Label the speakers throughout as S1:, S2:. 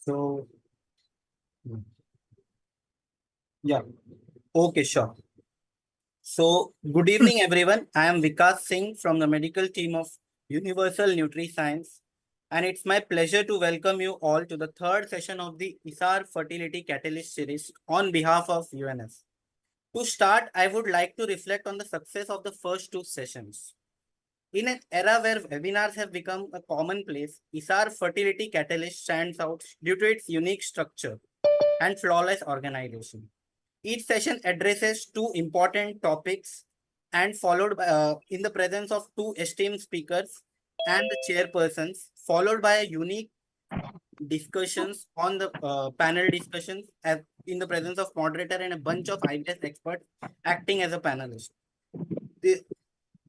S1: So, yeah, okay, sure. So, good evening, everyone. I am Vikas Singh from the medical team of Universal NutriScience, and it's my pleasure to welcome you all to the third session of the ISAR Fertility Catalyst series on behalf of UNS. To start, I would like to reflect on the success of the first two sessions. In an era where webinars have become a commonplace, ISAR Fertility Catalyst stands out due to its unique structure and flawless organization. Each session addresses two important topics and followed by, in the presence of two esteemed speakers and the chairpersons, followed by a unique discussions on the panel discussions as in the presence of moderator and a bunch of IBS experts acting as a panelist. The,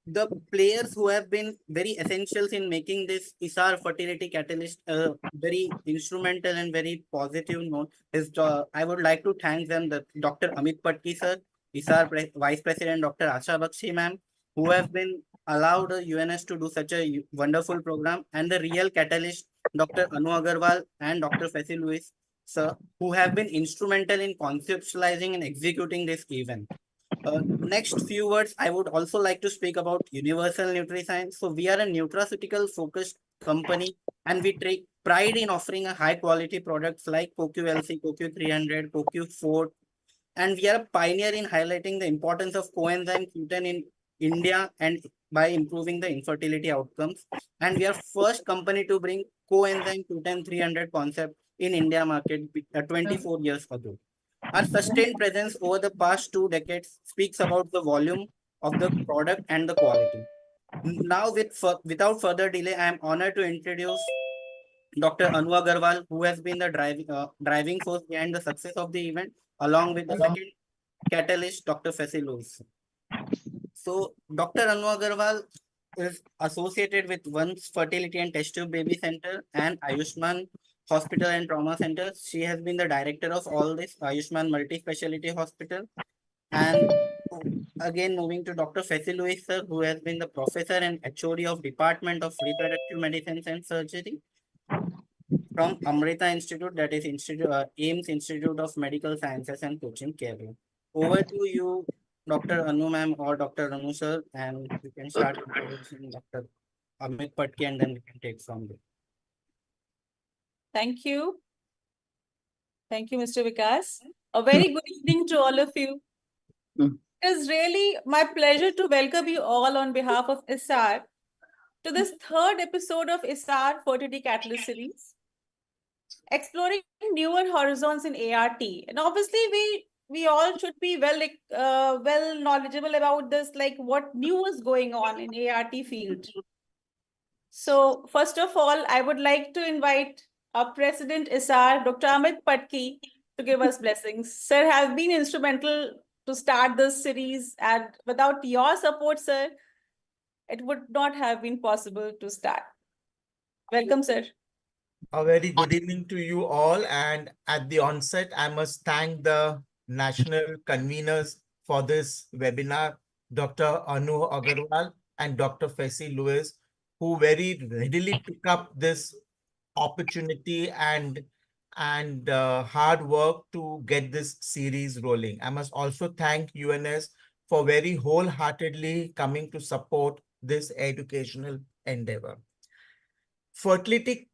S1: the players who have been very essentials in making this ISAR fertility catalyst a very instrumental and very positive note is I would like to thank them, the Dr. Amit Patki sir, Vice President Dr. Asha Bakshi ma'am, who have been allowed UNS to do such a wonderful program, and the real catalyst Dr. Anu Agarwal and Dr. Faisal Lewis sir, who have been instrumental in conceptualizing and executing this event. Next few words, I would also like to speak about Universal NutriScience. So we are a nutraceutical focused company and we take pride in offering a high quality products like CoQ-LC, CoQ300, CoQ4, and we are a pioneer in highlighting the importance of coenzyme Q10 in India and by improving the infertility outcomes. And we are first company to bring coenzyme Q10 300 concept in India market 24 years ago. Our sustained presence over the past 2 decades speaks about the volume of the product and the quality. Now, without further delay, I am honored to introduce Dr. Anu Agarwal, who has been the driving force behind the success of the event, along with the second catalyst, Dr. Faisal Lewis. So, Dr. Anu Agarwal is associated with Once Fertility and Test Tube Baby Center and Ayushman Hospital and Trauma Center. She has been the director of all this Ayushman Multi-Speciality Hospital. And again, moving to Dr. Faisal Lewis, sir, who has been the professor and HOD of Department of Reproductive Medicine and Surgery from Amrita Institute, that is AIMS Institute of Medical Sciences and Coaching Care. Over to you, Dr. Anu ma'am or Dr. Anu sir, and you can start introducing Dr. Amit Patki and then we can take from there.
S2: Thank you. Thank you, Mr. Vikas. A very good evening to all of you. It is really my pleasure to welcome you all on behalf of ISAR to this third episode of ISAR Fertility Catalyst Series, exploring newer horizons in ART. And obviously, we all should be well knowledgeable about this, like what new is going on in ART field. So first of all, I would like to invite our President ISAR, Dr. Amit Patki, to give us blessings. Sir has been instrumental to start this series, and without your support, sir, it would not have been possible to start. Welcome, sir.
S3: A very good evening to you all. And at the onset, I must thank the national conveners for this webinar, Dr. Anu Agarwal and Dr. Faisal Lewis, who very readily took up this opportunity and hard work to get this series rolling. I must also thank UNS for very wholeheartedly coming to support this educational endeavor. Fertility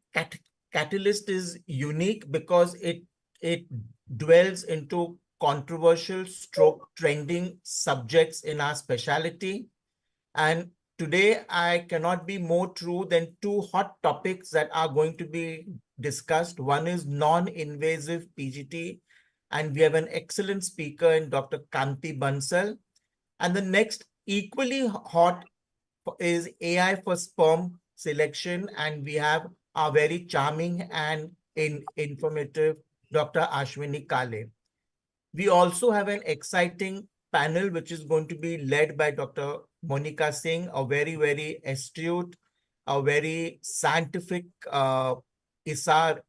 S3: Catalyst is unique because it dwells into controversial stroke trending subjects in our specialty. And today I cannot be more true than two hot topics that are going to be discussed. One is non-invasive PGT, and we have an excellent speaker in Dr. Kanti Bansal. And the next equally hot is AI for sperm selection, and we have our very charming and informative Dr. Ashwini Kale. We also have an exciting panel which is going to be led by Dr. Monica Singh, a very, very astute, a very scientific ISAR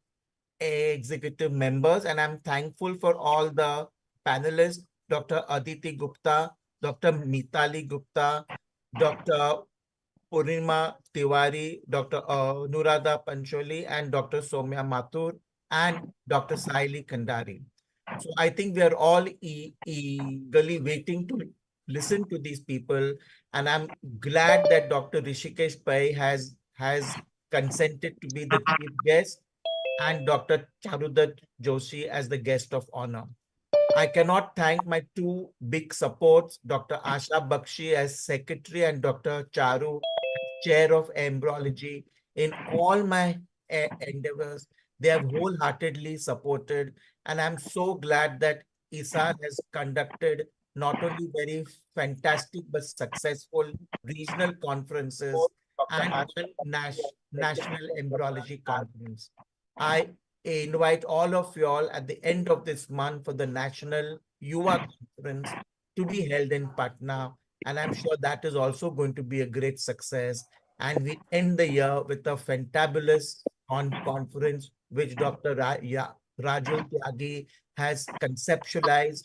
S3: executive members. And I'm thankful for all the panelists, Dr. Aditi Gupta, Dr. Mitali Gupta, Dr. Purnima Tiwari, Dr. Nurada Pancholi, and Dr. Soumya Mathur, and Dr. Saili Kandari. So I think we are all eagerly waiting to listen to these people. And I'm glad that Dr. Rishikesh Pai has consented to be the chief guest and Dr. Charudat Joshi as the guest of honor. I cannot thank my two big supports, Dr. Asha Bakshi as secretary and Dr. Charu chair of embryology in all my endeavors. They have wholeheartedly supported, and I'm so glad that ISAR has conducted not only very fantastic but successful regional conferences and one national embryology conference. I invite all of you all at the end of this month for the National Yuva Conference to be held in Patna, and I'm sure that is also going to be a great success. And we end the year with a fantabulous conference which Dr. Rajul Tyagi has conceptualized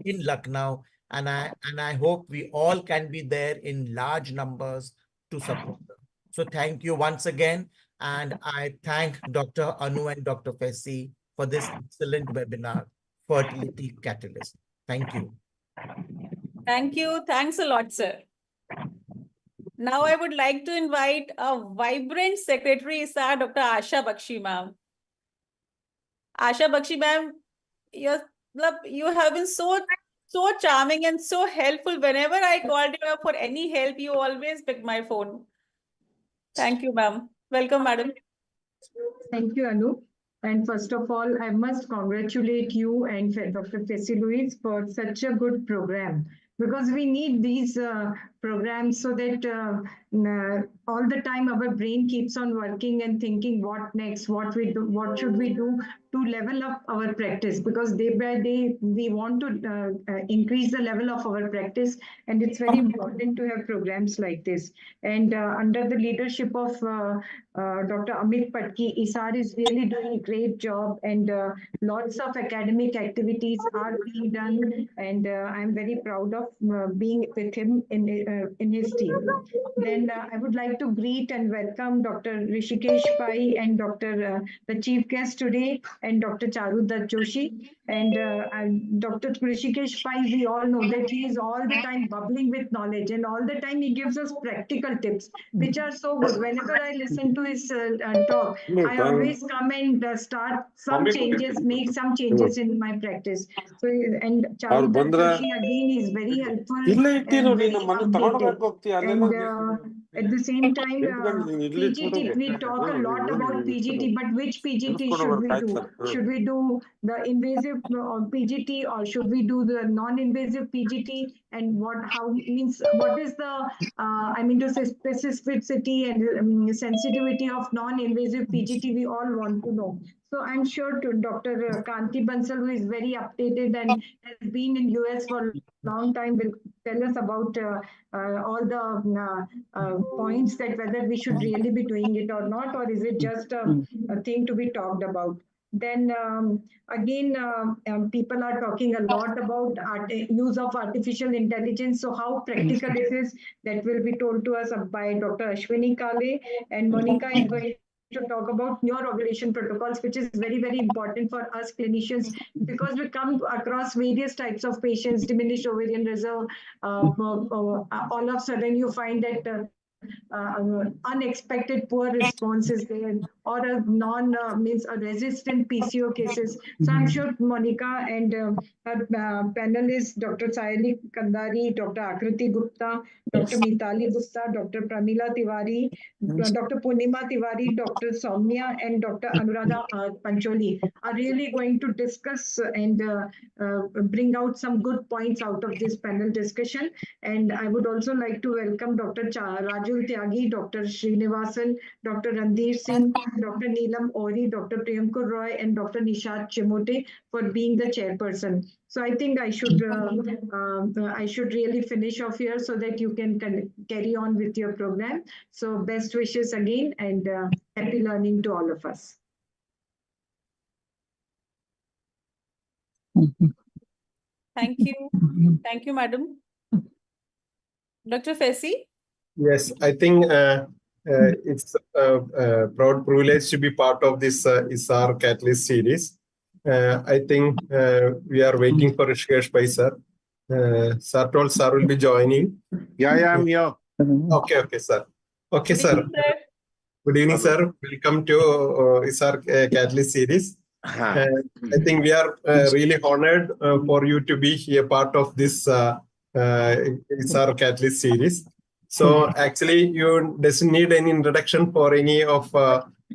S3: in Lucknow, and I hope we all can be there in large numbers to support them. So thank you once again, and I thank Dr. Anu and Dr. Fesi for this excellent webinar, Fertility Catalyst. Thank you.
S2: Thank you. Thanks a lot, sir. Now I would like to invite a vibrant secretary, sir, Dr. Asha Bakshi, ma'am. Asha Bakshi, ma'am, you have been so charming and so helpful. Whenever I called you up for any help, you always pick my phone. Thank you, ma'am. Welcome, madam.
S4: Thank you, Anu. And first of all, I must congratulate you and Dr. Fesi Luis for such a good program, because we need these programs so that all the time our brain keeps on working and thinking what next, what should we do to level up our practice, because day by day we want to increase the level of our practice, and it's very important to have programs like this. And under the leadership of Dr. Amit Patki, ISAR is really doing a great job, and lots of academic activities are being done, and I'm very proud of being with him in his team. Then I would like to greet and welcome Dr. Rishikesh Pai and the chief guest today, and Dr. Charudat Joshi. And Dr. Rishikesh Pai, we all know that he is all the time bubbling with knowledge, and all the time he gives us practical tips, which are so good. Whenever I listen to his talk, I always come and start some changes, make some changes in my practice. So, and Charudat Joshi again is very helpful and very updated. And at the same time, PGT, we talk a lot about PGT, but which PGT should we do? Should we do the invasive PGT, or should we do the non-invasive PGT? And what is the to say specificity and sensitivity of non-invasive PGT? We all want to know. So I'm sure Dr. Kanti Bansal, who is very updated and has been in US for a long time, will tell us about all the points that whether we should really be doing it or not, or is it just a thing to be talked about. Then again, people are talking a lot about use of artificial intelligence. So how practical it is, that will be told to us by Dr. Ashwini Kale, and Monica is going to talk about neuroovulation protocols, which is very, very important for us clinicians, because we come across various types of patients, diminished ovarian reserve, all of a sudden you find that unexpected poor responses there, or a means a resistant PCO cases. So I'm sure Monica and her panelists, Dr. Saili Kandari, Dr. Akriti Gupta, Dr. Mitali Gupta, Dr. Pramila Tiwari, Dr. Punima Tiwari, Dr. Soumya, and Dr. Anuradha Pancholi are really going to discuss and bring out some good points out of this panel discussion. And I would also like to welcome Dr. Rajul Tyagi, Dr. Srinivasan, Dr. Randhir Singh, Dr. Neelam Ori, Dr. Priyamkur Roy, and Dr. Nishat Chimote for being the chairperson. So I think I should really finish off here so that you can carry on with your program. So best wishes again, and happy learning to all of us.
S2: Thank you. Thank you, madam. Dr. Fesi?
S5: Yes, I think It's a proud privilege to be part of this ISAR Catalyst series. I think we are waiting for Rishikesh Pai sir. Sir told sir will be joining.
S6: Yeah, I'm here.
S5: Okay, sir. Okay,
S2: Good
S5: sir.
S2: evening, sir.
S5: Good evening,
S6: Hello.
S5: sir. Welcome to ISAR Catalyst series. I think we are really honored for you to be here part of this ISAR Catalyst series. So actually, you doesn't need any introduction for any of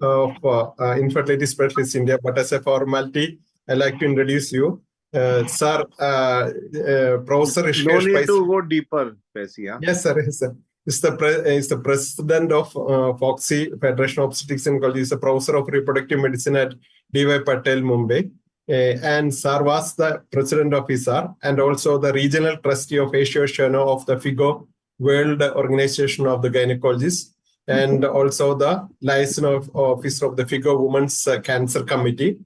S5: infertility specialist India, but as a formality, I like to introduce you, sir, Professor
S6: No
S5: Rishikesh
S6: need
S5: Pai.
S6: to go deeper, Pesi.
S5: Yes, sir. Yes, sir. Is the president of FOXY, Federation of Obstetrics and Gynecology. Is a professor of reproductive medicine at D.Y. Patel, Mumbai. And sir was the president of ISAR and also the regional trustee of Asia-Oceania of the FIGO, World Organization of the Gynecologists, and also the liaison officer of the FIGO Women's Cancer Committee.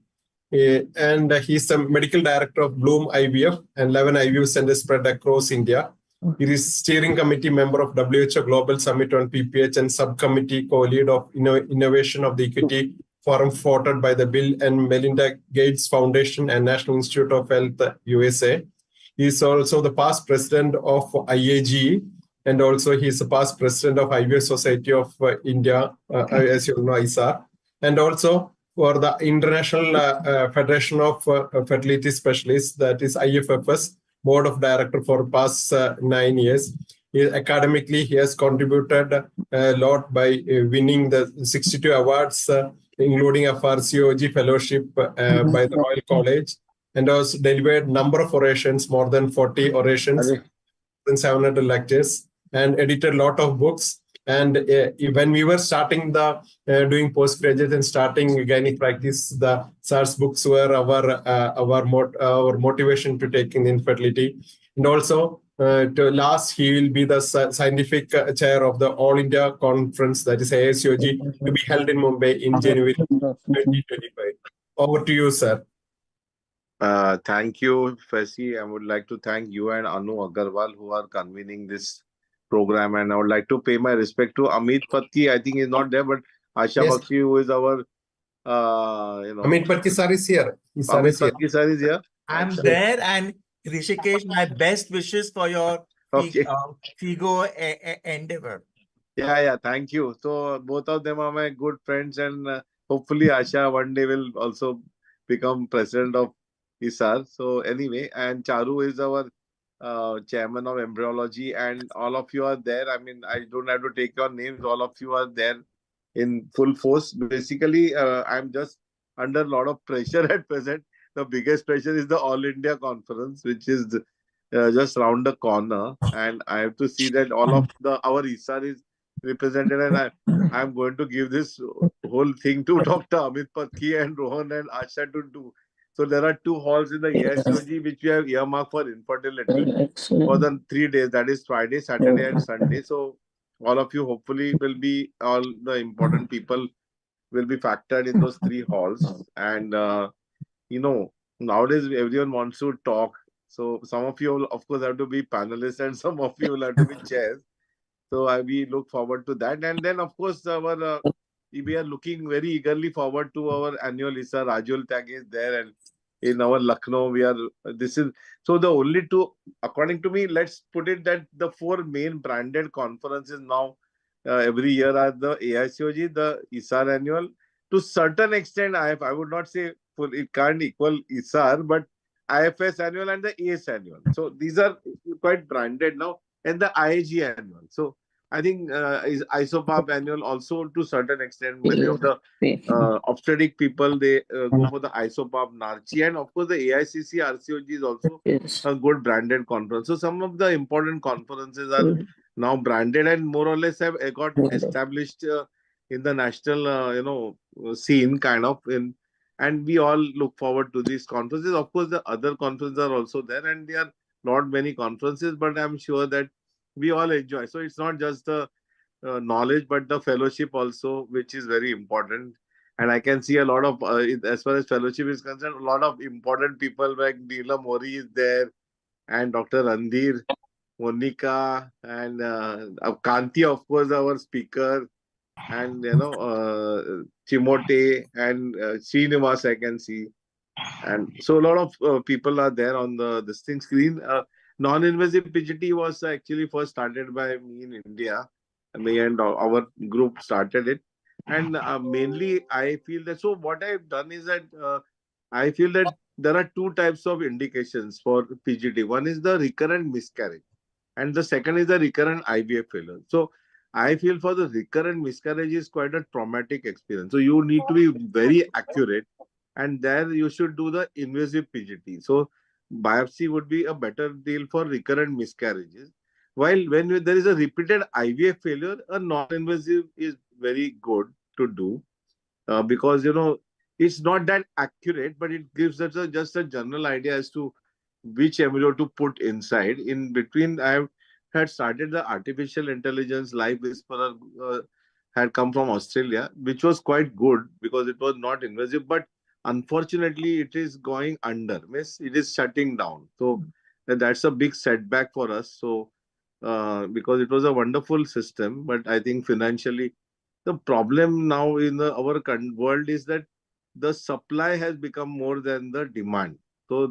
S5: And he's the medical director of Bloom IVF and 11 IVF centers spread across India. He is steering committee member of WHO Global Summit on PPH and subcommittee co-lead of innovation of the Equity Forum voted by the Bill and Melinda Gates Foundation and National Institute of Health USA. He is also the past president of IAG and also he is the past president of IVF Society of India, as you know, ISAR, and also for the International Federation of Fertility Specialists, that is IFFS, board of director for past 9 years. Academically, he has contributed a lot by winning the 62 awards, including a FARCOG fellowship by the Royal College, and also delivered number of orations, more than 40 orations, 700 lectures, and edited a lot of books. And when we were starting the doing postgraduate and starting gynae practice, the SARS books were our motivation to take in infertility. And also, to last, he will be the scientific chair of the All India Conference, that is ASCOG, to be held in Mumbai in January 2025. Over to you, sir.
S6: Thank you, Fesi. I would like to thank you and Anu Agarwal who are convening this program, and I would like to pay my respect to Amit Patki. I think he's not there, but Asha
S5: Yes.
S6: Bakshi, who is our
S5: Amit Patki sir is here.
S6: Amit Patki sir is here.
S3: I'm
S6: Acha.
S3: there, and Rishikesh, my best wishes for your
S6: Okay.
S3: FIGO endeavor.
S6: Yeah. Thank you. So both of them are my good friends, and hopefully Asha one day will also become president of ISAR. So anyway, and Charu is our chairman of embryology, and all of you are there. I mean, I don't have to take your names. All of you are there in full force. Basically, I'm just under a lot of pressure at present. The biggest pressure is the All India Conference, which is just round the corner, and I have to see that all of our ISAR is represented, and I'm going to give this whole thing to Dr. Amit Patki and Rohan and Asha to do. So there are 2 halls in the ASCOG which we have earmarked for infertility for the 3 days, that is Friday, Saturday, and Sunday. So all of you hopefully will be, all the important people will be factored in those 3 halls. And nowadays everyone wants to talk. So some of you will, of course, have to be panelists, and some of you will have to be chairs. So we look forward to that. And then, of course, we are looking very eagerly forward to our annual ISAR. Rajul Tag is there, and in our Lucknow, so the only 2, according to me, let's put it that the 4 main branded conferences now every year are the AICOG, the ISAR annual. To certain extent, I would not say it can't equal ISAR, but IFS annual and the ACE annual. So these are quite branded now, and the IAG annual. So I think is ISOPAP annual also to certain extent. Many of the obstetric people, they go for the ISOPAP NARCHI, and of course the AICC RCOG is also a good branded conference. So some of the important conferences are now branded and more or less have got established in the national scene kind of in. And we all look forward to these conferences. Of course, the other conferences are also there, and there are not many conferences, but I'm sure that we all enjoy. So it's not just the knowledge, but the fellowship also, which is very important. And I can see a lot of, as far as fellowship is concerned, a lot of important people like Neela Mori is there, and Dr. Randhir, Monica, and Kanti, of course, our speaker. and Chimote and Srinivas I can see. And so a lot of people are there on this thing screen. Non-invasive PGT was actually first started by me in India. Me and our group started it. And mainly I feel that, so what I've done is that I feel that there are two types of indications for PGT. One is the recurrent miscarriage, and the second is the recurrent IVF failure. So I feel for the recurrent miscarriage is quite a traumatic experience. So you need to be very accurate, and there you should do the invasive PGT. So biopsy would be a better deal for recurrent miscarriages. While when there is a repeated IVF failure, a non-invasive is very good to do because it's not that accurate, but it gives us just a general idea as to which embryo to put inside. In between, I had started the artificial intelligence live whisperer had come from Australia, which was quite good because it was not invasive, but unfortunately, it is going under. Means it is shutting down. So that's a big setback for us. So because it was a wonderful system, but I think financially the problem now in our world is that the supply has become more than the demand. So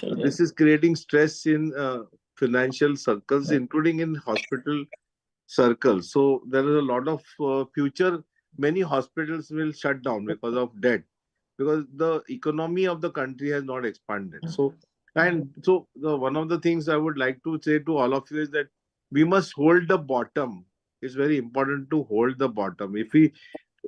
S6: this is creating stress in financial circles, including in hospital circles. So there is a lot of future. Many hospitals will shut down because of debt, because the economy of the country has not expanded. So, and so one of the things I would like to say to all of you is that we must hold the bottom. It's very important to hold the bottom. If we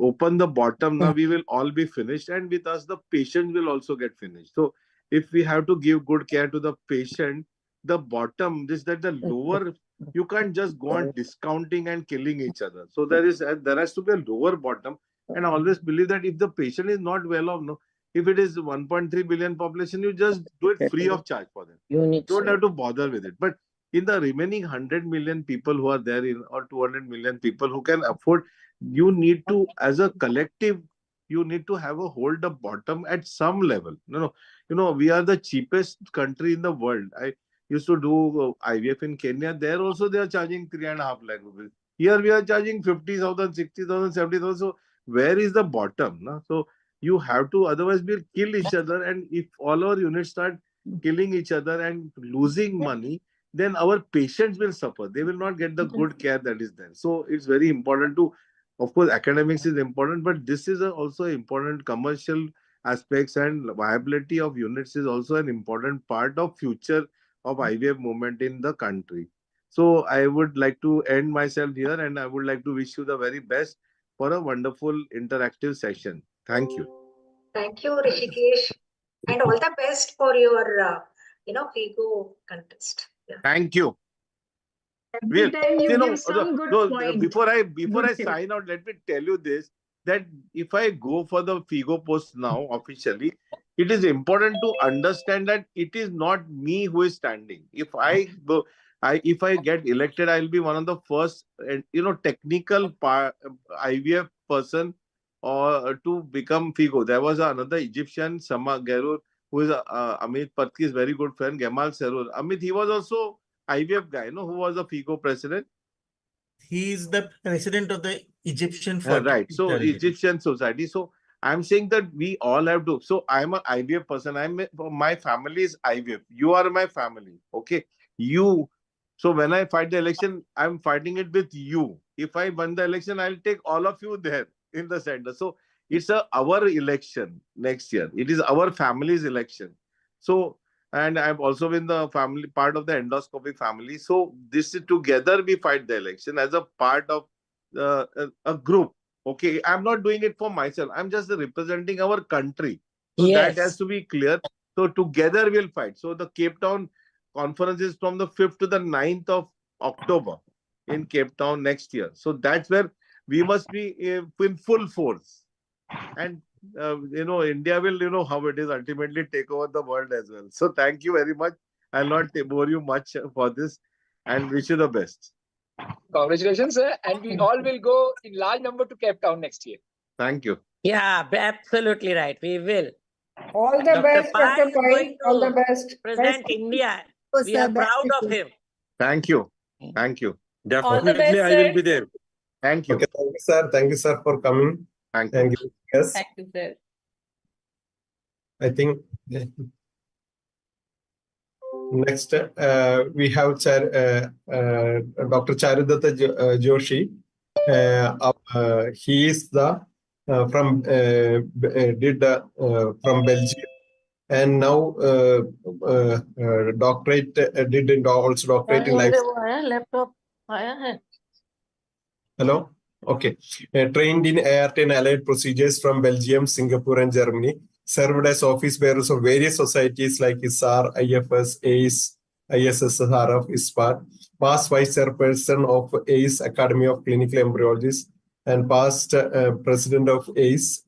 S6: open the bottom now, we will all be finished, and with us the patient will also get finished. So if we have to give good care to the patient, the bottom, this that the lower, you can't just go on discounting and killing each other. So there has to be a lower bottom. And I always believe that if the patient is not well off, no, if it is 1.3 billion population, you just do it free of charge for them. You don't have to bother with it. But in the remaining 100 million people who are there in, or 200 million people who can afford, you need to, as a collective, you need to have a hold the bottom at some level. We are the cheapest country in the world. I used to do IVF in Kenya. There also they are charging 3.5 lakh rupees. Here we are charging 50,000, 60,000, 70,000. So where is the bottom? No? So you have to, otherwise we'll kill each other. And if all our units start killing each other and losing money, then our patients will suffer. They will not get the good care that is there. So it's very important to, of course, academics is important, but this is also important commercial aspects, and viability of units is also an important part of future of IVF movement in the country. So I would like to end myself here, and I would like to wish you the very best for a wonderful interactive session. Thank you.
S7: Thank you, Rishikesh, and all the best for your, FIGO contest. Yeah.
S6: Thank you.
S4: Every time you give some good point.
S6: Before I sign out, let me tell you this, that if I go for the FIGO post now officially, it is important to understand that it is not me who is standing. If I get elected, I'll be one of the first, technical IVF person or to become FIGO. There was another Egyptian, Sama Gerur, who is Amit Patki's very good friend, Gemal Serur. Amit, he was also IVF guy, who was the FIGO president.
S3: He is the president of the Egyptian Fertility.
S6: Right. So Egyptian Society. So I'm saying that we all have to. So I'm an IVF person. My family is IVF. You are my family. Okay. So when I fight the election, I'm fighting it with you. If I win the election, I'll take all of you there in the center. So it's our election next year. It is our family's election. So, and I've also been the family part of the endoscopy family. So this is together we fight the election as a part of a group. Okay, I'm not doing it for myself. I'm just representing our country. So that has to be clear. So together we'll fight. So the Cape Town conference is from the 5th to the 9th of October in Cape Town next year. So that's where we must be in full force. And India will, how it is, ultimately take over the world as well. So thank you very much. I'll not bore you much for this, and wish you the best.
S8: Congratulations, sir. And we all will go in large number to Cape Town next year.
S6: Thank you.
S9: Yeah, absolutely right. We will.
S10: All the best, Dr. Pai. All the best.
S9: Present India. We are proud of him.
S6: Thank you. Thank you.
S2: All the best,
S11: Definitely, I will
S2: sir.
S11: be there.
S6: Thank you.
S5: Okay, thank you, sir. Thank you, sir, for coming.
S6: Thank you.
S5: And giving us.
S2: Thank you, sir.
S5: I think next we have Dr. Charudatta Joshi. He is the from Belgium, and now doctorate did also doctorate in life.
S9: laptop.
S5: Hello. Okay. Trained in ART and allied procedures from Belgium, Singapore, and Germany. Served as office bearers of various societies like ISAR, IFS, ACE, ISSRF, ISPAT. Past vice chairperson of ACE Academy of Clinical Embryologists, and past president of ACE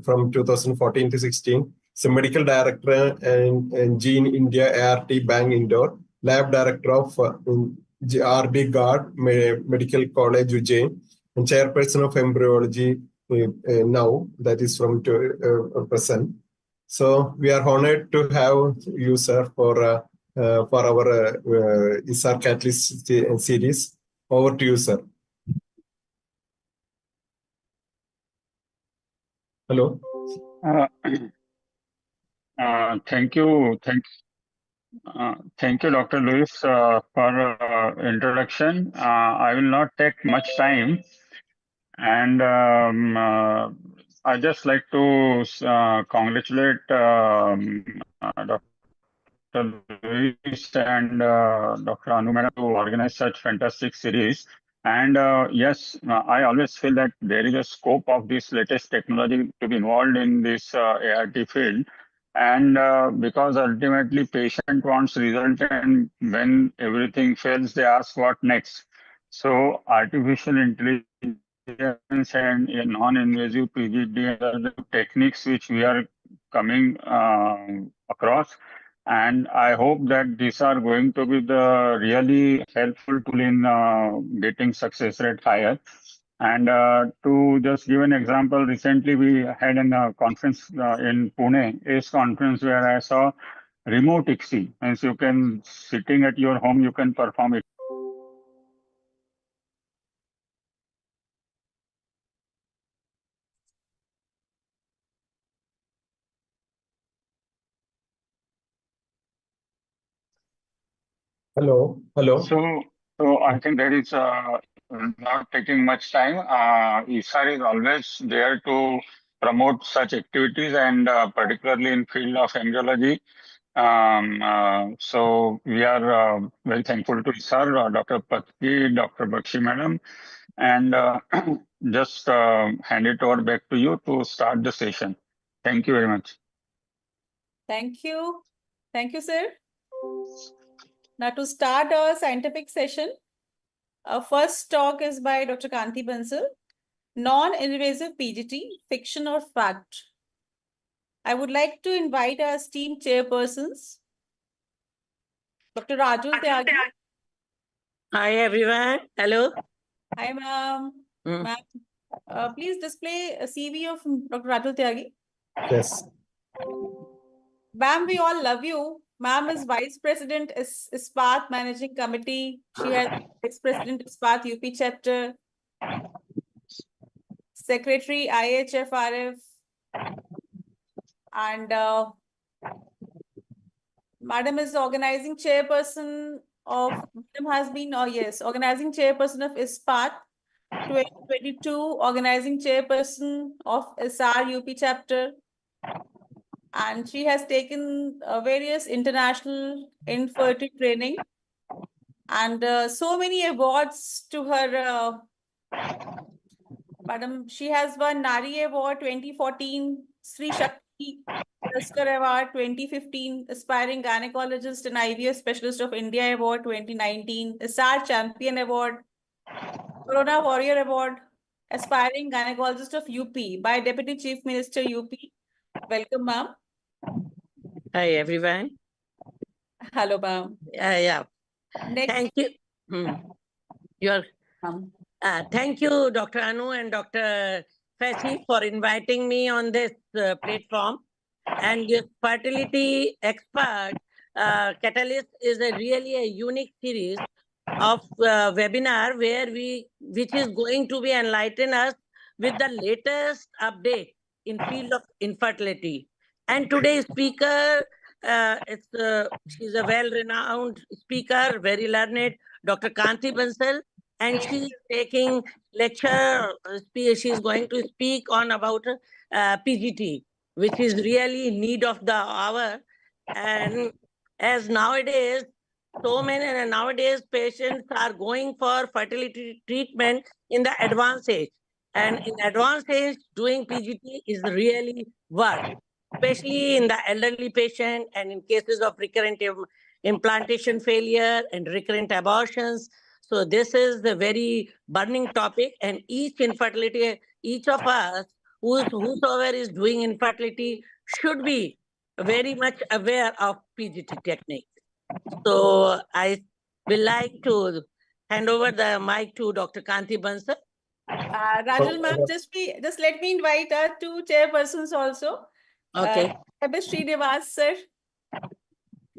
S5: from 2014 to 16. So medical director and Gene India ART Bank Indore. Lab director of RD Guard Medical College Ujjain, and chairperson of embryology now, that is from present. So we are honored to have you, sir, for our ISAR Catalyst series. Over to you, sir. Hello.
S11: Thank you. Thank you, Dr. Lewis, for introduction. I will not take much time, and I just like to congratulate Dr. Lewis and Dr. Anu Madam to organize such fantastic series. And yes, I always feel that there is a scope of this latest technology to be involved in this ART field. And because ultimately patient wants result, and when everything fails, they ask what next. So artificial intelligence and a non-invasive PGD are the techniques which we are coming across. And I hope that these are going to be the really helpful tool in getting success rate higher. And to just give an example, recently we had a conference in Pune, ACE conference, where I saw remote ICSI. Means you can, sitting at your home, you can perform it.
S5: Hello.
S11: So I think that is not taking much time. ISAR is always there to promote such activities, and particularly in field of embryology. So we are very thankful to ISAR, Dr. Patki, Dr. Bakshi Madam, and just hand it over back to you to start the session. Thank you very much.
S2: Thank you. Thank you, sir. Now to start our scientific session, our first talk is by Dr. Kanti Bansal, non-invasive PGT, fiction or fact. I would like to invite our esteemed chairpersons, Dr. Rajul Tyagi.
S9: Hi, everyone. Hello.
S2: Hi, ma'am. Ma'am, please display a CV of Dr. Rajul Tyagi.
S5: Yes.
S2: Ma'am, we all love you. Ma'am is Vice President ISPAT Managing Committee. She has Vice President ISPAT UP Chapter, Secretary IHFRF, and Madam is organizing chairperson of, Madam has been, organizing chairperson of ISPAT 2022, organizing chairperson of ISAR UP Chapter, and she has taken various international infertility training and so many awards to her. Madam, she has won Nari Award 2014, Sri Shakti Puraskar Award 2015, Aspiring Gynecologist and IVF Specialist of India Award 2019, ISAR Champion Award, Corona Warrior Award, Aspiring Gynecologist of UP by Deputy Chief Minister UP. Welcome, ma'am.
S9: Hi, everyone.
S2: Hello, ma'am.
S9: Yeah.
S2: Next.
S9: Thank you. Thank you, Dr. Anu and Dr. Fesi, for inviting me on this platform. And this fertility expert catalyst is really a unique series of webinar which is going to be enlighten us with the latest update in field of infertility. And today's speaker, she's a well-renowned speaker, very learned, Dr. Kanti Bansal, and she's taking lecture. She's going to speak on about PGT, which is really in need of the hour. And as nowadays, so many nowadays patients are going for fertility treatment in the advanced age. And in advanced age, doing PGT is really worth, especially in the elderly patient and in cases of recurrent implantation failure and recurrent abortions. So this is the very burning topic, and each of us, whosoever is doing infertility, should be very much aware of PGT technique. So I will like to hand over the mic to Dr. Kanti Bansal.
S2: Rajul ma'am, just let me invite our two chairpersons also.
S9: Okay.
S2: MS Srinivas, sir.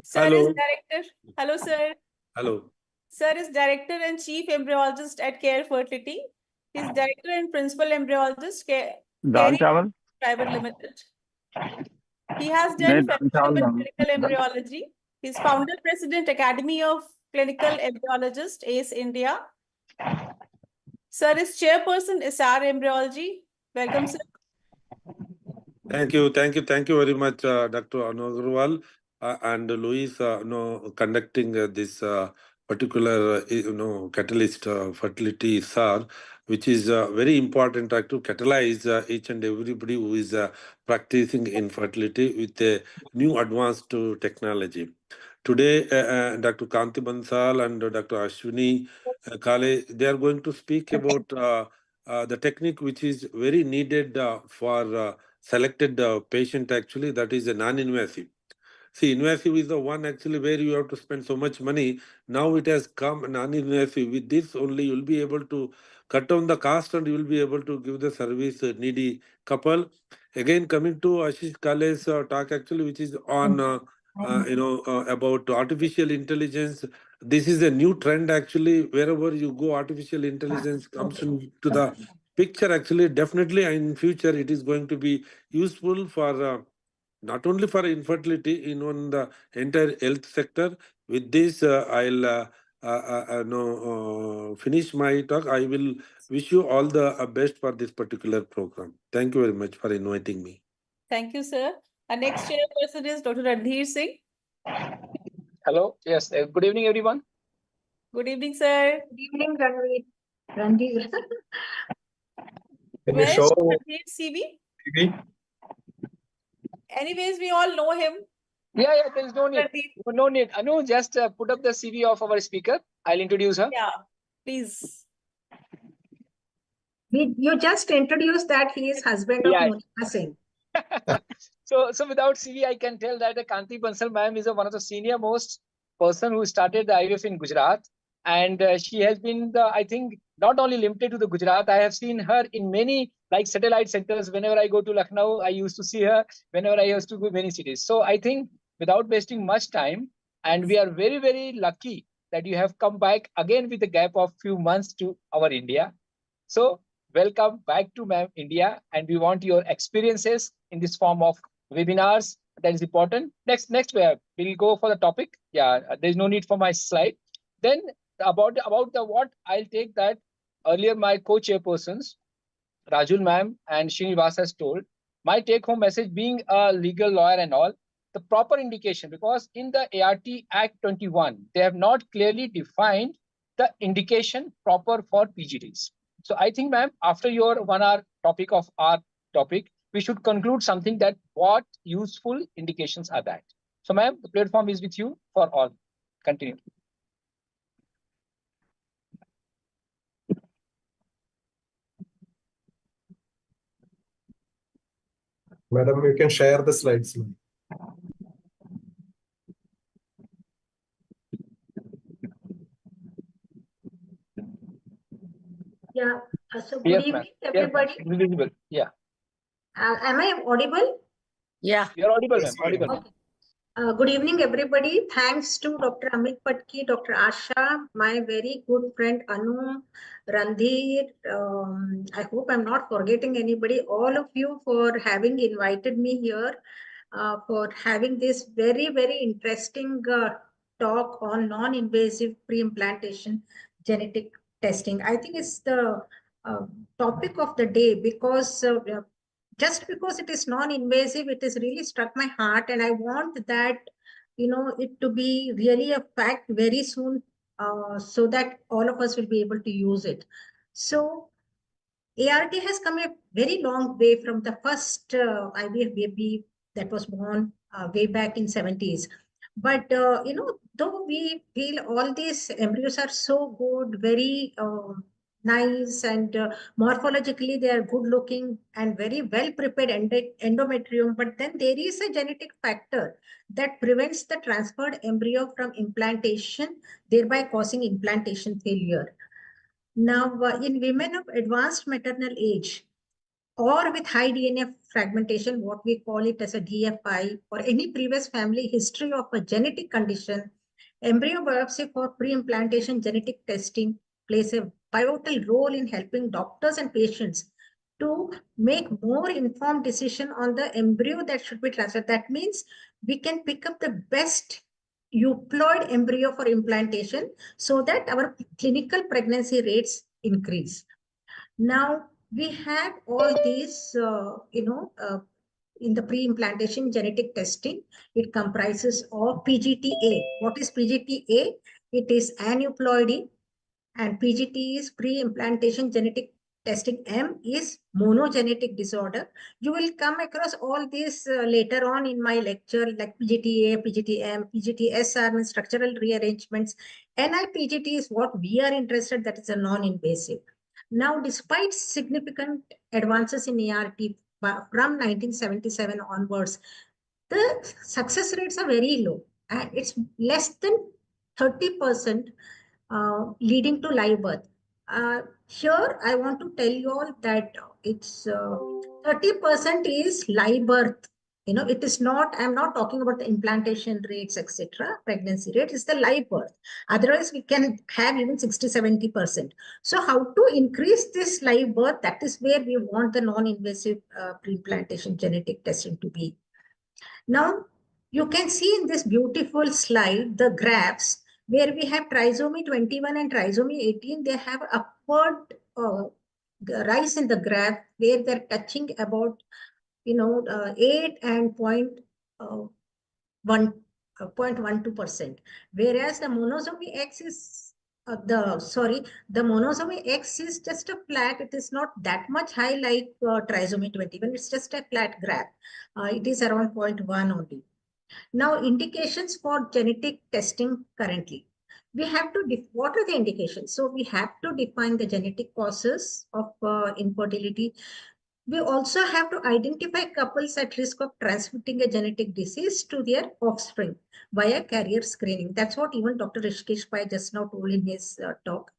S2: Sir
S12: Hello.
S2: is director. Hello, sir.
S12: Hello.
S2: Sir is director and chief embryologist at Care Fertility. He's director and principal embryologist,
S11: Dal chawal?
S2: Private Limited. He has done fellowship in clinical embryology. He's founder president Academy of Clinical Embryologists, ACE India. Sir is chairperson ISAR Embryology. Welcome, sir.
S12: Thank you very much, Dr. Anu Agarwal and Louis, conducting this particular, catalyst fertility ISAR, which is very important to catalyze each and everybody who is practicing infertility with a new advanced technology. Today, Dr. Kanti Bansal and Dr. Ashwini Kale, they are going to speak about the technique which is very needed for selected patient, actually, that is a non-invasive. See, invasive is the one actually where you have to spend so much money. Now it has come non-invasive. With this only you will be able to cut down the cost and you will be able to give the service needy couple. Again, coming to Ashish Kale's talk, actually, which is on about artificial intelligence. This is a new trend, actually. Wherever you go, artificial intelligence comes into the picture. Actually, definitely in future it is going to be useful for not only for infertility, in the entire health sector. With this, I'll finish my talk. I will wish you all the best for this particular program. Thank you very much for inviting me.
S2: Thank you, sir. Our next chairperson is Dr. Randhir Singh.
S8: Hello. Yes. Good evening, everyone.
S2: Good evening, sir.
S7: Good evening, Randhir.
S5: Can you show
S2: Randhir CV?
S5: TV?
S2: Anyways, we all know him.
S8: Yeah, there is no need. No need. Anu, just put up the CV of our speaker. I'll introduce her.
S2: Yeah, please.
S7: You just introduced that he is husband of Monica Singh.
S8: So without CV, I can tell that Kanti Bansal ma'am is one of the senior most person who started the IVF in Gujarat. And she has been, I think, not only limited to the Gujarat. I have seen her in many satellite centers. Whenever I go to Lucknow, I used to see her. Whenever I used to go many cities. So I think without wasting much time, and we are very, very lucky that you have come back again with a gap of few months to our India. So welcome back to Ma'am India, and we want your experiences in this form of webinars. That is important. Next, we'll go for the topic. Yeah, there's no need for my slide. Then about the what I'll take that earlier my co-chairpersons, Rajul ma'am and Srinivas has told. My take-home message, being a legal lawyer and all, the proper indication, because in the ART Act 21, they have not clearly defined the indication proper for PGTs. So I think, ma'am, after your 1 hour topic of our topic, we should conclude something that what useful indications are that. So, ma'am, the platform is with you for all. Continue.
S5: Madam, you can share the slides.
S7: Yeah. So good evening, everybody.
S8: Yes, visible. Yeah.
S7: Am I audible?
S9: Yeah.
S8: You're audible, ma'am. Audible.
S7: Okay. Good evening, everybody. Thanks to Dr. Amit Patki, Dr. Asha, my very good friend Anu, Randhir. I hope I'm not forgetting anybody. All of you for having invited me here, for having this very, very interesting talk on non-invasive pre-implantation genetic testing. I think it's the topic of the day because just because it is non-invasive, it has really struck my heart, and I want that it to be really a fact very soon, so that all of us will be able to use it. So ART has come a very long way from the first IVF baby that was born way back in 70s. But though we feel all these embryos are so good, very nice, and morphologically they are good looking and very well prepared endometrium, but then there is a genetic factor that prevents the transferred embryo from implantation, thereby causing implantation failure. Now, in women of advanced maternal age or with high DNA fragmentation, what we call it as a DFI, or any previous family history of a genetic condition, embryo biopsy for pre-implantation genetic testing plays a pivotal role in helping doctors and patients to make more informed decision on the embryo that should be transferred. That means we can pick up the best euploid embryo for implantation so that our clinical pregnancy rates increase. Now, we have all these, in the pre-implantation genetic testing, it comprises of PGTA. What is PGTA? It is aneuploidy, and PGT is pre-implantation genetic testing. M is monogenetic disorder. You will come across all these later on in my lecture, like PGTA, PGTM, PGTSR means structural rearrangements. NIPGT is what we are interested, that is a non-invasive. Now, despite significant advances in ART from 1977 onwards, the success rates are very low, and it's less than 30%, leading to live birth. Here, I want to tell you all that it's 30% is live birth. It is not, I'm not talking about the implantation rates, etc., pregnancy rate, is the live birth. Otherwise, we can have even 60-70%. So how to increase this live birth? That is where we want the non-invasive pre-implantation genetic testing to be. Now, you can see in this beautiful slide, the graphs where we have trisomy 21 and trisomy 18, they have upward rise in the graph where they're touching about, 8 and 0.12%. Whereas the monosomy X is, the monosomy X is just a flat. It is not that much high like trisomy 21. It's just a flat graph. It is around 0.1 only. Now, indications for genetic testing currently. We have to, what are the indications? So we have to define the genetic causes of infertility. We also have to identify couples at risk of transmitting a genetic disease to their offspring via carrier screening. That's what even Dr. Rishikesh Pai just now told in his talk.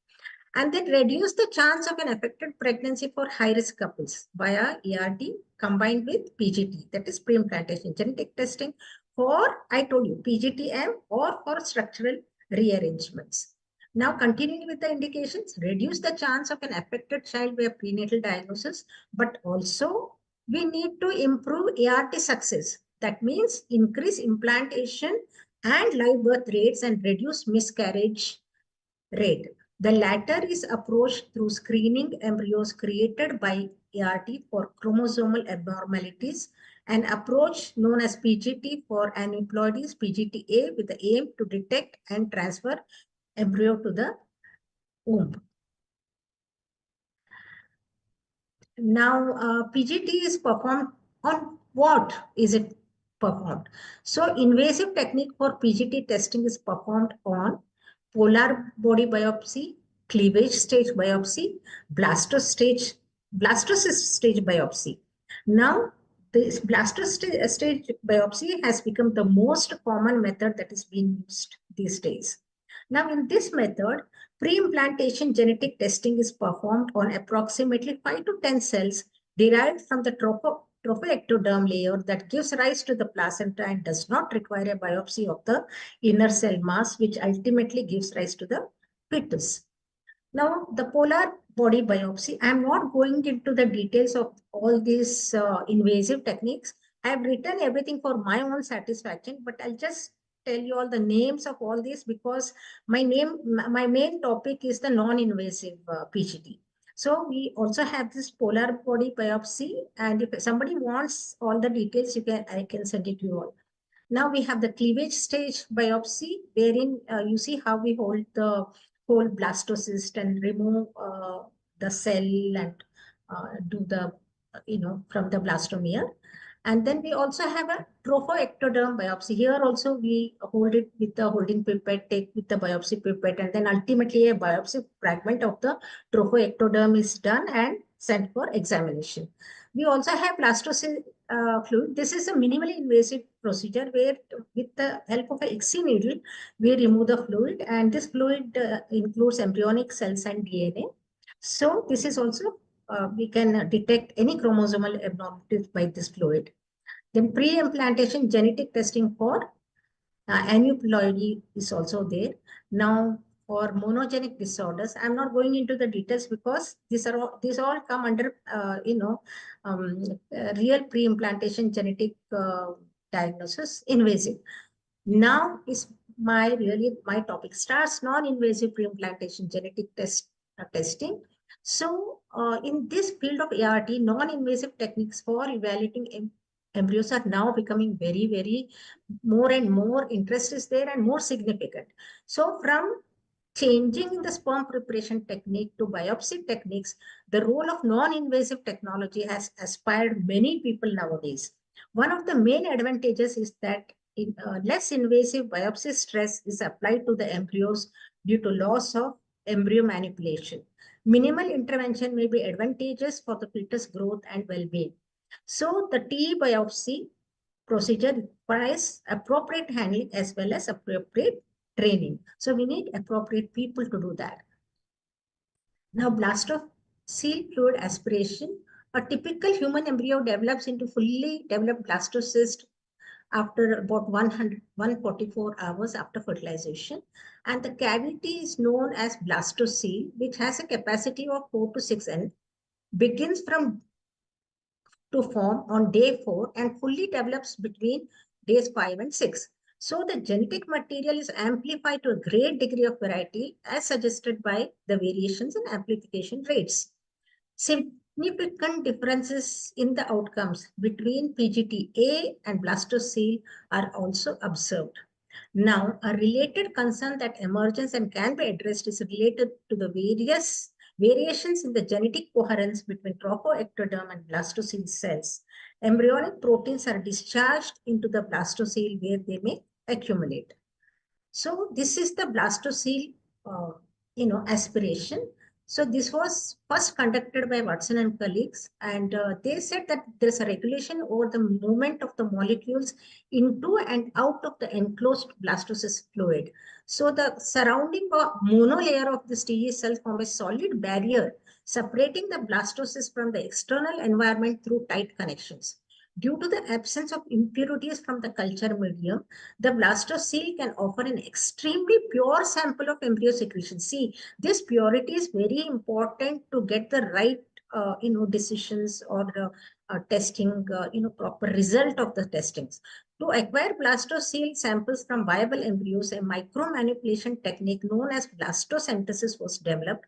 S7: And then reduce the chance of an affected pregnancy for high-risk couples via ART combined with PGT, that is pre-implantation genetic testing, for, I told you, PGTM or for structural rearrangements. Now, continuing with the indications, reduce the chance of an affected child via prenatal diagnosis, but also we need to improve ART success. That means increase implantation and live birth rates and reduce miscarriage rate. The latter is approached through screening embryos created by ART for chromosomal abnormalities, an approach known as PGT for aneuploidies, PGTA, with the aim to detect and transfer embryo to the womb. Now, PGT is performed on what is it performed? So, invasive technique for PGT testing is performed on polar body biopsy, cleavage stage biopsy, blastocyst stage biopsy. Now, this blastocyst stage biopsy has become the most common method that is being used these days. Now, in this method, pre-implantation genetic testing is performed on approximately 5 to 10 cells derived from the trophoectoderm layer that gives rise to the placenta and does not require a biopsy of the inner cell mass, which ultimately gives rise to the fetus. Now, the polar body biopsy, I'm not going into the details of all these invasive techniques. I have written everything for my own satisfaction, but I'll just tell you all the names of all these because my main topic is the non-invasive PGT. So we also have this polar body biopsy, and if somebody wants all the details, I can send it to you all. Now we have the cleavage stage biopsy, wherein you see how we hold the whole blastocyst and remove the cell and do the, from the blastomere. And then we also have a trophoectoderm biopsy. Here also we hold it with the holding pipette, take with the biopsy pipette, and then ultimately a biopsy fragment of the trophoectoderm is done and sent for examination. We also have blastocyst fluid. This is a minimally invasive procedure where with the help of an ICSI needle, we remove the fluid, and this fluid includes embryonic cells and DNA. So this is also, we can detect any chromosomal abnormalities by this fluid. Then pre-implantation genetic testing for aneuploidy is also there. Now, for monogenic disorders, I'm not going into the details because these all come under real pre-implantation genetic diagnosis, invasive. Now is my topic starts non-invasive pre-implantation genetic testing. So in this field of ART, non-invasive techniques for evaluating embryos are now becoming very, very more and more interest is there and more significant. So from changing in the sperm preparation technique to biopsy techniques, the role of non-invasive technology has inspired many people nowadays. One of the main advantages is that less invasive biopsy stress is applied to the embryos due to loss of embryo manipulation. Minimal intervention may be advantageous for the fetus growth and well-being. So the TE biopsy procedure requires appropriate handling as well as appropriate training. So we need appropriate people to do that. Now, blastocyst fluid aspiration. A typical human embryo develops into fully developed blastocyst after about 144 hours after fertilization. And the cavity is known as blastocyst, which has a capacity of 4 to 6 N, begins to form on day 4 and fully develops between days 5 and 6. So the genetic material is amplified to a great degree of variety as suggested by the variations in amplification rates. Significant differences in the outcomes between PGT-A and blastocyst are also observed. Now, a related concern that emerges and can be addressed is related to the various variations in the genetic coherence between trophoectoderm and blastocyst cells. Embryonic proteins are discharged into the blastocyst where they may accumulate. So this is the blastocyst, aspiration. So this was first conducted by Watson and colleagues, and they said that there's a regulation over the movement of the molecules into and out of the enclosed blastocyst fluid. So the surrounding monolayer of this TE cell form a solid barrier separating the blastocyst from the external environment through tight connections. Due to the absence of impurities from the culture medium, the blastocyst can offer an extremely pure sample of embryo secretion. See, this purity is very important to get the right, decisions or testing, proper result of the testings. To acquire blastocyst samples from viable embryos, a micromanipulation technique known as blastosynthesis was developed.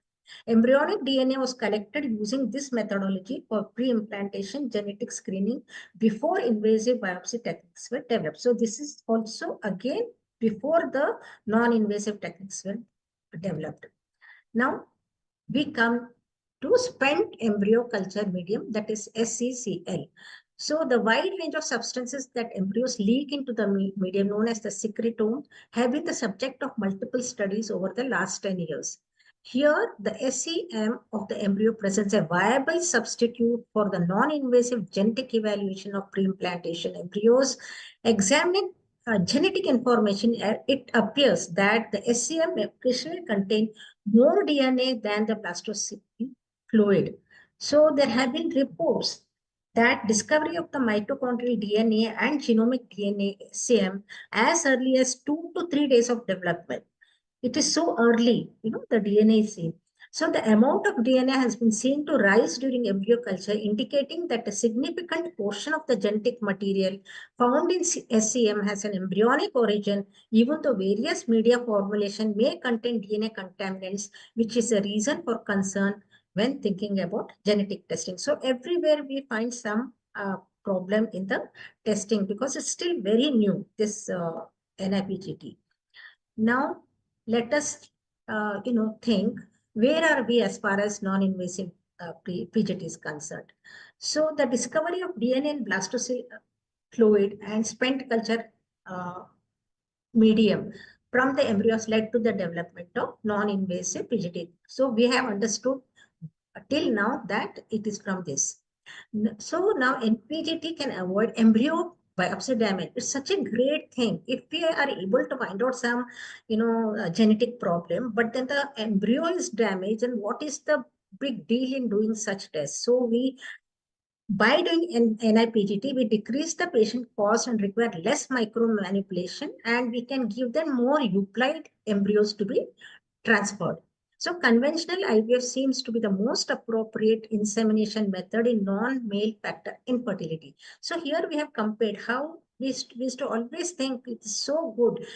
S7: Embryonic DNA was collected using this methodology for pre-implantation genetic screening before invasive biopsy techniques were developed. So this is also again before the non-invasive techniques were developed. Now we come to spent embryo culture medium, that is SCCL. So the wide range of substances that embryos leak into the medium known as the secretome have been the subject of multiple studies over the last 10 years. Here, the SEM of the embryo presents a viable substitute for the non-invasive genetic evaluation of pre-implantation embryos. Examining genetic information, it appears that the SEM occasionally contain more DNA than the blastocyst fluid. So there have been reports that discovery of the mitochondrial DNA and genomic DNA SAM as early as 2 to 3 days of development. It is so early, the DNA is seen. So the amount of DNA has been seen to rise during embryo culture, indicating that a significant portion of the genetic material found in SCM has an embryonic origin, even though various media formulation may contain DNA contaminants, which is a reason for concern when thinking about genetic testing. So everywhere we find some problem in the testing because it's still very new, this NIPGT. Now, let us, think where are we as far as non-invasive PGT is concerned. So the discovery of DNA in blastocyst fluid and spent culture medium from the embryos led to the development of non-invasive PGT. So we have understood till now that it is from this. So now NPGT can avoid embryo biopsy damage. It's such a great thing. If we are able to find out some, genetic problem, but then the embryo is damaged, and what is the big deal in doing such tests? So by doing NIPGT, we decrease the patient cost and require less micro manipulation, and we can give them more euplite embryos to be transferred. So conventional IVF seems to be the most appropriate insemination method in non-male factor infertility. So here we have compared how we used to always think it's so good,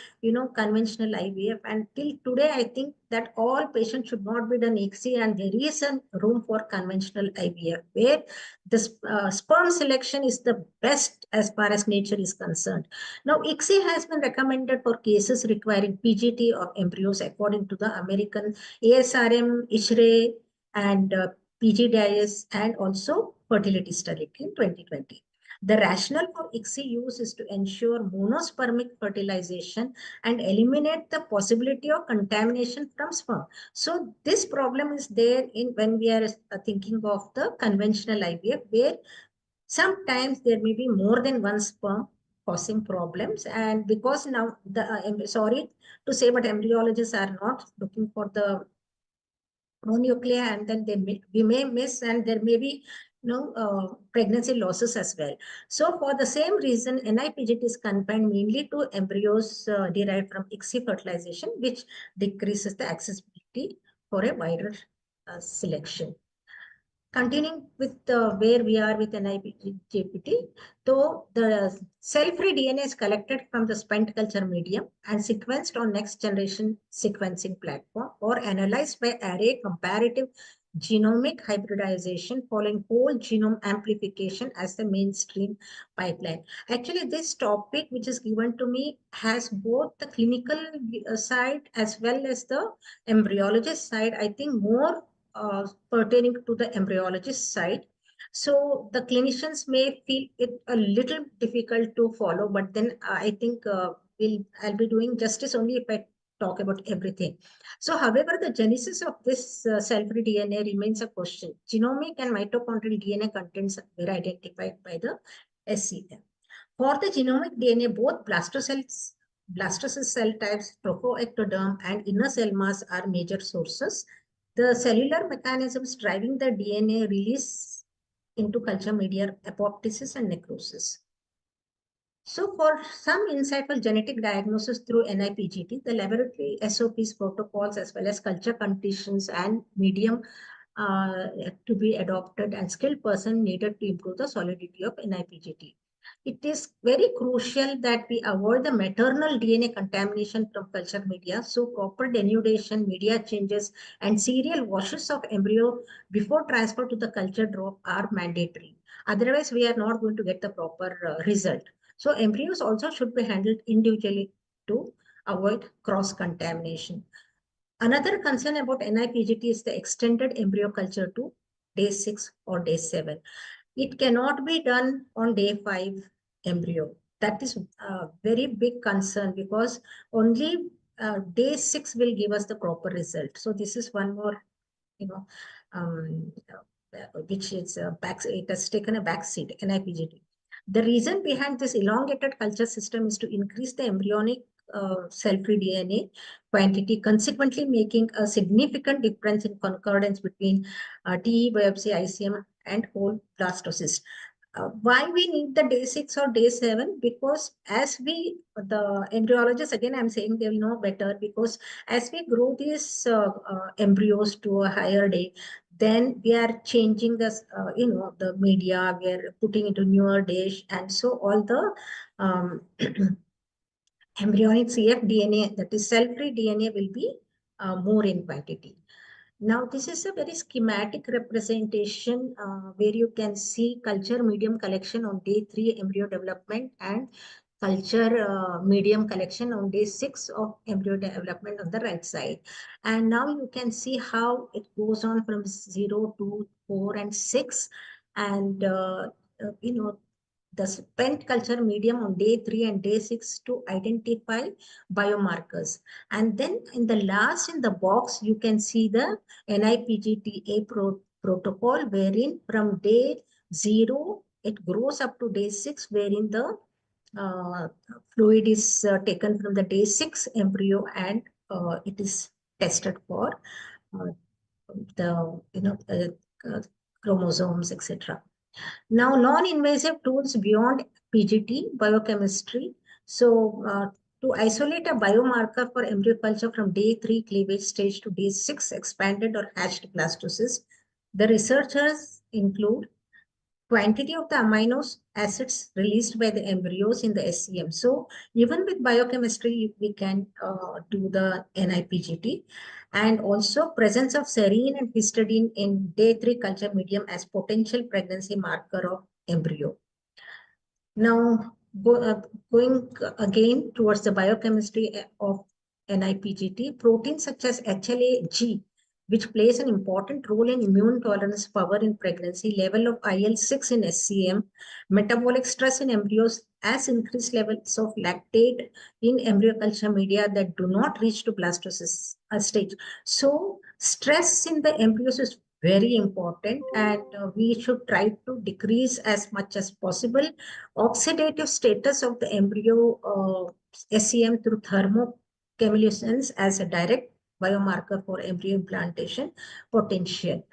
S7: conventional IVF. And till today, I think that all patients should not be done ICSI, and there is a room for conventional IVF where the sperm selection is the best as far as nature is concerned. Now, ICSI has been recommended for cases requiring PGT of embryos according to the American ASRM, ISRA, and PGDIS, and also fertility study in 2020. The rationale for ICSI use is to ensure monospermic fertilization and eliminate the possibility of contamination from sperm. So this problem is there in when we are thinking of the conventional IVF, where sometimes there may be more than one sperm causing problems. And because now sorry to say, but embryologists are not looking for the pronuclei, and then we may miss, and there may be pregnancy losses as well. So for the same reason, NIPGT is confined mainly to embryos derived from ICSI fertilization, which decreases the accessibility for a wider selection. Continuing with where we are with NIPGT, so the cell-free DNA is collected from the spent culture medium and sequenced on next generation sequencing platform or analyzed by array comparative genomic hybridization following whole genome amplification as the mainstream pipeline. Actually, this topic which is given to me has both the clinical side as well as the embryologist side. I think more pertaining to the embryologist side. So the clinicians may feel it a little difficult to follow, but then I think I'll be doing justice only if I talk about everything. So however, the genesis of this cell-free DNA remains a question. Genomic and mitochondrial DNA contents were identified by the SCM. For the genomic DNA, both blastocyst cell types, trochoectoderm, and inner cell mass are major sources. The cellular mechanisms driving the DNA release into culture media, apoptosis and necrosis. So for some insightful genetic diagnosis through NIPGT, the laboratory SOPs, protocols, as well as culture conditions and medium to be adopted, and skilled person needed to improve the solidity of NIPGT. It is very crucial that we avoid the maternal DNA contamination from culture media. So proper denudation, media changes, and serial washes of embryo before transfer to the culture drop are mandatory. Otherwise, we are not going to get the proper result. So embryos also should be handled individually to avoid cross-contamination. Another concern about NIPGT is the extended embryo culture to day 6 or day 7. It cannot be done on day 5 embryo. That is a very big concern because only day 6 will give us the proper result. So this is one more, which is it has taken a back seat, NIPGT. The reason behind this elongated culture system is to increase the embryonic cell-free DNA quantity, consequently making a significant difference in concordance between TE biopsy, ICM, and whole blastocyst. why we need the day 6 or day 7? Because as we, the embryologists, again, I'm saying they will know better, because as we grow these embryos to a higher day, then we are changing the, the media, we are putting into newer dish. And so all the embryonic cfDNA, that is cell-free DNA, will be more in quantity. Now, this is a very schematic representation where you can see culture medium collection on day 3 embryo development and culture medium collection on day 6 of embryo development on the right side. And now you can see how it goes on from 0 to 4 and 6. And, the spent culture medium on day 3 and day 6 to identify biomarkers. And then in the last, in the box, you can see the NIPGTA protocol, wherein from day 0, it grows up to day 6, wherein the fluid is taken from the day 6 embryo, and it is tested for the chromosomes, etc. Now, non-invasive tools beyond PGT, biochemistry. So, to isolate a biomarker for embryo culture from day 3 cleavage stage to day 6 expanded or hatched blastocyst, the researchers include quantity of the amino acids released by the embryos in the SCM. So, even with biochemistry, we can do the NIPGT, and also presence of serine and histidine in day 3 culture medium as potential pregnancy marker of embryo. Now, going again towards the biochemistry of NIPGT, proteins such as HLA-G, which plays an important role in immune tolerance power in pregnancy, level of IL-6 in SCM, metabolic stress in embryos, as increased levels of lactate in embryo culture media that do not reach to blastocyst stage. So, stress in the embryos is very important, and we should try to decrease as much as possible oxidative status of the embryo SCM through thermochemiluminescence as a direct biomarker for embryo implantation potential.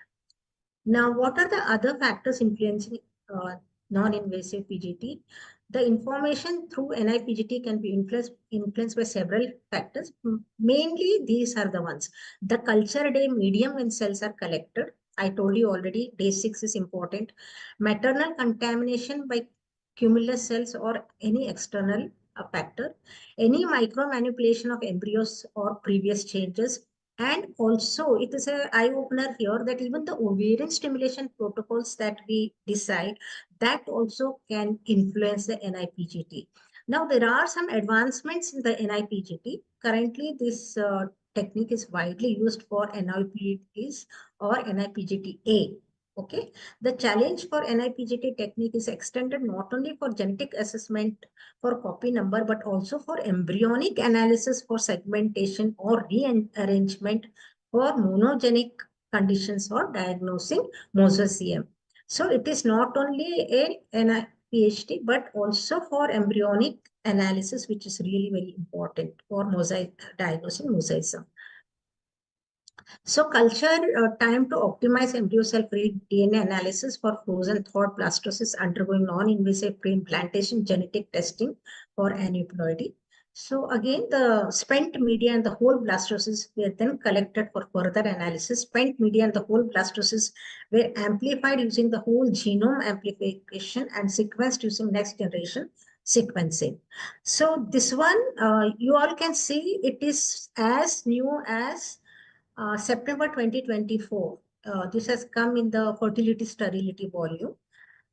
S7: Now, what are the other factors influencing non-invasive PGT? The information through NIPGT can be influenced by several factors. Mainly, these are the ones. The culture day medium when cells are collected. I told you already, day 6 is important. Maternal contamination by cumulus cells or any external factor. Any micromanipulation of embryos or previous changes. And also, it is an eye-opener here that even the ovarian stimulation protocols that we decide, that also can influence the NIPGT. Now, there are some advancements in the NIPGT. Currently, this technique is widely used for NIPGTs or NIPGT-A. Okay, the challenge for NIPGT technique is extended not only for genetic assessment for copy number, but also for embryonic analysis for segmentation or rearrangement for monogenic conditions or diagnosing mosaicism. So it is not only a NIPHT, but also for embryonic analysis, which is really very important for diagnosing mosaicism. So culture time to optimize embryo cell-free DNA analysis for frozen thawed blastocysts undergoing non-invasive pre-implantation genetic testing for aneuploidy. So again, the spent media and the whole blastocysts were then collected for further analysis. Spent media and the whole blastocysts were amplified using the whole genome amplification and sequenced using next generation sequencing. So this one, you all can see it is as new as September 2024. This has come in the Fertility Sterility volume.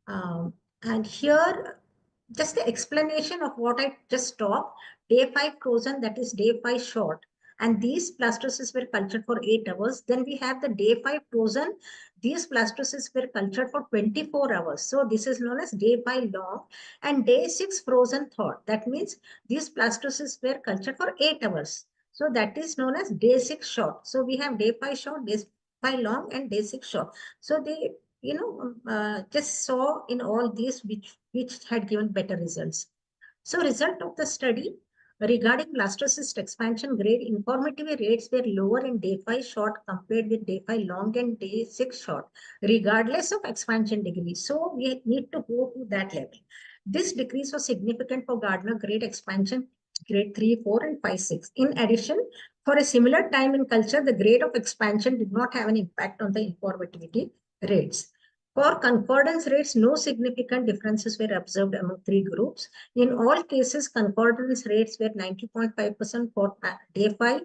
S7: And here, just the explanation of what I just talked, day 5 frozen, that is day 5 short. And these blastocysts were cultured for 8 hours. Then we have the day 5 frozen. These blastocysts were cultured for 24 hours. So this is known as day 5 long. And day 6 frozen thawed. That means these blastocysts were cultured for 8 hours. So that is known as day 6 short. So we have day 5 short, day 5 long, and day 6 short. So they, just saw in all these which had given better results. So result of the study, Regarding blastocyst expansion grade, informative rates were lower in day 5 short compared with day 5 long and day 6 short, regardless of expansion degree. So we need to go to that level. This decrease was significant for Gardner grade expansion, grade 3, 4, and 5, 6. In addition, for a similar time in culture, the grade of expansion did not have an impact on the informativity rates. For concordance rates, no significant differences were observed among 3 groups. In all cases, concordance rates were 90.5% for day 5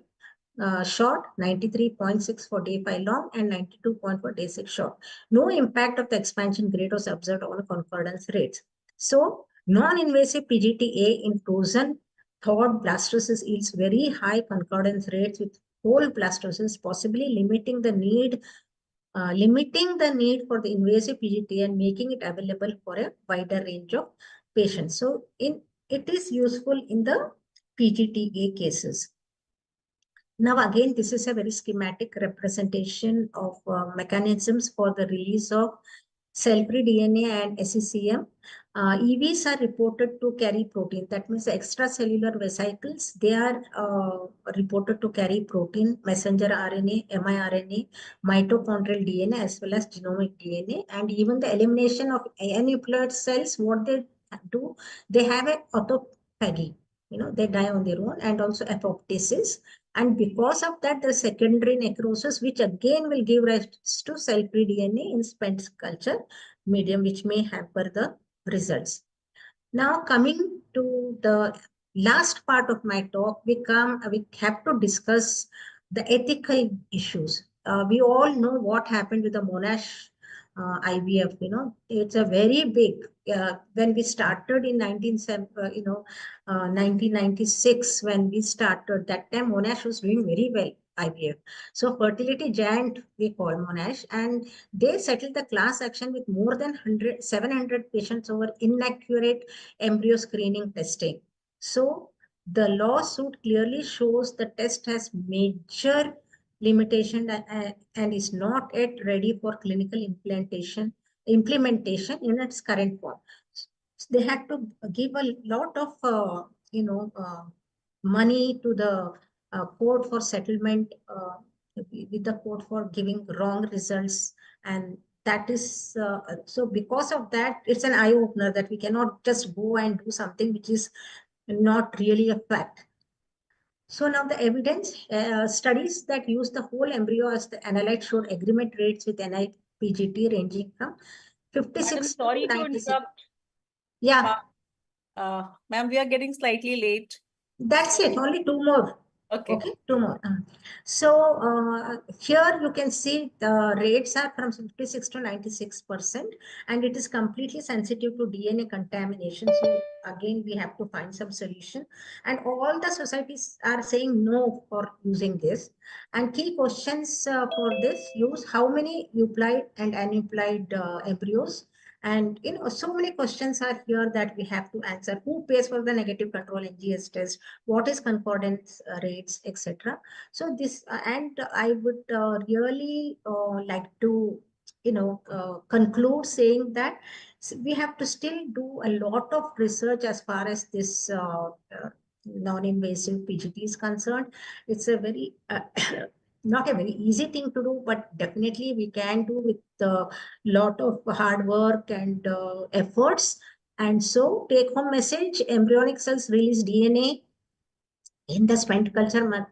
S7: short, 93.6 for day 5 long, and 92 for day 6 short. No impact of the expansion grade was observed on concordance rates. So, non-invasive PGTA in frozen thawed blastocysts yields very high concordance rates with whole blastocysts, possibly limiting the need for the invasive PGTA and making it available for a wider range of patients. So it is useful in the PGTA cases. Now again, this is a very schematic representation of mechanisms for the release of cell-free DNA and SECM. EVs are reported to carry protein. That means extracellular vesicles, they are reported to carry protein, messenger RNA, miRNA, mitochondrial DNA, as well as genomic DNA. And even the elimination of anucleated cells, what they do, they have an autophagy. They die on their own, and also apoptosis. And because of that, the secondary necrosis, which again will give rise to cell-free DNA in spent culture medium, which may hamper the results. Now, coming to the last part of my talk, we have to discuss the ethical issues. We all know what happened with the Monash IVF. It's a very big. When we started in 1996, when we started, that time Monash was doing very well IVF. So fertility giant we call Monash, and they settled the class action with more than 700 patients over inaccurate embryo screening testing. So the lawsuit clearly shows the test has major limitation and is not yet ready for clinical implementation in its current form. So they had to give a lot of money to the court for settlement with the court for giving wrong results, and that is so because of that, it's an eye-opener that we cannot just go and do something which is not really a fact. So now the evidence, studies that use the whole embryo as the analyte showed agreement rates with NIPGT ranging from 56
S2: Madam, sorry to interrupt.
S7: Yeah.
S2: Ma'am, we are getting slightly late.
S7: That's it, only 2 more.
S2: Okay.
S7: 2 more. So here you can see the rates are from 56 to 96%, and it is completely sensitive to DNA contamination. So again, we have to find some solution. And all the societies are saying no for using this. And key questions for this use: how many euploid and aneuploid embryos? And so many questions are here that we have to answer. Who pays for the negative control NGS test? What is concordance rates, etc. So this and I would really like to conclude saying that we have to still do a lot of research as far as this non-invasive PGT is concerned. It's a very not a very easy thing to do, but definitely we can do with a lot of hard work and efforts. And so take home message: embryonic cells release DNA in the spent culture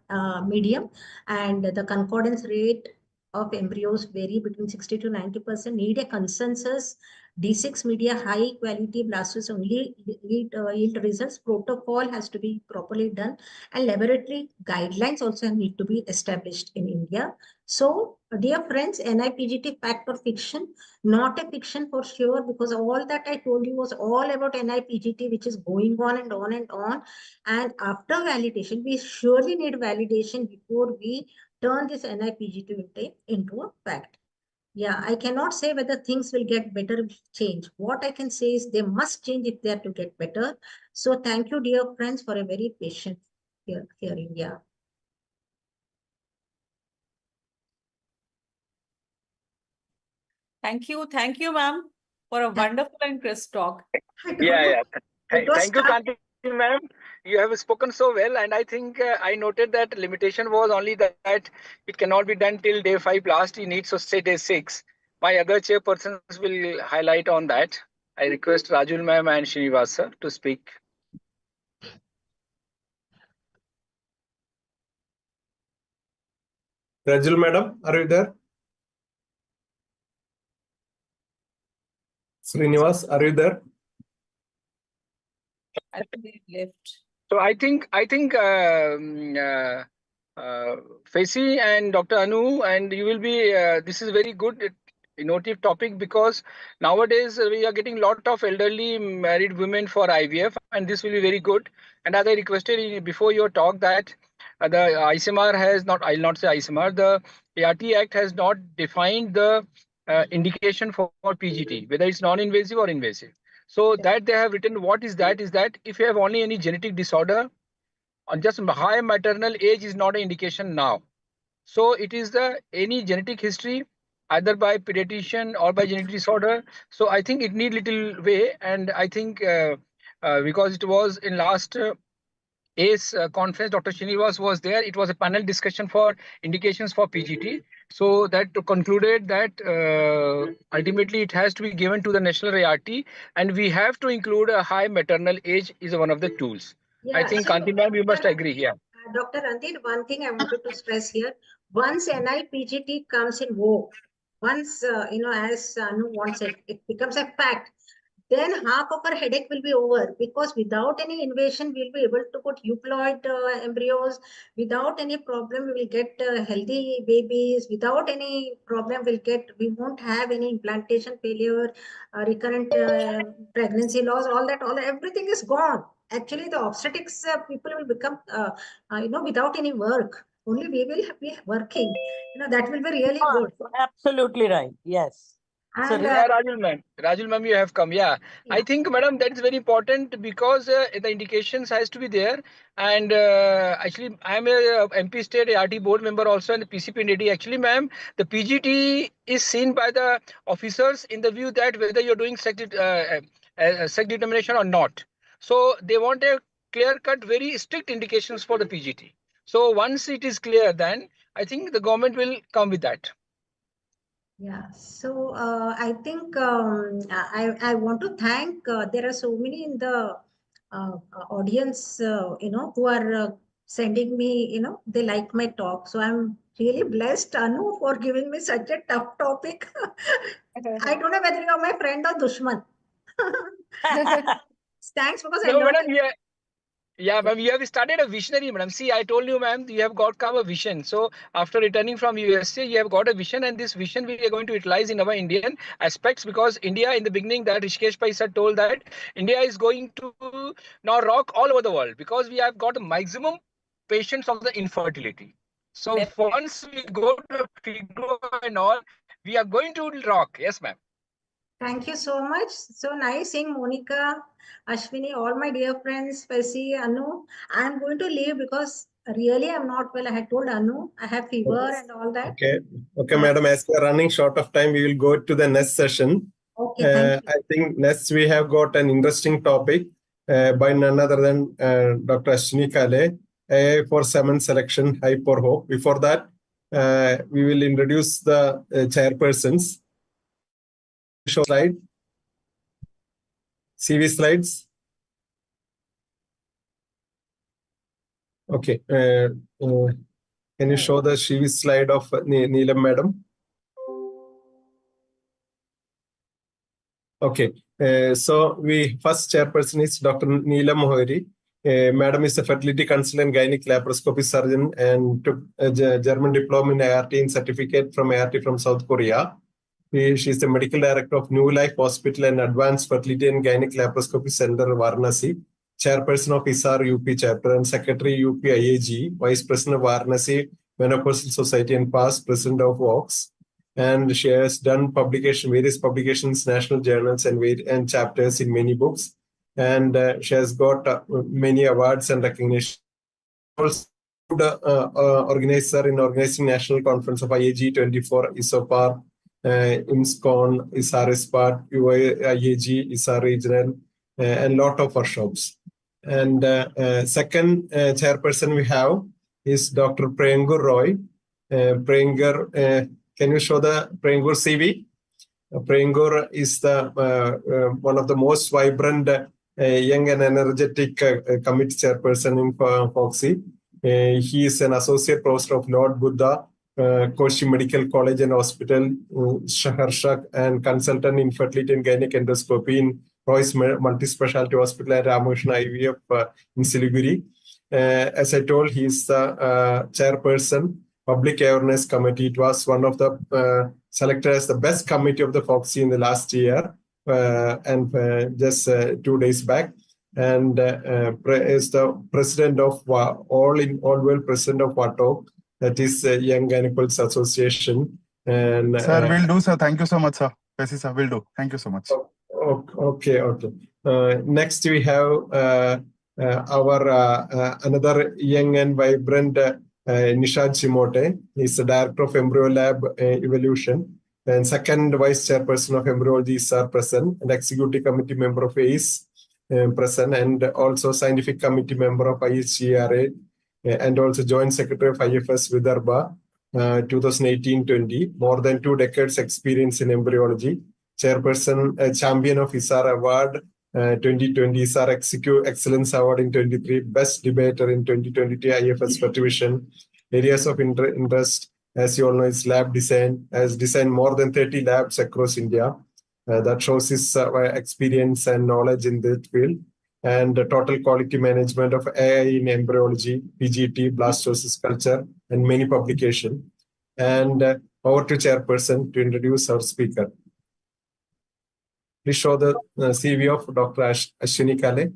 S7: medium, and the concordance rate of embryos vary between 60 to 90%. Need a consensus. D6 media high quality blastocysts only yield results. Protocol has to be properly done, and laboratory guidelines also need to be established in India. So, dear friends, NIPGT fact or fiction? Not a fiction for sure, because all that I told you was all about NIPGT, which is going on and on and on. And after validation, we surely need validation before we turn this NIPGT into a fact. Yeah, I cannot say whether things will get better, change. What I can say is they must change if they are to get better. So thank you, dear friends, for a very patient hearing. Yeah.
S2: Thank you, ma'am, for a wonderful and crisp talk.
S8: Thank you, Kanti ma'am. you have spoken so well, and I think I noted that limitation was only that it cannot be done till day 5 last. You need to say day 6. My other chairpersons will highlight on that. I request Rajul ma'am and Srinivas sir to speak.
S5: Rajul madam, are you there? Srinivas, are you there?
S2: I think they left.
S8: So I think Faisi and Dr. Anu, and you will be. This is very good, innovative topic, because nowadays we are getting lot of elderly married women for IVF, and this will be very good. And as I requested before your talk that the ISAR has not. I'll not say ISAR. The ART Act has not defined the indication for PGT, whether it's non-invasive or invasive. So that they have written, what is that? Is that if you have only any genetic disorder, just high maternal age is not an indication now. So it is the any genetic history, either by pediatrician or by genetic disorder. So I think it need little way, and I think because it was in last ACE conference, Dr. Srinivas was there. It was a panel discussion for indications for PGT. So that concluded that ultimately it has to be given to the national ART, and we have to include a high maternal age is one of the tools.
S7: Yeah,
S8: I think,
S7: so,
S8: Kanti ma'am, you must agree here.
S7: Dr. Randir, one thing I wanted to stress here, once NIPGT comes in vogue, once, as Anu wants it becomes a fact, then half of our headache will be over, because without any invasion, we'll be able to put euploid embryos. Without any problem, we will get healthy babies. Without any problem, we won't have any implantation failure, recurrent pregnancy loss, all that, everything is gone. Actually, the obstetrics people will become, without any work. Only we will be working. That will be really good.
S9: Absolutely right. Yes.
S7: And,
S8: Yeah, Rajul ma'am, you have come. Yeah. I think, madam, that is very important, because the indications has to be there. And actually, I am a MP State ART board member also, and the PCP&AD. Actually, ma'am, the PGT is seen by the officers in the view that whether you're doing sex determination or not. So they want a clear-cut, very strict indications for the PGT. So once it is clear, then I think the government will come with that.
S7: Yeah, so I think I want to thank, there are so many in the audience, who are sending me, they like my talk. So I'm really blessed, Anu, for giving me such a tough topic. I don't know whether you are my friend or dushman. Thanks, because I
S8: No,
S7: learned.
S8: madam, yeah, ma'am, you have started a visionary, madam. See, I told you, ma'am, you have got a vision. So after returning from USA, you have got a vision, and this vision we are going to utilize in our Indian aspects, because India, in the beginning, that Rishikesh Pai sir told that India is going to now rock all over the world, because we have got a maximum patients of the infertility. So once we go to Figro and all, we are going to rock. Yes, ma'am.
S7: Thank you so much. So nice seeing Monica, Ashwini, all my dear friends, Pesi, Anu. I'm going to leave because really I'm not well. I had told Anu I have fever and all that.
S5: Okay, madam. As we are running short of time, we will go to the next session.
S7: Okay, thank you.
S5: I think next we have got an interesting topic by none other than Dr. Ashwini Kale, AA for semen selection, high for hope. Before that, we will introduce the chairpersons. Show slide. CV slides. Okay. Can you show the CV slide of Neelam madam? Okay. So we first chairperson is Dr. Neelam Moheri. Madam is a fertility consultant, gynec laparoscopy surgeon, and took a German diploma in ART and certificate from ART from South Korea. She is the medical director of New Life Hospital and Advanced Fertility and Gynec Laparoscopy Center, Varanasi, chairperson of ISAR UP chapter, and secretary UP IAG, vice president of Varanasi Menopausal Society, and past president of VOX. And she has done various publications, national journals, and chapters in many books. And she has got many awards and recognition. Also, organizer in organizing national conference of IAG 24, ISOPAR, IMSCON, ISAR SPAT, UIAG, ISAR Regional, and lot of workshops. And second chairperson we have is Dr. Priyangur Roy. Priyangur, can you show the Priyangur CV? Priyangur is the one of the most vibrant, young and energetic committee chairperson in Foxy. He is an associate professor of Lord Buddha, Koshi Medical College and Hospital, Shaharshak, and consultant in fertility and gynec endoscopy in Royce Multi-Specialty Hospital at Ramakrishna IVF in Siliguri. As I told, he is the chairperson, Public Awareness Committee. It was one of the selected as the best committee of the Foxy in the last year, and just 2 days back. And is the president of all world president of WATO, that is Young Gynecologist Association. And
S13: sir, will do, sir. Thank you so much, sir. Yes, sir, will do. Thank you so much.
S5: Okay. Next we have our another young and vibrant Nishad Chimote. He's the director of Embryo Lab Evolution and second vice chairperson of Embryology ISAR present, and executive committee member of ACE present, and also scientific committee member of ISGRA, and also joint secretary of IFS Vidarbha 2018-20. More than 2 decades experience in embryology. Chairperson, champion of ISAR Award 2020, ISAR Excellence Award in 23, Best Debater in 2022, IFS Fertility. Areas of interest, as you all know, is lab design. Has designed more than 30 labs across India. That shows his experience and knowledge in that field. And total quality management of AI in embryology, PGT, blastocyst culture, and many publications. And over to chairperson to introduce our speaker. Please show the CV of Dr. Ashwini Kale.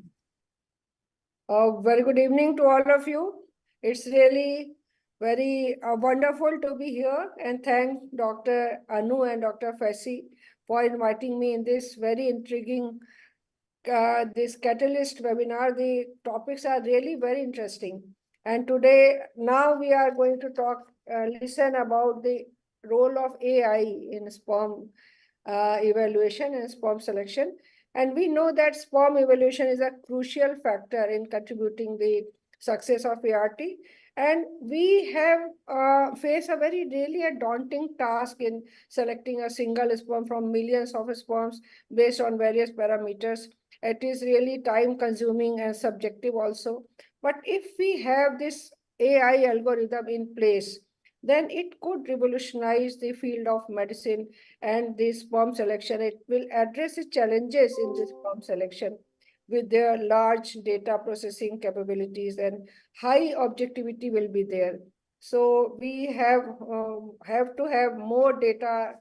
S10: Very good evening to all of you. It's really very wonderful to be here, and thank Dr. Anu and Dr. Fesi for inviting me in this very intriguing this Catalyst webinar. The topics are really very interesting. And today, now we are going to listen about the role of AI in sperm evaluation and sperm selection. And we know that sperm evaluation is a crucial factor in contributing the success of ART. And we have faced a really daunting task in selecting a single sperm from millions of sperms based on various parameters. It is really time consuming and subjective also. But if we have this AI algorithm in place, then it could revolutionize the field of medicine and the sperm selection. It will address the challenges in the sperm selection with their large data processing capabilities, and high objectivity will be there. So we have to have more data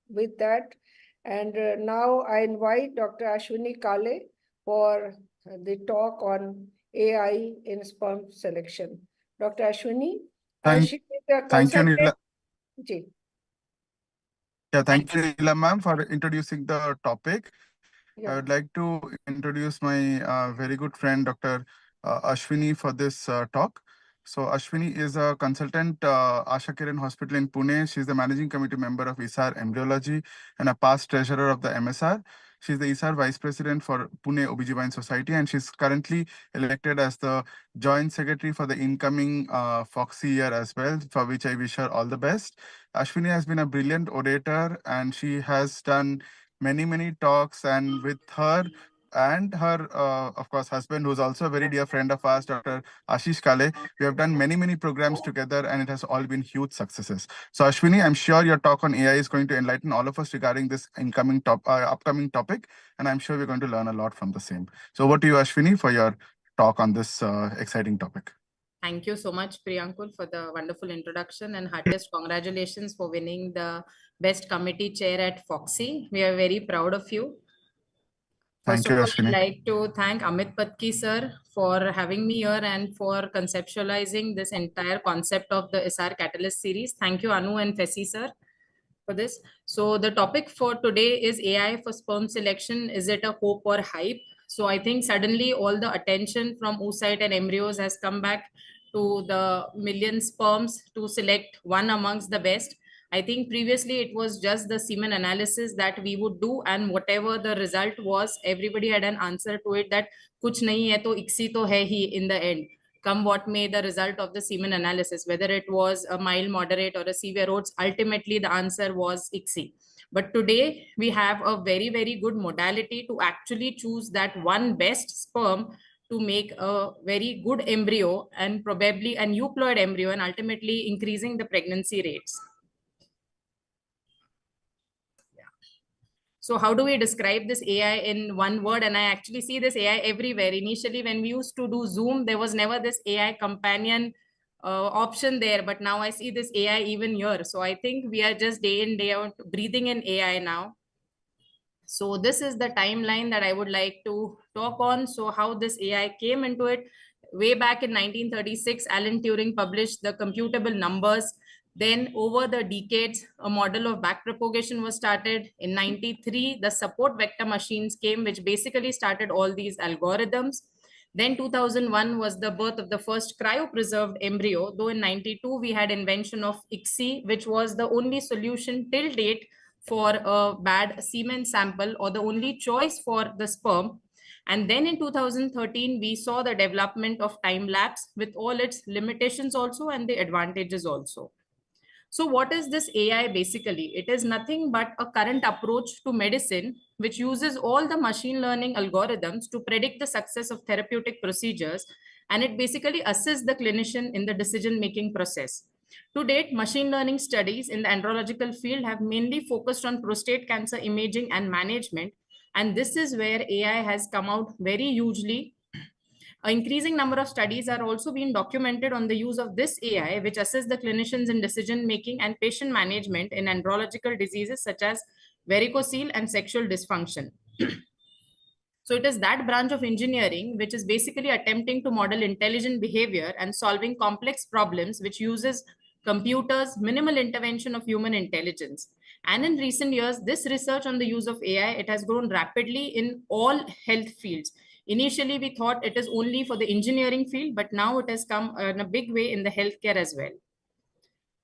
S10: with that. And now I invite Dr. Ashwini Kale for the talk on AI in sperm selection. Dr. Ashwini,
S13: Thank you, Neela. Yeah, thank you, Neela ma'am, for introducing the topic. I would like to introduce my very good friend, Dr. Ashwini, for this talk. So Ashwini is a consultant Asha Kiran Hospital in Pune. She's the managing committee member of ISAR Embryology and a past treasurer of the MSR. She's the ISAR vice president for Pune OBGYN Society, and she's currently elected as the joint secretary for the incoming Foxy year as well, for which I wish her all the best. Ashwini has been a brilliant orator, and she has done many talks, and with her and her, of course, husband, who's also a very dear friend of ours, Dr. Ashish Kale, we have done many programs together, and it has all been huge successes. So Ashwini, I'm sure your talk on AI is going to enlighten all of us regarding this upcoming topic, and I'm sure we're going to learn a lot from the same. So over to you, Ashwini, for your talk on this exciting topic.
S14: Thank you so much, Priyankul, for the wonderful introduction, and heartiest congratulations for winning the Best Committee Chair at Foxy. We are very proud of you. First of all, I'd like to thank Amit Patki sir for having me here and for conceptualizing this entire concept of the ISAR Catalyst series. Thank you, Anu and Fesi sir, for this. So the topic for today is AI for sperm selection. Is it a hope or hype? So I think suddenly all the attention from oocyte and embryos has come back to the million sperms to select one amongst the best. I think previously it was just the semen analysis that we would do, and whatever the result was, everybody had an answer to it that kuch nahi hai to ICSI to hai hi in the end. Come what may the result of the semen analysis, whether it was a mild, moderate, or a severe odds, ultimately the answer was ICSI. But today we have a very, very good modality to actually choose that one best sperm to make a very good embryo and probably an euploid embryo, and ultimately increasing the pregnancy rates. So how do we describe this AI in one word? And I actually see this AI everywhere. Initially, when we used to do Zoom, there was never this AI companion option there, but now I see this AI even here. So I think we are just day in, day out breathing in AI now. So this is the timeline that I would like to talk on. So how this AI came into it. Way back in 1936, Alan Turing published the computable numbers. Then over the decades, a model of backpropagation was started. In 93, the support vector machines came, which basically started all these algorithms. Then 2001 was the birth of the first cryopreserved embryo, though in 92, we had invention of ICSI, which was the only solution till date for a bad semen sample, or the only choice for the sperm. And then in 2013, we saw the development of time lapse with all its limitations also and the advantages also. So what is this AI basically? It is nothing but a current approach to medicine, which uses all the machine learning algorithms to predict the success of therapeutic procedures. And it basically assists the clinician in the decision-making process. To date, machine learning studies in the andrological field have mainly focused on prostate cancer imaging and management. And this is where AI has come out very hugely. An increasing number of studies are also being documented on the use of this AI, which assists the clinicians in decision-making and patient management in andrological diseases such as varicocele and sexual dysfunction. So it is that branch of engineering which is basically attempting to model intelligent behavior and solving complex problems, which uses computers, minimal intervention of human intelligence. And in recent years, this research on the use of AI, it has grown rapidly in all health fields. Initially, we thought it is only for the engineering field, but now it has come in a big way in the healthcare as well.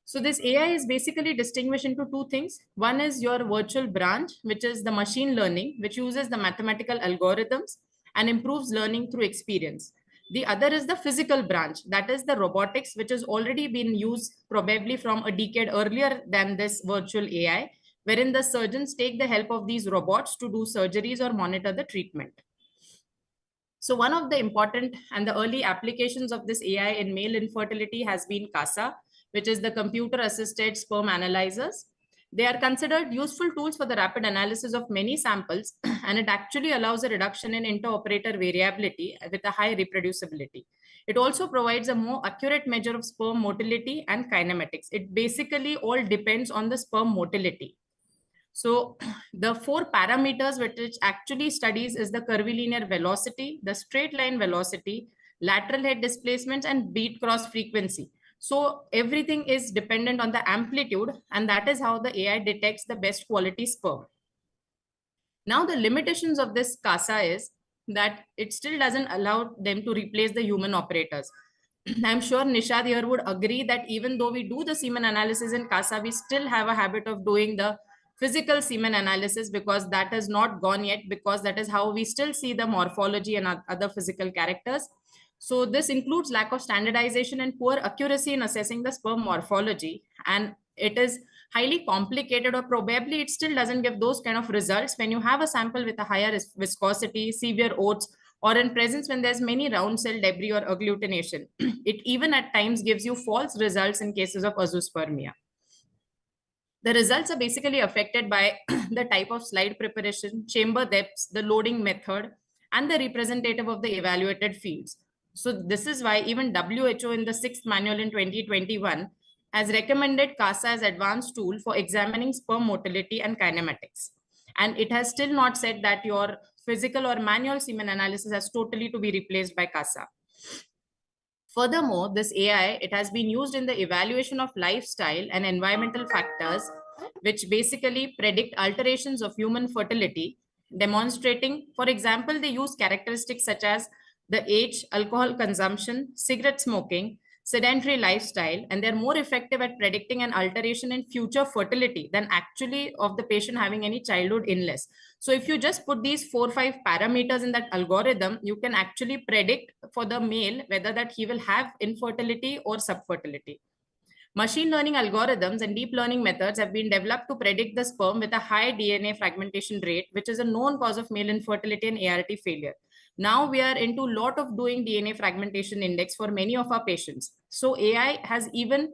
S14: So this AI is basically distinguished into two things. One is your virtual branch, which is the machine learning, which uses the mathematical algorithms and improves learning through experience. The other is the physical branch, that is the robotics, which has already been used probably from a decade earlier than this virtual AI, wherein the surgeons take the help of these robots to do surgeries or monitor the treatment. So one of the important and the early applications of this AI in male infertility has been CASA, which is the computer-assisted sperm analyzers. They are considered useful tools for the rapid analysis of many samples, and it actually allows a reduction in inter-operator variability with a high reproducibility. It also provides a more accurate measure of sperm motility and kinematics. It basically all depends on the sperm motility. So the four parameters which actually studies is the curvilinear velocity, the straight line velocity, lateral head displacements, and beat cross frequency. So everything is dependent on the amplitude, and that is how the AI detects the best quality sperm. Now the limitations of this CASA is that it still doesn't allow them to replace the human operators. I'm sure Nishad here would agree that even though we do the semen analysis in CASA, we still have a habit of doing the physical semen analysis, because that has not gone yet, because that is how we still see the morphology and other physical characters. So this includes lack of standardization and poor accuracy in assessing the sperm morphology. And it is highly complicated, or probably it still doesn't give those kind of results when you have a sample with a higher viscosity, severe oats, or in presence when there's many round cell debris or agglutination. It even at times gives you false results in cases of azoospermia. The results are basically affected by the type of slide preparation, chamber depths, the loading method, and the representative of the evaluated fields. So this is why even WHO in the 6th manual in 2021 has recommended CASA as advanced tool for examining sperm motility and kinematics. And it has still not said that your physical or manual semen analysis has totally to be replaced by CASA. Furthermore, this AI, it has been used in the evaluation of lifestyle and environmental factors, which basically predict alterations of human fertility, demonstrating, for example, they use characteristics such as the age, alcohol consumption, cigarette smoking, sedentary lifestyle, and they're more effective at predicting an alteration in future fertility than actually of the patient having any childhood illness. So if you just put these 4 or 5 parameters in that algorithm, you can actually predict for the male whether that he will have infertility or subfertility. Machine learning algorithms and deep learning methods have been developed to predict the sperm with a high DNA fragmentation rate, which is a known cause of male infertility and ART failure. Now we are into a lot of doing DNA fragmentation index for many of our patients. So AI has even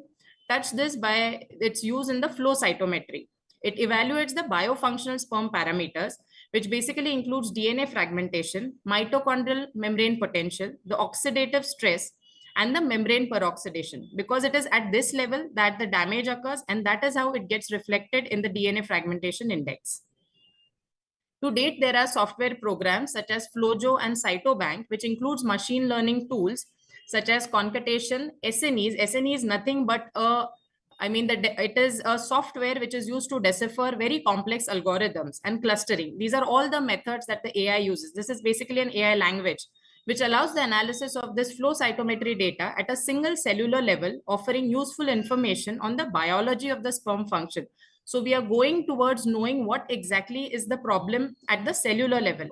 S14: touched this by its use in the flow cytometry. It evaluates the biofunctional sperm parameters, which basically includes DNA fragmentation, mitochondrial membrane potential, the oxidative stress, and the membrane peroxidation, because it is at this level that the damage occurs, and that is how it gets reflected in the DNA fragmentation index. To date, there are software programs such as Flojo and Cytobank, which includes machine learning tools such as concatenation, SNEs. SNE is nothing but it is a software which is used to decipher very complex algorithms, and clustering. These are all the methods that the AI uses. This is basically an AI language which allows the analysis of this flow cytometry data at a single cellular level, offering useful information on the biology of the sperm function. So we are going towards knowing what exactly is the problem at the cellular level.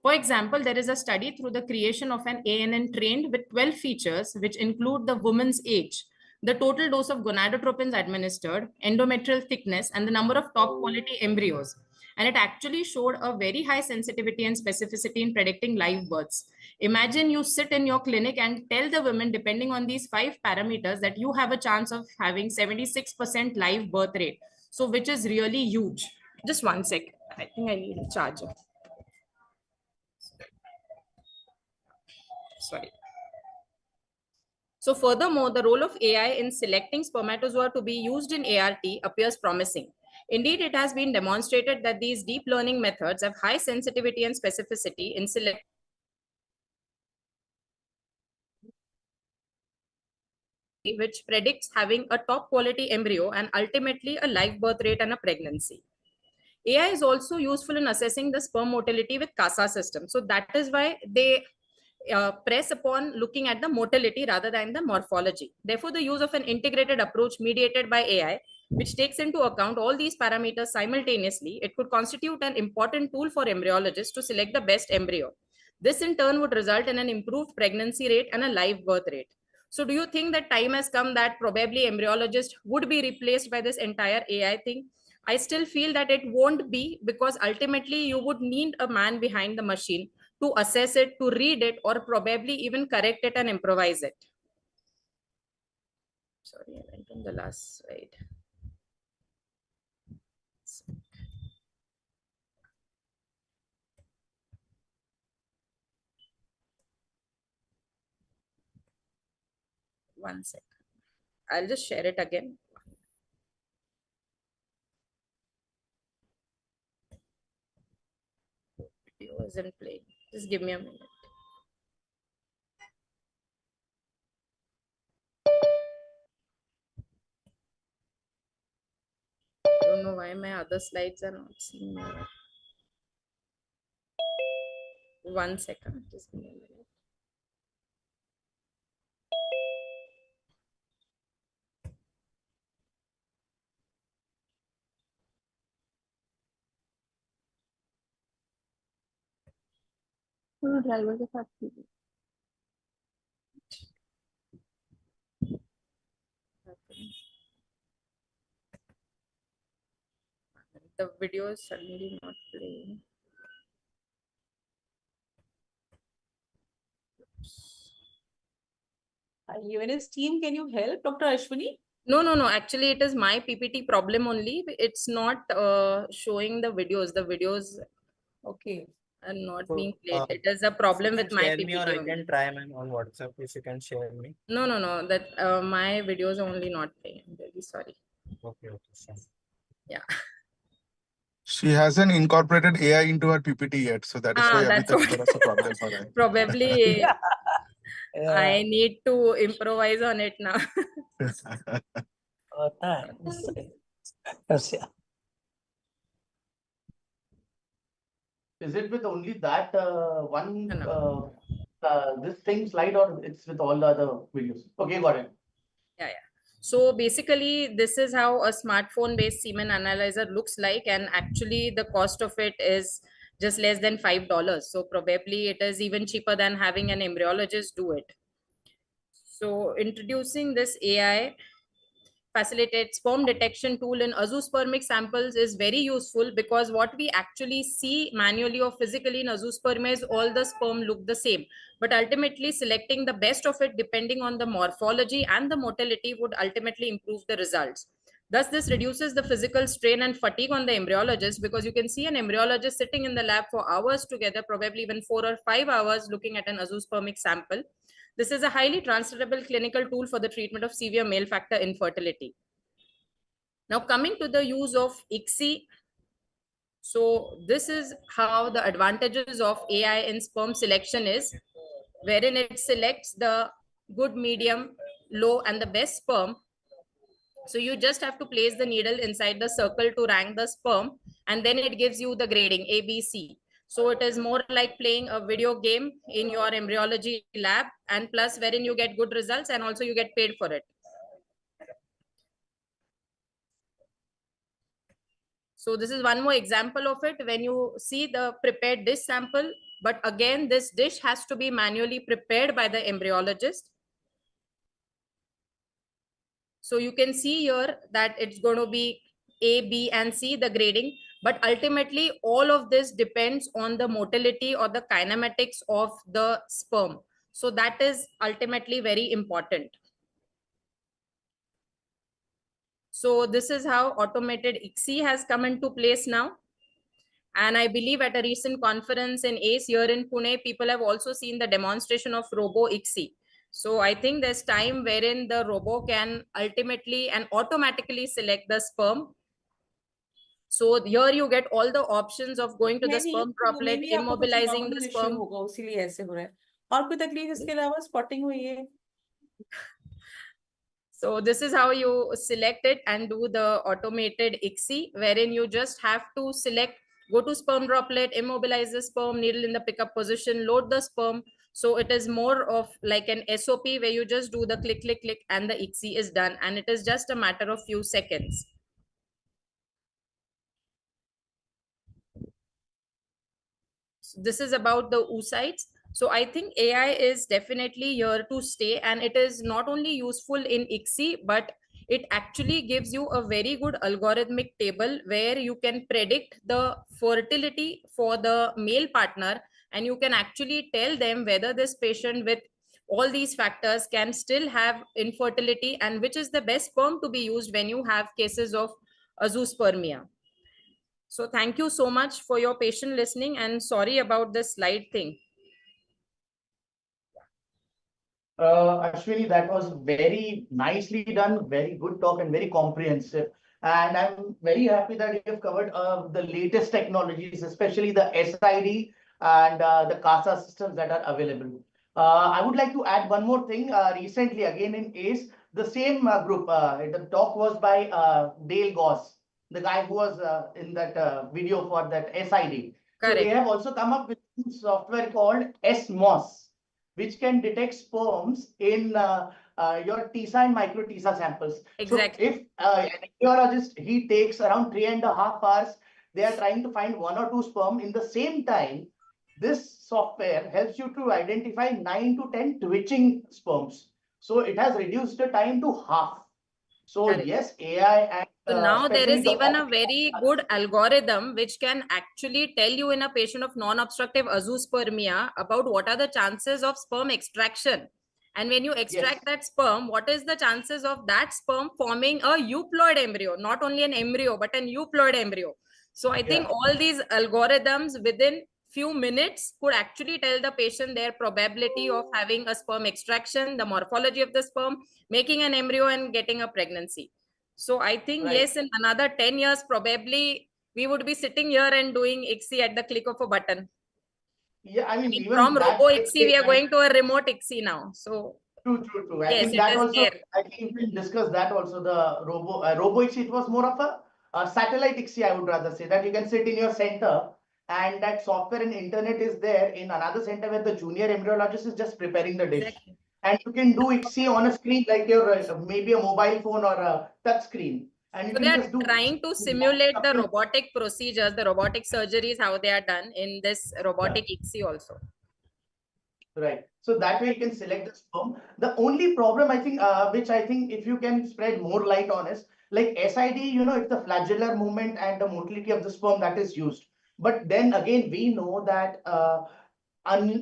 S14: For example, there is a study through the creation of an ANN trained with 12 features, which include the woman's age, the total dose of gonadotropins administered, endometrial thickness, and the number of top quality embryos. And it actually showed a very high sensitivity and specificity in predicting live births. Imagine you sit in your clinic and tell the women, depending on these 5 parameters, that you have a chance of having 76% live birth rate. So which is really huge. Just one sec. I think I need a charger. Sorry. So furthermore, the role of AI in selecting spermatozoa to be used in ART appears promising. Indeed, it has been demonstrated that these deep learning methods have high sensitivity and specificity in selecting which predicts having a top quality embryo and ultimately a live birth rate and a pregnancy. AI is also useful in assessing the sperm motility with CASA system. So that is why they press upon looking at the motility rather than the morphology. Therefore, the use of an integrated approach mediated by AI, which takes into account all these parameters simultaneously, it could constitute an important tool for embryologists to select the best embryo. This in turn would result in an improved pregnancy rate and a live birth rate. So do you think that time has come that probably embryologists would be replaced by this entire AI thing? I still feel that it won't be, because ultimately you would need a man behind the machine to assess it, to read it, or probably even correct it and improvise it. Sorry, I went on the last slide. One sec. I'll just share it again. Video isn't playing. Just give me a minute. I don't know why my other slides are not seeing me. One second. Just give me a minute. Driver के साथ the video is suddenly not playing.
S2: UNS team, can you help Dr. Ashwini?
S14: No. Actually, it is my PPT problem only. It's not showing the videos. The videos are not being played. It is a problem with my PPT.
S1: Me, or I can try on WhatsApp if you can share me.
S14: No. That my videos are only not playing. I'm really sorry.
S1: Okay.
S14: Yeah.
S13: She hasn't incorporated AI into her PPT yet, so that is why
S14: that's
S13: a problem for her.
S14: Probably yeah. I need to improvise on it now.
S3: Is it with only that one?
S14: No.
S15: this same slide or it's with all the other videos? Okay, got it.
S14: Yeah. So basically, this is how a smartphone based semen analyzer looks like. And actually, the cost of it is just less than $5. So probably it is even cheaper than having an embryologist do it. So introducing this AI facilitated sperm detection tool in azoospermic samples is very useful, because what we actually see manually or physically in azoospermia is all the sperm look the same, but ultimately selecting the best of it depending on the morphology and the motility would ultimately improve the results. Thus, this reduces the physical strain and fatigue on the embryologist, because you can see an embryologist sitting in the lab for hours together, probably even 4 or 5 hours, looking at an azoospermic sample. This is a highly transferable clinical tool for the treatment of severe male factor infertility. Now, coming to the use of ICSI. So this is how the advantages of AI in sperm selection is, wherein it selects the good, medium, low, and the best sperm. So you just have to place the needle inside the circle to rank the sperm, and then it gives you the grading A, B, C. So it is more like playing a video game in your embryology lab, and plus wherein you get good results and also you get paid for it. So this is one more example of it when you see the prepared dish sample. But again, this dish has to be manually prepared by the embryologist. So you can see here that it's going to be A, B, and C, the grading. But ultimately, all of this depends on the motility or the kinematics of the sperm. So that is ultimately very important. So this is how automated ICSI has come into place now. And I believe at a recent conference in ACE here in Pune, people have also seen the demonstration of Robo ICSI. So I think there's time wherein the robo can ultimately and automatically select the sperm. So here you get all the options of going to the sperm droplet, immobilizing the sperm.
S2: और कोई तकलीफ इसके अलावा spotting हुई है?
S14: So this is how you select it and do the automated ICSI, wherein you just have to select, go to sperm droplet, immobilize the sperm, needle in the pickup position, load the sperm. So it is more of like an SOP where you just do the click, click, click, and the ICSI is done. And it is just a matter of few seconds. So this is about the oocytes. So I think AI is definitely here to stay, and it is not only useful in ICSI, but it actually gives you a very good algorithmic table where you can predict the fertility for the male partner, and you can actually tell them whether this patient with all these factors can still have infertility and which is the best sperm to be used when you have cases of azoospermia. So thank you so much for your patient listening, and sorry about the slide thing.
S15: Ashwini, that was very nicely done, very good talk and very comprehensive. And I'm very happy that you have covered the latest technologies, especially the SID and the CASA systems that are available. I would like to add one more thing. Recently, again in ACE, the same group, the talk was by Dale Goss, the guy who was in that video for that SID.
S14: Correct.
S15: So they have also come up with software called SMOS, which can detect sperms in your TISA and micro TISA samples.
S14: Exactly.
S15: So if an embryologist, he takes around 3.5 hours, they are trying to find 1 or 2 sperm in the same time. This software helps you to identify 9 to 10 twitching sperms. So it has reduced the time to half. So
S14: Correct.
S15: Yes, AI and
S14: so now there is
S15: especially the
S14: even a very good algorithm which can actually tell you in a patient of non-obstructive azoospermia about what are the chances of sperm extraction. And when you extract that sperm, what is the chances of that sperm forming a euploid embryo, not only an embryo, but an euploid embryo. So I think all these algorithms within few minutes could actually tell the patient their probability of having a sperm extraction, the morphology of the sperm, making an embryo and getting a pregnancy. So I think, yes, in another 10 years, probably we would be sitting here and doing ICSI at the click of a button.
S15: Yeah, I mean, even
S14: from
S15: that
S14: Robo ICSI, we are going to a remote ICSI now. So
S15: True. I
S14: yes,
S15: think
S14: it
S15: that
S14: is
S15: also,
S14: there.
S15: I think we will discuss that also, the robo ICSI. It was more of a satellite ICSI, I would rather say, that you can sit in your center and that software and internet is there in another center where the junior embryologist is just preparing the dish.
S14: Exactly.
S15: And you can do it, see on a screen like your maybe a mobile phone or a touch screen. And you
S14: So
S15: can
S14: they are
S15: just do
S14: trying to simulate the robotic procedures, the robotic surgeries, how they are done in this robotic ICSI also.
S15: Right. So that way you can select the sperm. The only problem I think, which I think if you can spread more light on is like SID, you know, it's the flagellar movement and the motility of the sperm that is used. But then again, we know that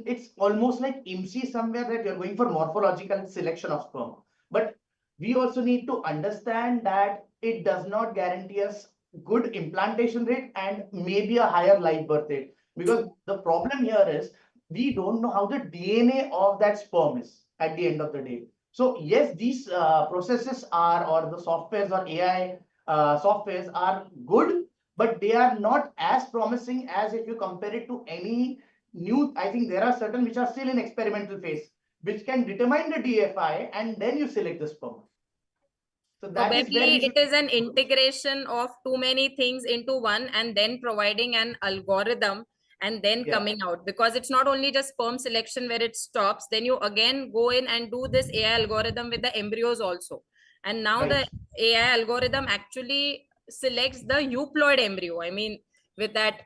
S15: it's almost like IMSI somewhere that you're going for morphological selection of sperm. But we also need to understand that it does not guarantee us good implantation rate and maybe a higher live birth rate. Because the problem here is we don't know how the DNA of that sperm is at the end of the day. So yes, these processes are, or the softwares or AI softwares are good, but they are not as promising as if you compare it to any new. I think there are certain which are still in experimental phase, which can determine the DFI and then you select the sperm. So that is where
S14: Probably it is an integration of too many things into one and then providing an algorithm and then coming out, because it's not only just sperm selection where it stops, then you again go in and do this AI algorithm with the embryos also. And now the AI algorithm actually selects the euploid embryo. I mean, with that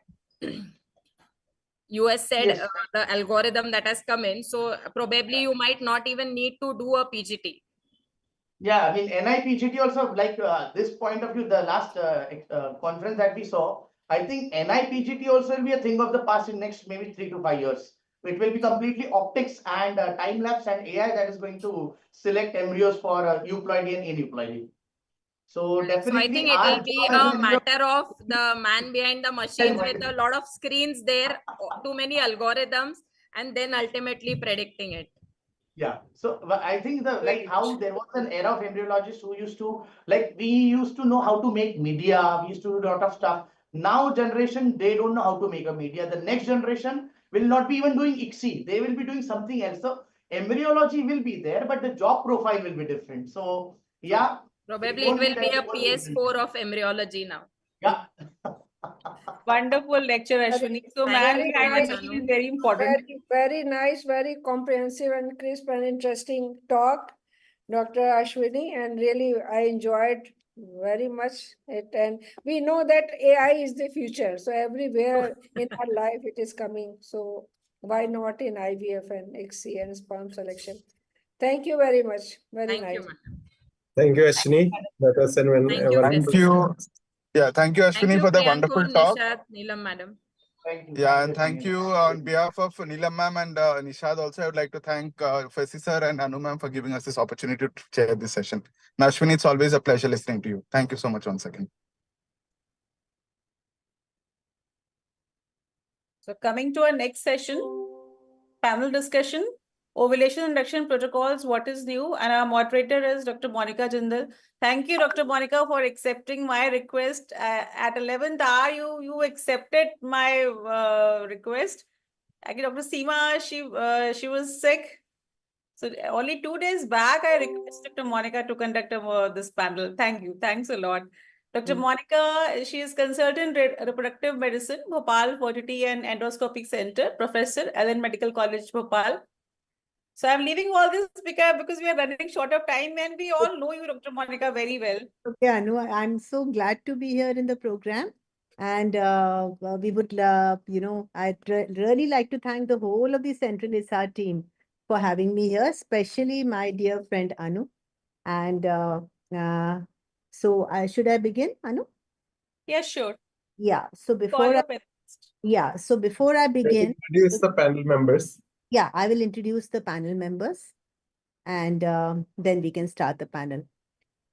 S14: US said the algorithm that has come in. So probably you might not even need to do a PGT.
S15: Yeah, I mean, NIPGT also, like this point of view, the last conference that we saw, I think NIPGT also will be a thing of the past in next maybe 3 to 5 years. It will be completely optics and time lapse and AI that is going to select embryos for euploidy and aneuploidy. So
S14: So I
S15: definitely
S14: think it will be a matter of the man behind the machines with a lot of screens there, too many algorithms, and then ultimately predicting it.
S15: Yeah, so I think the like how there was an era of embryologists who used to, like, we used to know how to make media, we used to do a lot of stuff. Now generation, they don't know how to make a media. The next generation will not be even doing ICSI, they will be doing something else. So embryology will be there, but the job profile will be different. So yeah,
S14: Probably it will be a PS4 of embryology now.
S15: Yeah.
S2: Wonderful lecture, Ashwini. So mankind is very important.
S10: Very nice, very comprehensive and crisp and interesting talk, Dr. Ashwini, and really I enjoyed very much it. And we know that AI is the future. So everywhere in our life it is coming. So why not in IVF and ICSI and sperm selection? Thank you very much. Very nice.
S5: Thank you, Ashwini. That was an
S13: Thank you. Yeah, thank you, Ashwini, for the wonderful talk.
S14: Nishad, Neelam madam.
S13: Yeah, and thank you on behalf of Neelam ma'am and Nishad also. I would like to thank Fesi sir and Anu ma'am for giving us this opportunity to chair this session. And Ashwini, it's always a pleasure listening to you. Thank you so much once again.
S2: So coming to our next session, panel discussion, ovulation induction protocols, what is new? And our moderator is Dr. Monica Jindal. Thank you, Dr. Monica, for accepting my request. At 11th hour, you accepted my request. Actually, Dr. Seema, she was sick. So only 2 days back, I requested Dr. Monica to conduct this panel. Thank you. Thanks a lot. Dr. Monica, she is consultant reproductive medicine, Bhopal Fertility and Endoscopy Center, Professor, Allen Medical College, Bhopal. So I'm leaving all this because we are running short of time and we all know you, Dr. Monica, very well.
S16: Okay, Anu, I'm so glad to be here in the program. And we would, I'd really like to thank the whole of the Central ISAR team for having me here, especially my dear friend Anu. And so should I begin, Anu?
S2: Yeah, sure.
S16: Yeah, so before I begin,
S5: introduce the panel members.
S16: Yeah, I will introduce the panel members and then we can start the panel.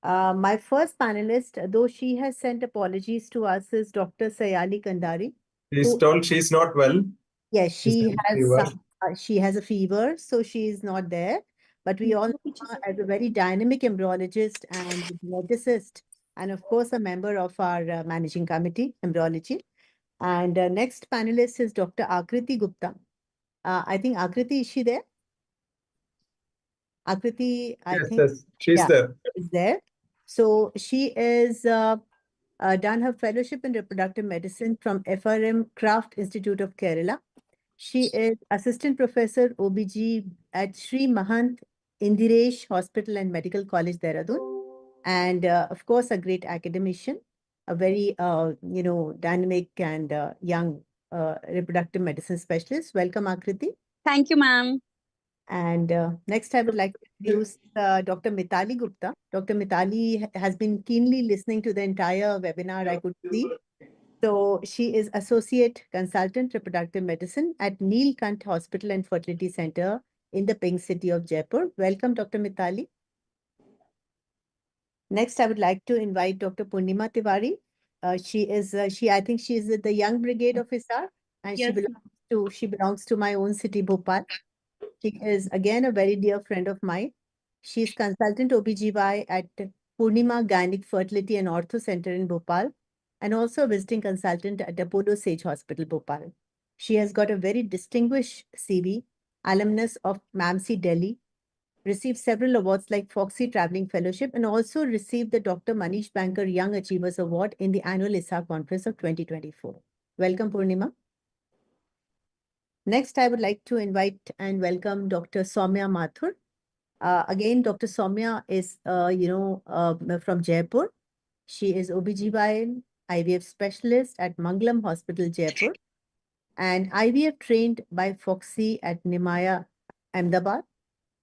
S16: My first panelist, though she has sent apologies to us, is Dr. Sayali Kandari.
S5: She's told she's not well.
S16: Yes, she has a fever, so she is not there. But we all know her as a very dynamic embryologist and geneticist, and of course, a member of our managing committee, embryology. And next panelist is Dr. Akriti Gupta. I think Akriti, is she there? Akriti, I think.
S5: Yes, she's there.
S16: Is there. So she is done her fellowship in reproductive medicine from FRM Craft Institute of Kerala. She is assistant professor OBG at Sri Mahant Indiresh Hospital and Medical College, Dehradun. And of course, a great academician, a very, dynamic and young reproductive medicine specialist. Welcome, Akriti.
S17: Thank you, ma'am.
S16: And next, I would like to introduce Dr. Mitali Gupta. Dr. Mitali has been keenly listening to the entire webinar, I could see. So she is Associate Consultant Reproductive Medicine at Neelkant Hospital and Fertility Center in the Pink City of Jaipur. Welcome, Dr. Mitali. Next, I would like to invite Dr. Purnima Tiwari. I think she is the young brigade of ISAR, and
S17: Yes,
S16: she belongs to my own city, Bhopal. She is again a very dear friend of mine. She is consultant OBGY at Purnima Gynec Fertility and Ortho Center in Bhopal, and also a visiting consultant at Apollo Sage Hospital, Bhopal. She has got a very distinguished CV, alumnus of MAMC Delhi, received several awards like Foxy Traveling Fellowship, and also received the Dr. Manish Banker Young Achievers Award in the annual ISAR conference of 2024. Welcome, Purnima. Next, I would like to invite and welcome Dr. Soumya Mathur. Again, Dr. Soumya is, from Jaipur. She is OBGYN, IVF specialist at Mangalam Hospital, Jaipur, and IVF trained by Foxy at Nimaya, Ahmedabad,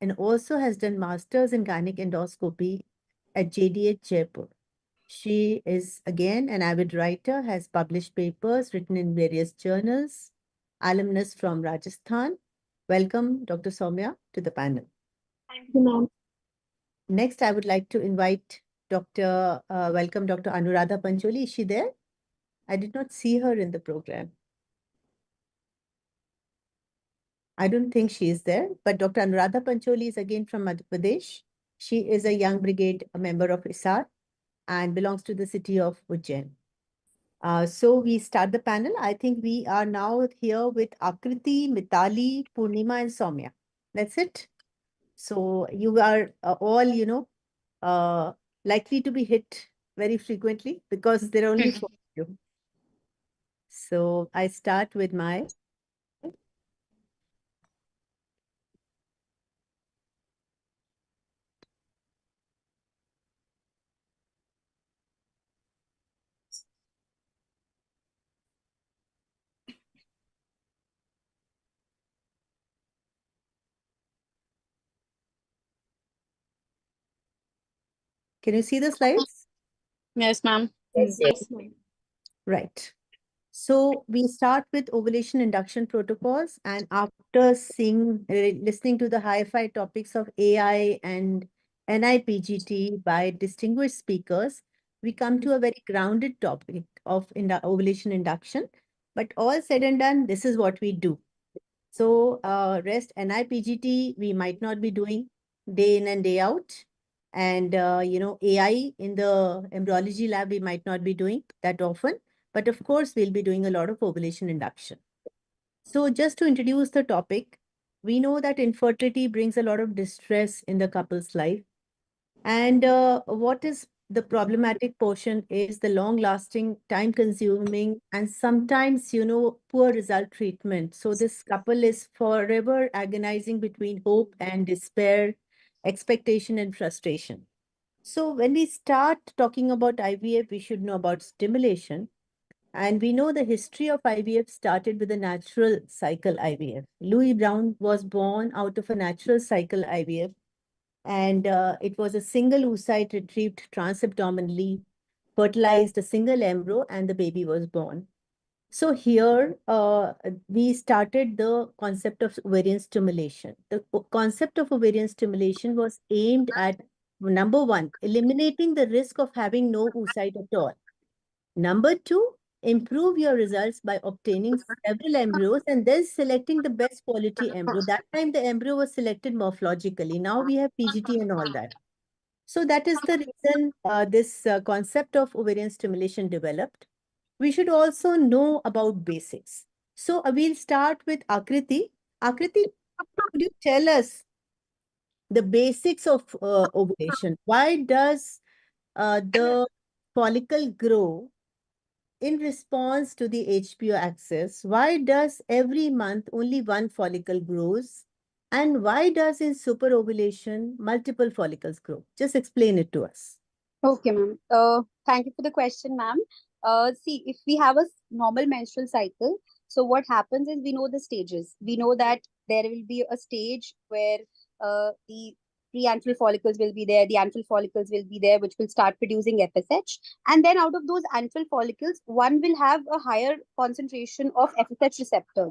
S16: and also has done masters in gynec endoscopy at JDH, Jaipur. She is again an avid writer, has published papers written in various journals, alumnus from Rajasthan. Welcome, Dr. Soumya, to the panel.
S17: thank you, ma'am.
S16: Next, I would like to invite welcome Dr. Anuradha Pancholi. Is she there? I did not see her in the program. I don't think she is there, but Dr. Anuradha Pancholi is again from Madhya Pradesh. She is a young brigade, a member of ISAR, and belongs to the city of Ujjain. So we start the panel. I think we are now here with Akriti, Mitali, Purnima, and Soumya. That's it. So you are all, likely to be hit very frequently because there are only 4 of you. So I start with my. Can you see the slides?
S17: Yes, ma'am.
S16: Yes, ma'am. Right. So we start with ovulation induction protocols, and after listening to the hi-fi topics of AI and NIPGT by distinguished speakers, we come to a very grounded topic of ovulation induction. But all said and done, this is what we do. So rest NIPGT, we might not be doing day in and day out. And, AI in the embryology lab, we might not be doing that often. But of course, we'll be doing a lot of ovulation induction. So just to introduce the topic, we know that infertility brings a lot of distress in the couple's life. And what is the problematic portion is the long-lasting, time-consuming, and sometimes, poor result treatment. So this couple is forever agonizing between hope and despair, expectation and frustration. So when we start talking about IVF, we should know about stimulation. And we know the history of IVF started with a natural cycle IVF. Louis Brown was born out of a natural cycle IVF, and it was a single oocyte retrieved transabdominally, fertilized a single embryo, and the baby was born. So here we started the concept of ovarian stimulation. The concept of ovarian stimulation was aimed at, number one, eliminating the risk of having no oocyte at all. Number two, improve your results by obtaining several embryos and then selecting the best quality embryo. That time the embryo was selected morphologically. Now we have PGT and all that. So that is the reason this concept of ovarian stimulation developed. We should also know about basics. So we'll start with Akriti. Akriti, could you tell us the basics of ovulation? Why does the follicle grow in response to the HPO axis? Why does every month only one follicle grows? And why does in superovulation multiple follicles grow? Just explain it to us.
S17: Okay, ma'am. Thank you for the question, ma'am. See, if we have a normal menstrual cycle, so what happens is we know the stages. We know that there will be a stage where the pre-antral follicles will be there, the antral follicles will be there, which will start producing FSH. And then out of those antral follicles, one will have a higher concentration of FSH receptor.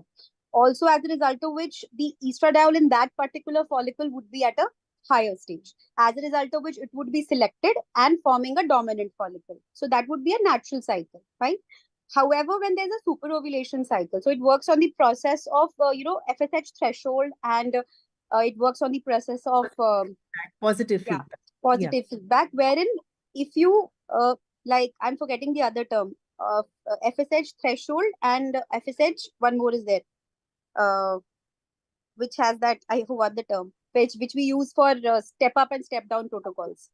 S17: Also, as a result of which, the estradiol in that particular follicle would be at a higher stage, as a result of which it would be selected and forming a dominant follicle. So that would be a natural cycle, right? However, when there's a superovulation cycle, so it works on the process of, FSH threshold, and it works on the process of
S16: positive feedback.
S17: Positive feedback, wherein if you, I'm forgetting the other term, FSH threshold and FSH, one more is there, which has that, I forgot the term, which we use for step up and step down protocols.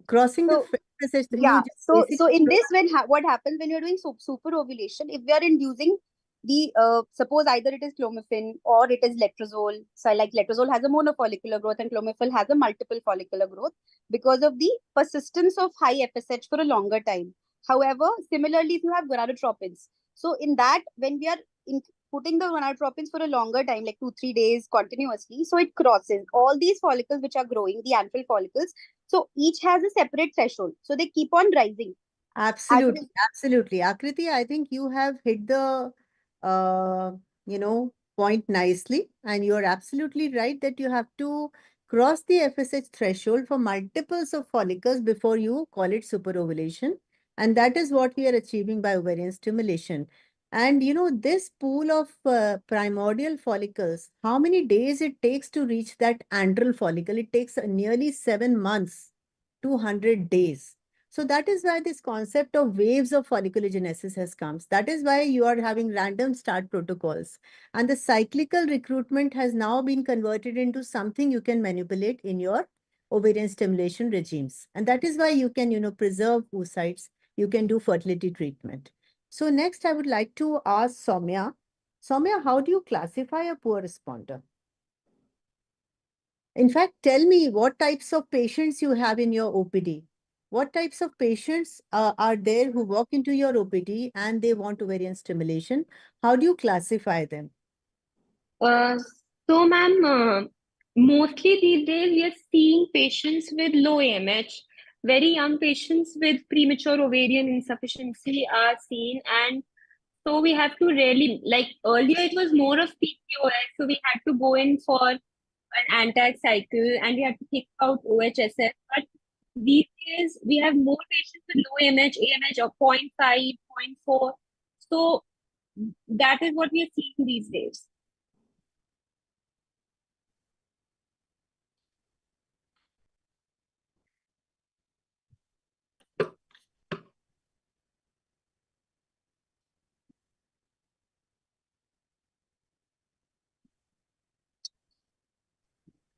S16: Crossing
S17: So,
S16: the FSH.
S17: yeah. So in this, what happens when you're doing super ovulation, if we are inducing the suppose either it is clomiphene or it is letrozole. So like letrozole has a monofollicular growth and clomiphene has a multiple follicular growth because of the persistence of high FSH for a longer time. However, similarly, if you have gonadotropins, so in that, when we are putting the gonadotropins for a longer time, like 2-3 days continuously, so it crosses all these follicles which are growing, the antral follicles. So each has a separate threshold. So they keep on rising.
S16: Absolutely, absolutely. Akriti, I think you have hit the point nicely, and you're absolutely right that you have to cross the FSH threshold for multiples of follicles before you call it superovulation. And that is what we are achieving by ovarian stimulation. And this pool of primordial follicles, how many days it takes to reach that antral follicle? It takes nearly 7 months, 200 days. So that is why this concept of waves of folliculogenesis has come. That is why you are having random start protocols. And the cyclical recruitment has now been converted into something you can manipulate in your ovarian stimulation regimes. And that is why you can, preserve oocytes. You can do fertility treatment. So next, I would like to ask Soumya. Soumya, how do you classify a poor responder? In fact, tell me what types of patients you have in your OPD. What types of patients are there who walk into your OPD and they want ovarian stimulation? How do you classify them?
S18: So, ma'am, mostly these days we are seeing patients with low AMH. Very young patients with premature ovarian insufficiency are seen, and so we have to really, like earlier it was more of PCOS, so we had to go in for an anti cycle and we had to think about OHSS. But these days we have more patients with low AMH of 0.5, 0.4. So that is what we are seeing these days.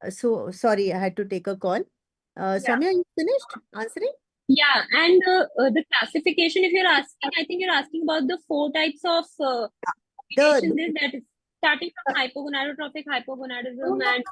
S16: So, sorry, I had to take a call. Soumya, you finished answering?
S18: Yeah, and the classification, if you're asking, I think you're asking about the 4 types of ovulation, that is starting from hypogonadotrophic hypogonadism and...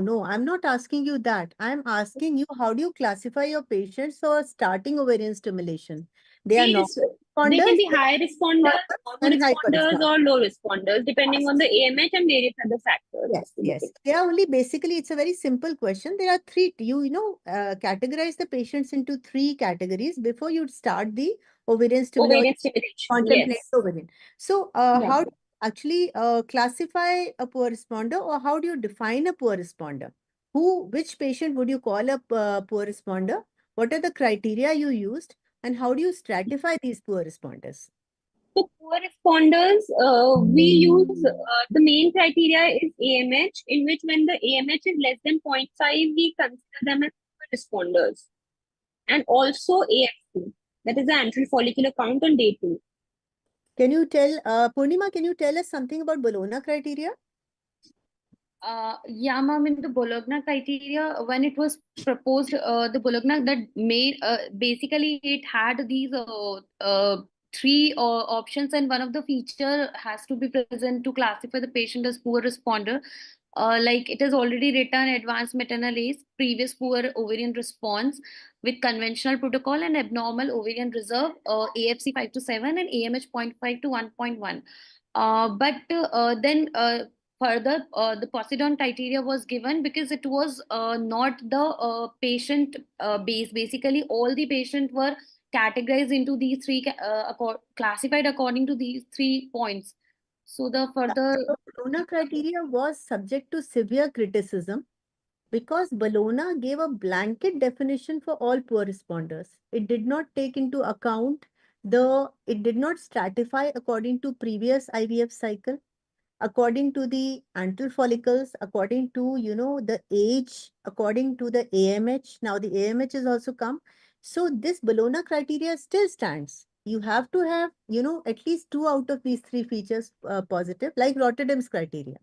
S16: No. I'm not asking you that. I'm asking you, how do you classify your patients for starting ovarian stimulation? They are not responders.
S18: They can be high responders,
S16: and high
S18: responders, or low responders, depending on the AMH and various other factors.
S16: Yes. They are only basically, it's a very simple question. There are 3, categorize the patients into 3 categories before you start the ovarian stimulation. Contemplate ovarian. So, how do you actually classify a poor responder, or how do you define a poor responder? Which patient would you call a poor responder? What are the criteria you used, and how do you stratify these poor responders?
S18: So poor responders, we use the main criteria is AMH, in which when the AMH is less than 0.5, we consider them as poor responders. And also AFC, that is the antral follicular count on day 2.
S16: Can you tell, Purnima, can you tell us something about Bologna criteria?
S18: Yeah, ma'am, in the Bologna criteria, when it was proposed, the Bologna that made basically it had these three options, and one of the feature has to be present to classify the patient as poor responder. Like it is already written advanced maternal age, previous poor ovarian response with conventional protocol and abnormal ovarian reserve, AFC 5 to 7 and AMH 0.5 to 1.1. But then further, the Poseidon criteria was given because it was not the patient base. Basically, all the patients were categorized into these three, classified according to these 3 points. So the further
S16: Bologna criteria was subject to severe criticism because Bologna gave a blanket definition for all poor responders. It did not take into account it did not stratify according to previous IVF cycle, according to the antral follicles, according to, the age, according to the AMH. Now the AMH has also come. So this Bologna criteria still stands. You have to have, at least 2 out of these 3 features positive, like Rotterdam's criteria.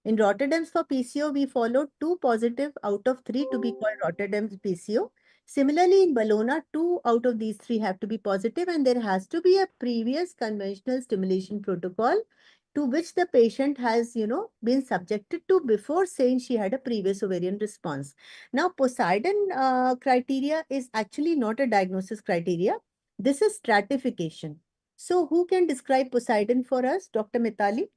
S16: In Rotterdam's for PCO, we followed 2 positive out of 3 to be called Rotterdam's PCO. Similarly, in Bologna, 2 out of these 3 have to be positive, and there has to be a previous conventional stimulation protocol to which the patient has, been subjected to before saying she had a previous ovarian response. Now, Poseidon criteria is actually not a diagnosis criteria. This is stratification. So who can describe Poseidon for us? Dr. Mitali?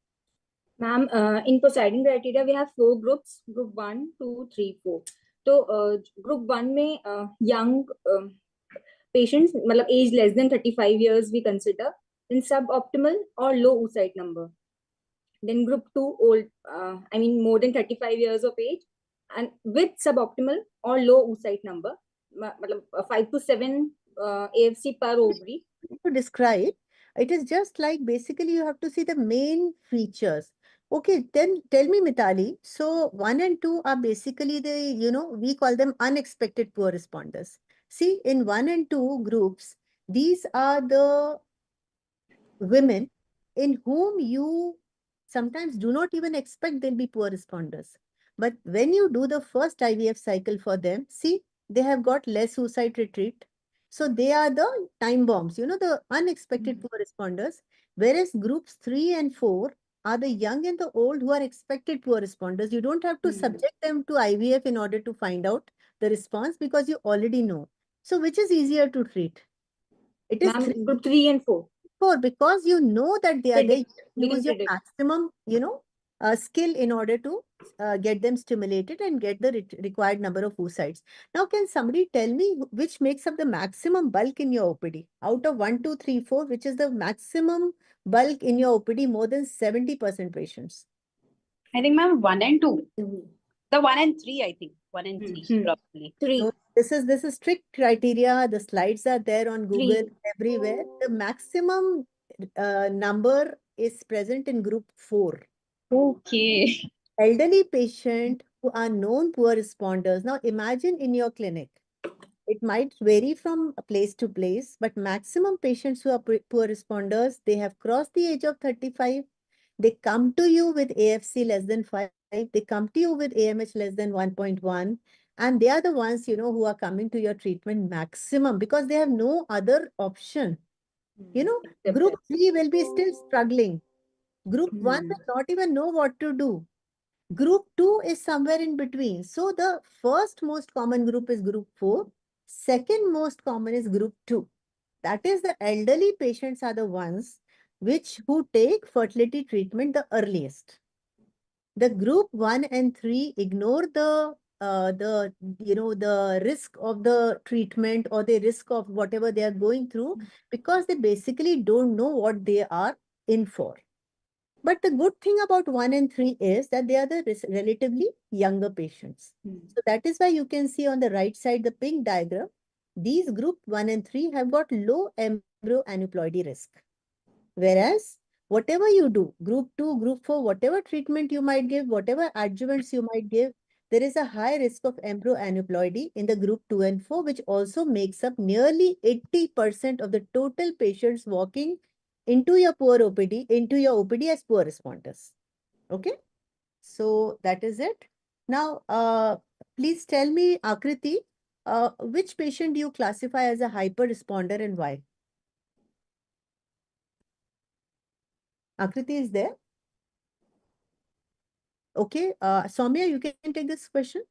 S19: Ma'am, in Poseidon criteria, we have 4 groups, group 1, 2, 3, 4. So, group 1 में young patients, मतलब age less than 35 years we consider, then suboptimal or low oocyte number. Then group 2, old, more than 35 years of age, and with suboptimal or low oocyte number, 5 to 7 AFC per ovary.
S16: To describe, it is just like basically you have to see the main features. Okay, then tell me, Mitali. So 1 and 2 are basically we call them unexpected poor responders. See, in 1 and 2 groups, these are the women in whom you sometimes do not even expect they'll be poor responders. But when you do the first IVF cycle for them, see, they have got less oocyte retreat. So they are the time bombs, the unexpected poor responders. Whereas groups 3 and 4 are the young and the old who are expected poor responders. You don't have to subject them to IVF in order to find out the response because you already know. So which is easier to treat? It is
S19: group 3 and 4.
S16: 4 because you know that they are there.
S19: We can
S16: Use your
S19: predict.
S16: maximum, skill in order to get them stimulated and get the required number of oocytes. Now, can somebody tell me which makes up the maximum bulk in your OPD? Out of 1, 2, 3, 4, which is the maximum bulk in your OPD, more than 70% patients?
S17: I think, ma'am, 1 and 2. The 1 and 3, I think. 1 and 3, probably.
S19: 3.
S16: So this is strict criteria. The slides are there on Google, everywhere. The maximum number is present in group 4.
S17: Okay.
S16: Elderly patient who are known poor responders. Now imagine in your clinic, it might vary from place to place, but maximum patients who are poor responders, they have crossed the age of 35. They come to you with AFC less than 5. They come to you with AMH less than 1.1. And they are the ones, who are coming to your treatment maximum because they have no other option. Group 3 will be still struggling. Group 1 will not even know what to do. Group 2 is somewhere in between. So the first most common group is group 4. Second most common is group 2. That is, the elderly patients are the ones who take fertility treatment the earliest. The group 1 and 3 ignore the risk of the treatment or the risk of whatever they are going through because they basically don't know what they are in for. But the good thing about 1 and 3 is that they are the relatively younger patients. So that is why you can see on the right side, the pink diagram, these group 1 and 3 have got low embryo aneuploidy risk. Whereas whatever you do, group 2, group 4, whatever treatment you might give, whatever adjuvants you might give, there is a high risk of embryo aneuploidy in the group 2 and 4, which also makes up nearly 80% of the total patients walking into your OPD as poor responders. Okay. So that is it. Now, please tell me, Akriti, which patient do you classify as a hyper responder and why? Akriti is there? Okay, Soumya, you can take this question.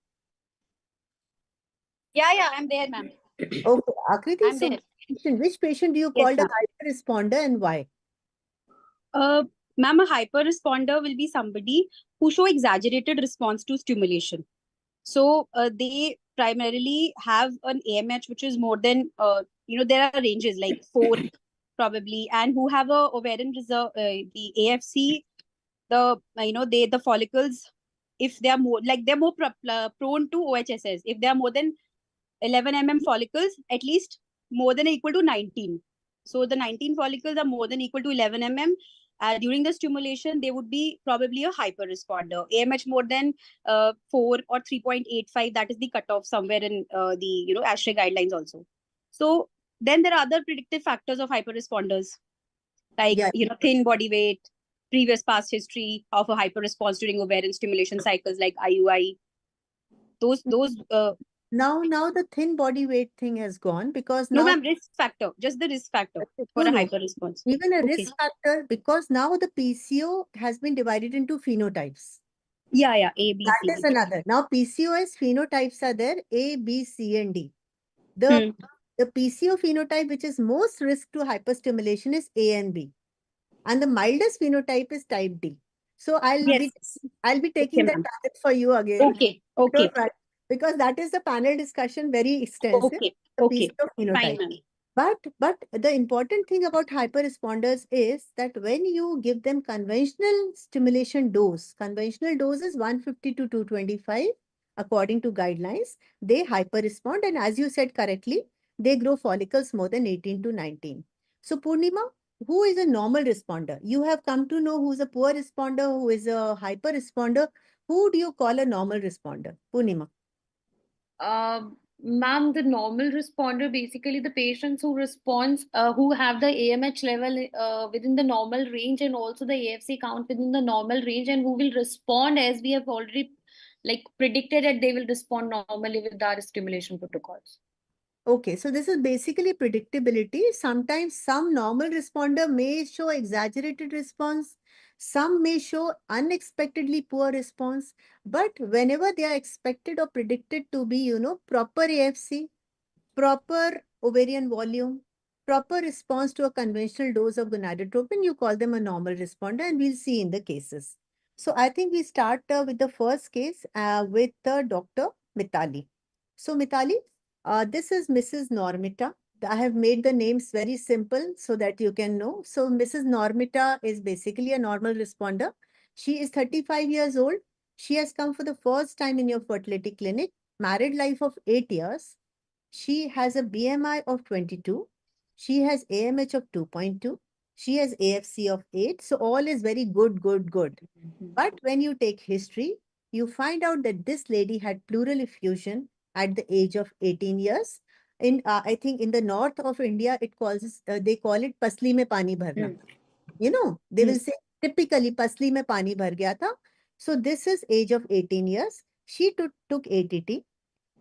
S17: Yeah, I'm there, ma'am.
S16: Okay, Akriti,
S17: I'm
S16: so
S17: there.
S16: which patient do you
S17: Yes,
S16: call the
S17: ma'am.
S16: hyper responder and why?
S17: Ma'am, a hyper responder will be somebody who show exaggerated response to stimulation. So they primarily have an AMH which is more than there are ranges like 4 probably, and who have a ovarian reserve, the AFC, the follicles, if they are more like they're more prone to OHSS. If they are more than 11 follicles, at least more than or equal to 19. So the 19 follicles are more than equal to 11 during the stimulation, they would be probably a hyper responder. AMH more than 4 or 3.85, that is the cutoff somewhere in the ASHRAE guidelines also. So then there are other predictive factors of hyper responders, like thin body weight, previous past history of a hyper response during ovarian stimulation cycles like IUI. Those
S16: Now the thin body weight thing has gone because
S17: no,
S16: now
S17: ma'am, risk factor, just the risk factor for
S16: no,
S17: a
S16: no,
S17: hyper response.
S16: even a
S17: Okay.
S16: risk factor because now the PCO has been divided into phenotypes.
S17: Yeah, A, B, C.
S16: That is another. Now PCOS phenotypes are there, A, B, C, and D. The PCO phenotype which is most risk to hyperstimulation is A and B, and the mildest phenotype is type D. So I'll be taking that target for you again.
S17: Okay.
S16: Don't worry, because that is the panel discussion, very extensive. The PCO phenotype.
S17: Fine, ma'am.
S16: But the important thing about hyper responders is that when you give them conventional stimulation dose, conventional dose is 150 to 225 according to guidelines, they hyper respond, and as you said correctly, they grow follicles more than 18 to 19. So Purnima, who is a normal responder? You have come to know who's a poor responder, who is a hyper responder. Who do you call a normal responder? Purnima.
S18: Ma'am, the normal responder, basically the patients who responds, who have the AMH level within the normal range and also the AFC count within the normal range, and who will respond as we have already predicted that they will respond normally with our stimulation protocols.
S16: Okay, so this is basically predictability. Sometimes some normal responder may show exaggerated response. Some may show unexpectedly poor response. But whenever they are expected or predicted to be, proper AFC, proper ovarian volume, proper response to a conventional dose of gonadotropin, you call them a normal responder, and we'll see in the cases. So I think we start with the first case with Dr. Mitali. So Mitali, this is Mrs. Normita. I have made the names very simple so that you can know. So Mrs. Normita is basically a normal responder. She is 35 years old. She has come for the first time in your fertility clinic, married life of 8 years. She has a BMI of 22. She has AMH of 2.2. She has AFC of 8. So all is very good, good, good. But when you take history, you find out that this lady had pleural effusion at the age of 18 years. I think in the north of India, they call it pasli mein pani bharna. They will say typically pasli mein pani bhar gaya tha. So this is age of 18 years. She took ATT.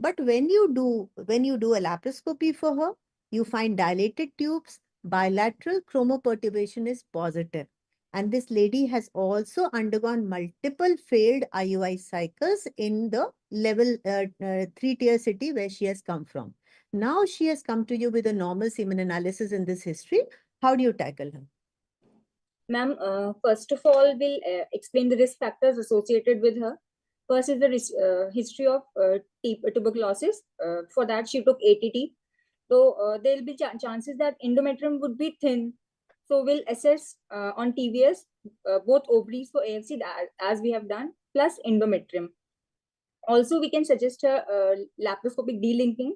S16: But when you do a laparoscopy for her, you find dilated tubes, bilateral chromoperturbation is positive. And this lady has also undergone multiple failed IUI cycles in the level 3-tier city where she has come from. Now she has come to you with a normal semen analysis in this history. How do you tackle her?
S19: Ma'am, first of all, we'll explain the risk factors associated with her. First is the history of tuberculosis. For that, she took ATT. So there will be chances that endometrium would be thin. So we'll assess on TVS both ovaries for AFC as we have done, plus endometrium. Also, we can suggest a laparoscopic delinking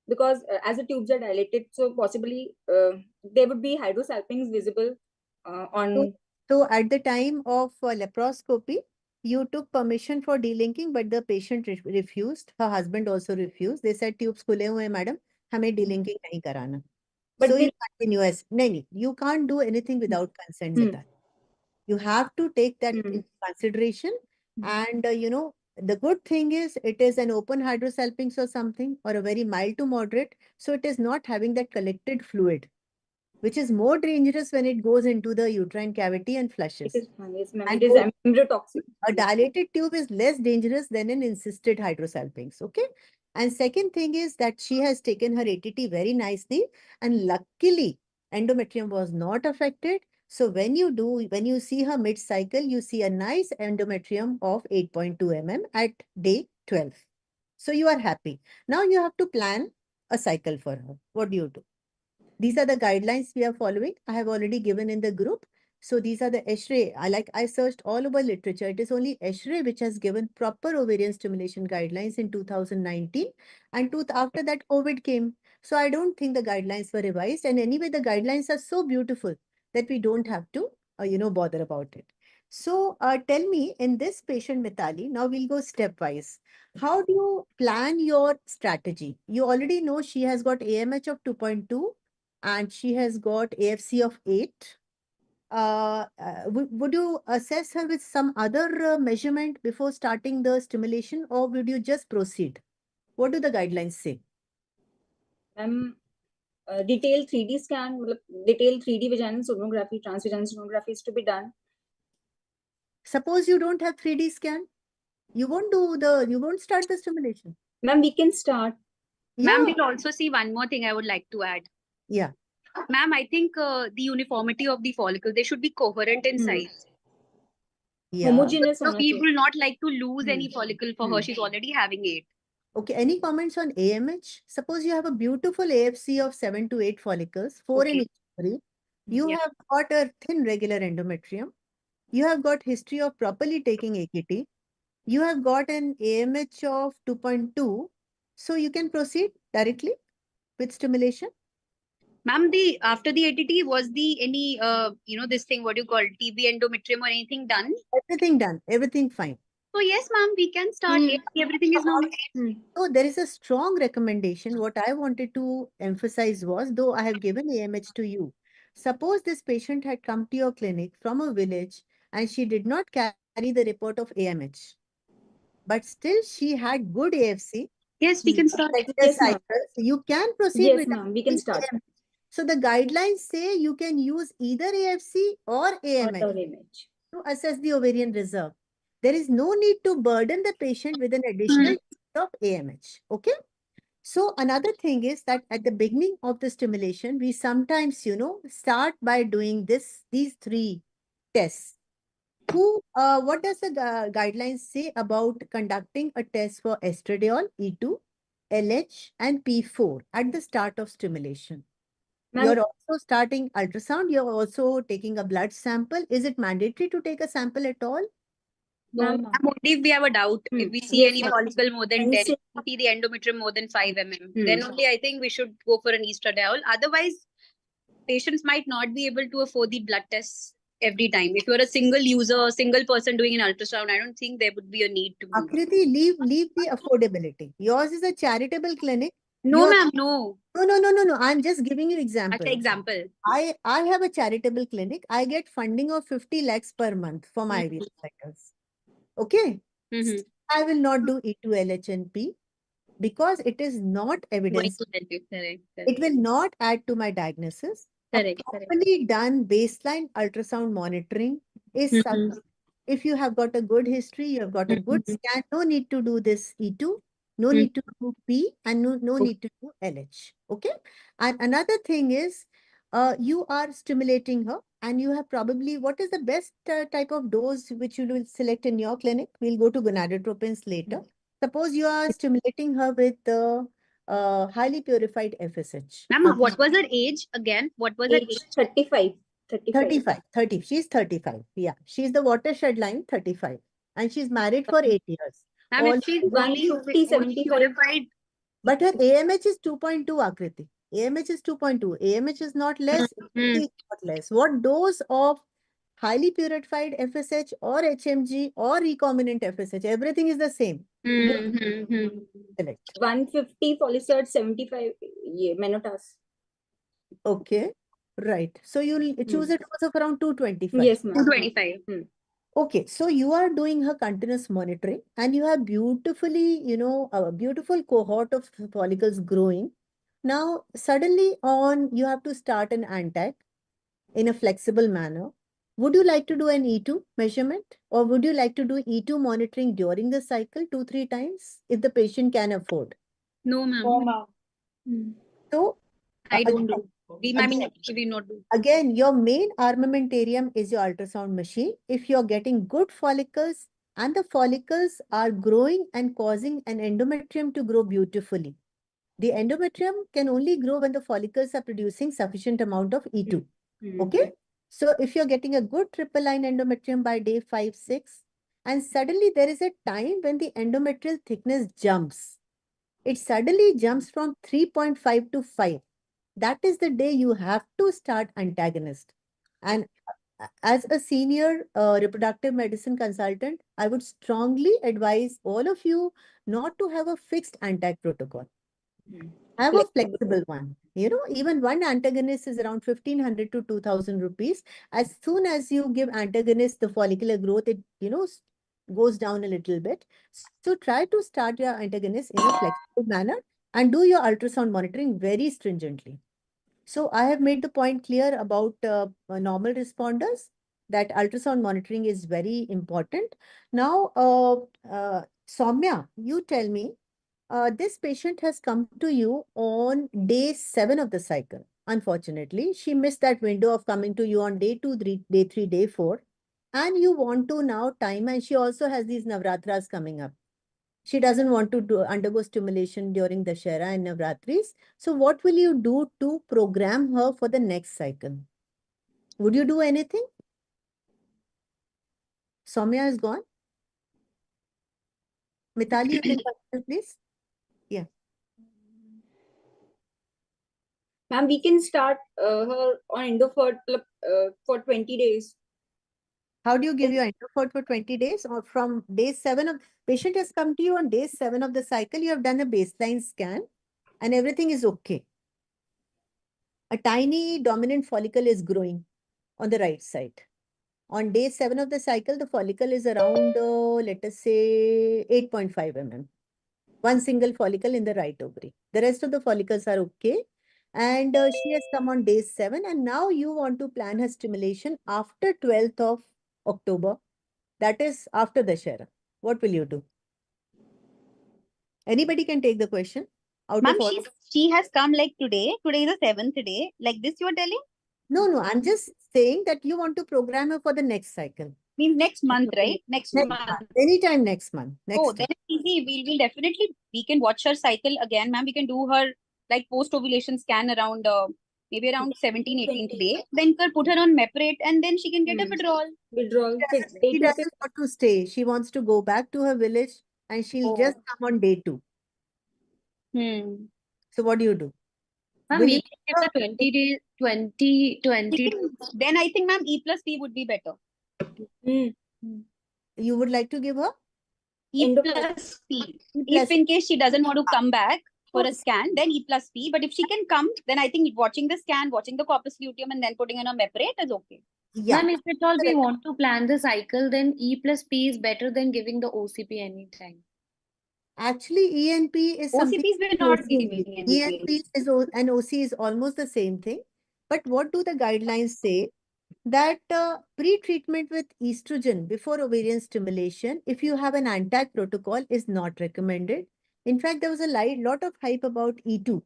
S19: because as the tubes are dilated, so possibly there would be hydrosalpinx visible on.
S16: So at the time of laparoscopy, you took permission for delinking, but the patient refused. Her husband also refused. They said tubes खुले हुए हैं, madam, हमें delinking नहीं कराना.
S19: But
S16: so you continue as नहीं, you can't do anything without consent, Mitali. You have to take that into consideration. And the good thing is it is an open hydrosalpinx or something, or a very mild to moderate. So it is not having that collected fluid, which is more dangerous when it goes into the uterine cavity and flushes.
S19: Yes, ma'am.
S16: And
S19: It is embryotoxic.
S16: a dilated tube is less dangerous than an encysted hydrosalpinx. Okay. And second thing is that she has taken her ATT very nicely, and luckily endometrium was not affected. So when you see her mid-cycle, you see a nice endometrium of 8.2 mm at day 12. So you are happy. Now you have to plan a cycle for her. What do you do? These are the guidelines we are following. I have already given in the group. So these are the ESHRE. I searched all over literature. It is only ESHRE which has given proper ovarian stimulation guidelines in 2019. And after that, COVID came. So I don't think the guidelines were revised. And anyway, the guidelines are so beautiful that we don't have to, bother about it. So tell me, in this patient, Mitali, now we'll go stepwise. How do you plan your strategy? You already know she has got AMH of 2.2 and she has got AFC of 8. Would you assess her with some other measurement before starting the stimulation, or would you just proceed? What do the guidelines say?
S19: Detailed 3D scan, detailed 3D vaginal sonography, transvaginal sonography is to be done.
S16: Suppose you don't have 3D scan, you won't start the stimulation.
S19: Ma'am, we can start.
S17: Ma'am, we'll also see one more thing I would like to add.
S16: Yeah.
S17: Ma'am, I think the uniformity of the follicles, they should be coherent in size.
S16: Yeah.
S19: Homogeneous.
S17: So we will not like to lose any follicle for her. She's already having 8.
S16: Okay, any comments on AMH? Suppose you have a beautiful AFC of 7 to 8 follicles, 4 in each ovary. You have got a thin regular endometrium. You have got history of properly taking AKT. You have got an AMH of 2.2. So you can proceed directly with stimulation.
S17: Ma'am, after the ATT, was any this thing, what you call TB endometrium or anything done?
S16: Everything done. Everything fine.
S17: So yes, ma'am, we can start. Everything is normal.
S16: So there is a strong recommendation. What I wanted to emphasize was, though I have given AMH to you, suppose this patient had come to your clinic from a village and she did not carry the report of AMH, but still she had good AFC.
S17: Yes, we can start.
S19: Yes, ma'am.
S16: You can proceed
S19: Yes,
S16: with
S19: ma'am. We can start.
S16: AMH. So the guidelines say you can use either AFC or AMH to assess the ovarian reserve. There is no need to burden the patient with an additional of AMH. Okay. So another thing is that at the beginning of the stimulation, we sometimes, start by doing these 3 tests. What does the guidelines say about conducting a test for estradiol, E2, LH, and P4 at the start of stimulation? You're also starting ultrasound. You're also taking a blood sample. Is it mandatory to take a sample at all?
S17: No, only if we have a doubt, if we see any follicle more than 10, if we see the endometrium more than 5 mm, then only I think we should go for an estradiol. Otherwise, patients might not be able to afford the blood tests every time. If you're a single user, single person doing an ultrasound, I don't think there would be a need to.
S16: Akriti, leave the affordability. Yours is a charitable clinic.
S17: No, ma'am, no.
S16: No. I'm just giving you example.
S17: Example.
S16: I have a charitable clinic. I get funding of 50 lakhs per month for my IVF cycles. Okay. I will not do E2 LHNP because it is not evidence. It will not add to my diagnosis. Properly done baseline ultrasound monitoring is sufficient. If you have got a good history, you have got a good scan, no need to do this E2, no need to do P, and no need to do LH. Okay. And another thing is, you are stimulating her, and you have probably, what is the best type of dose which you will select in your clinic? We'll go to gonadotropins later. Suppose you are stimulating her with the highly purified FSH.
S17: Ma'am, what was her age again? What was her age?
S19: 35.
S16: 30. She's 35. Yeah. She's the watershed line, 35. And she's married for 8 years.
S17: Ma'am, if she's
S19: 150, 75.
S16: But her AMH is 2.2, Akriti. AMH is 2.2. AMH is not less. Is not less. What dose of highly purified FSH or HMG or recombinant FSH? Everything is the same.
S19: Select. 150 Folisert, 75 Menotas.
S16: Okay. Right. So you'll choose a dose of around 225.
S19: Yes, ma'am.
S17: 225.
S16: Okay, so you are doing her continuous monitoring and you have beautifully, a beautiful cohort of follicles growing. Now, suddenly you have to start an ANTAC in a flexible manner. Would you like to do an E2 measurement or would you like to do E2 monitoring during the cycle 2-3 times if the patient can afford?
S18: No, ma'am.
S2: No, ma'am.
S16: So,
S18: I don't
S16: again,
S18: do. We not do.
S16: again, your main armamentarium is your ultrasound machine. If you're getting good follicles and the follicles are growing and causing an endometrium to grow beautifully. The endometrium can only grow when the follicles are producing sufficient amount of E2. Okay? So if you're getting a good triple line endometrium by day 5, 6, and suddenly there is a time when the endometrial thickness jumps. It suddenly jumps from 3.5 to 5. That is the day you have to start antagonist. And as a senior reproductive medicine consultant, I would strongly advise all of you not to have a fixed antac protocol. Have a flexible one. Even one antagonist is around 1,500 to 2,000 rupees. As soon as you give antagonist, the follicular growth, it, goes down a little bit. So try to start your antagonist in a flexible manner and do your ultrasound monitoring very stringently. So I have made the point clear about normal responders that ultrasound monitoring is very important. Now, Soumya, you tell me, this patient has come to you on day 7 of the cycle. Unfortunately, she missed that window of coming to you on day 2, day 3, day 4. And you want to now time, and she also has these Navratras coming up. She doesn't want to undergo stimulation during Dashera and Navratris. So what will you do to program her for the next cycle? Would you do anything? Soumya is gone. Mitali, you can continue, please. Yeah.
S19: Ma'am, we can start her on Endofert for 20 days.
S16: How do you give your Endofert for 20 days or from day 7 of patient has come to you on day 7 of the cycle, you have done a baseline scan and everything is okay. A tiny dominant follicle is growing on the right side. On day 7 of the cycle, the follicle is around, let us say, 8.5 mm. One single follicle in the right ovary. The rest of the follicles are okay. And she has come on day 7. And now you want to plan her stimulation after 12th of October. That is after the Dashera. What will you do? Anybody can take the question.
S17: Ma'am, she has come like today. Today is the 7th day. Like this you are telling?
S16: No, I'm just saying that you want to program her for the next cycle.
S17: Means next month, right? Next month.
S16: Anytime next month.
S17: Then it's easy. We definitely, we can watch her cycle again, ma'am. We can do her like post-ovulation scan around maybe around 17th, 18th day. Then put her on Meprate and then she can get a withdrawal.
S19: Withdrawal.
S16: She doesn't want to stay. She wants to go back to her village and she'll just come on day 2. So what do you do?
S18: Ma'am,
S16: Will
S18: we
S16: you
S18: can get the 20 days, 20.
S17: Then I think, ma'am, E+P would be better.
S16: You would like to give her?
S17: E+P. If in case she doesn't want to come back for a scan, then E+P. But if she can come, then I think watching the scan, watching the corpus luteum, and then putting in a Meprate is okay.
S16: Yeah.
S18: Ma'am, if at all we want to plan the cycle, then E+P is better than giving the OCP anytime.
S16: Actually, ENP is something.
S17: OCPs we're not giving
S16: ENP is and OC is almost the same thing. But what do the guidelines say? That pre-treatment with estrogen before ovarian stimulation, if you have an ANTAC protocol, is not recommended. In fact, there was a lot of hype about E2.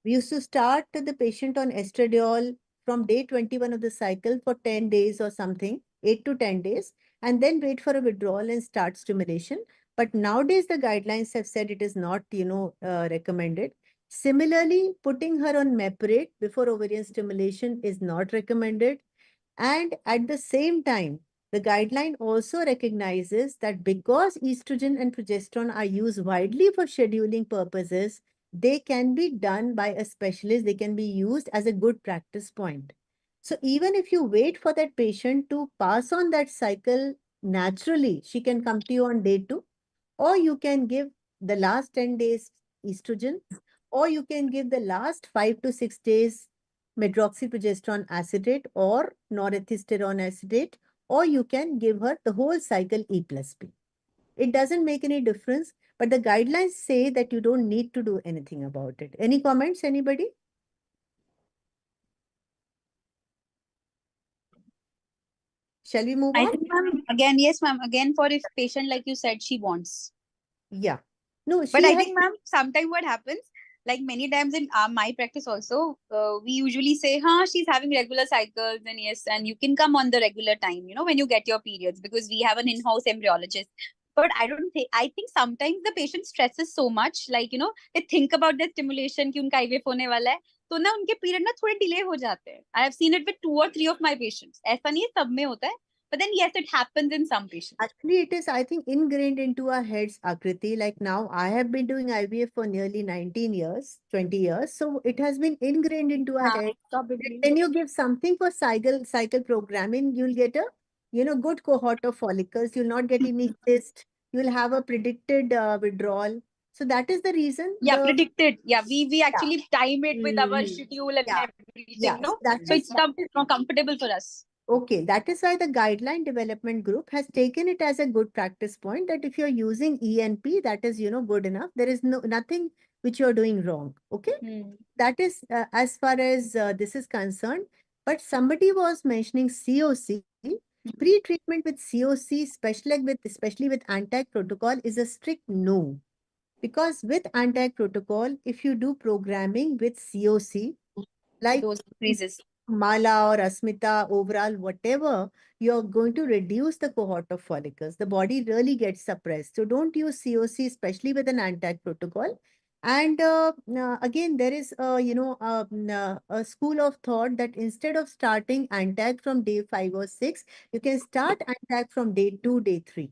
S16: We used to start the patient on estradiol from day 21 of the cycle for 10 days or something, 8 to 10 days, and then wait for a withdrawal and start stimulation. But nowadays, the guidelines have said it is not, recommended. Similarly, putting her on Meprate before ovarian stimulation is not recommended. And at the same time, the guideline also recognizes that because estrogen and progesterone are used widely for scheduling purposes, they can be done by a specialist. They can be used as a good practice point. So even if you wait for that patient to pass on that cycle naturally, she can come to you on day 2, or you can give the last 10 days estrogen, or you can give the last 5 to 6 days medroxyprogesterone acetate or norethisterone acetate, or you can give her the whole cycle E plus P. It doesn't make any difference, but the guidelines say that you don't need to do anything about it. Any comments, anybody? Shall we move
S17: I
S16: on?
S17: think, ma'am, again, yes, ma'am, again, for if patient, like you said, she wants.
S16: Yeah. No,
S17: But
S16: she
S17: I
S16: has.
S17: think, ma'am, sometimes what happens, like many times in my practice also, we usually say, huh, she's having regular cycles, and yes, and you can come on the regular time, you know, when you get your periods, because we have an in-house embryologist. But I don't think, I think sometimes the patient stresses so much, like, you know, they think about the stimulation, कि उनका IVF होने वाला है, तो ना उनके period ना थोड़े डिले हो जाते हैं. I have seen it with 2 or 3 of my patients. ऐसा नहीं है सब में होता है, but then yes, it happens in some patients.
S16: Actually, it is, I think, ingrained into our heads, Akriti. Like now, I have been doing IVF for nearly 19 years, 20 years. So it has been ingrained into our head.
S17: Probably.
S16: When you give something for cycle programming, you'll get a, good cohort of follicles. You'll not get any cyst. You'll have a predicted withdrawal. So that is the reason.
S17: Yeah, predicted. Yeah, we actually time it with our schedule and
S16: Yeah.
S17: everything, no?
S16: That
S17: So
S16: is
S17: it's comfortable for us.
S16: okay. That is why the guideline development group has taken it as a good practice point that if you're using ENP, that is, good enough. There is nothing which you're doing wrong. Okay. That is as far as this is concerned. But somebody was mentioning COC. Pre-treatment with COC, especially with ANTAC protocol, is a strict no. Because with ANTAC protocol, if you do programming with COC, like
S17: those increases.
S16: Mala or Asmita, overall, whatever, you're going to reduce the cohort of follicles. The body really gets suppressed. So don't use COC, especially with an ANTAC protocol. And again, there is a school of thought that instead of starting ANTAC from day 5 or 6, you can start ANTAC from day 2, day 3.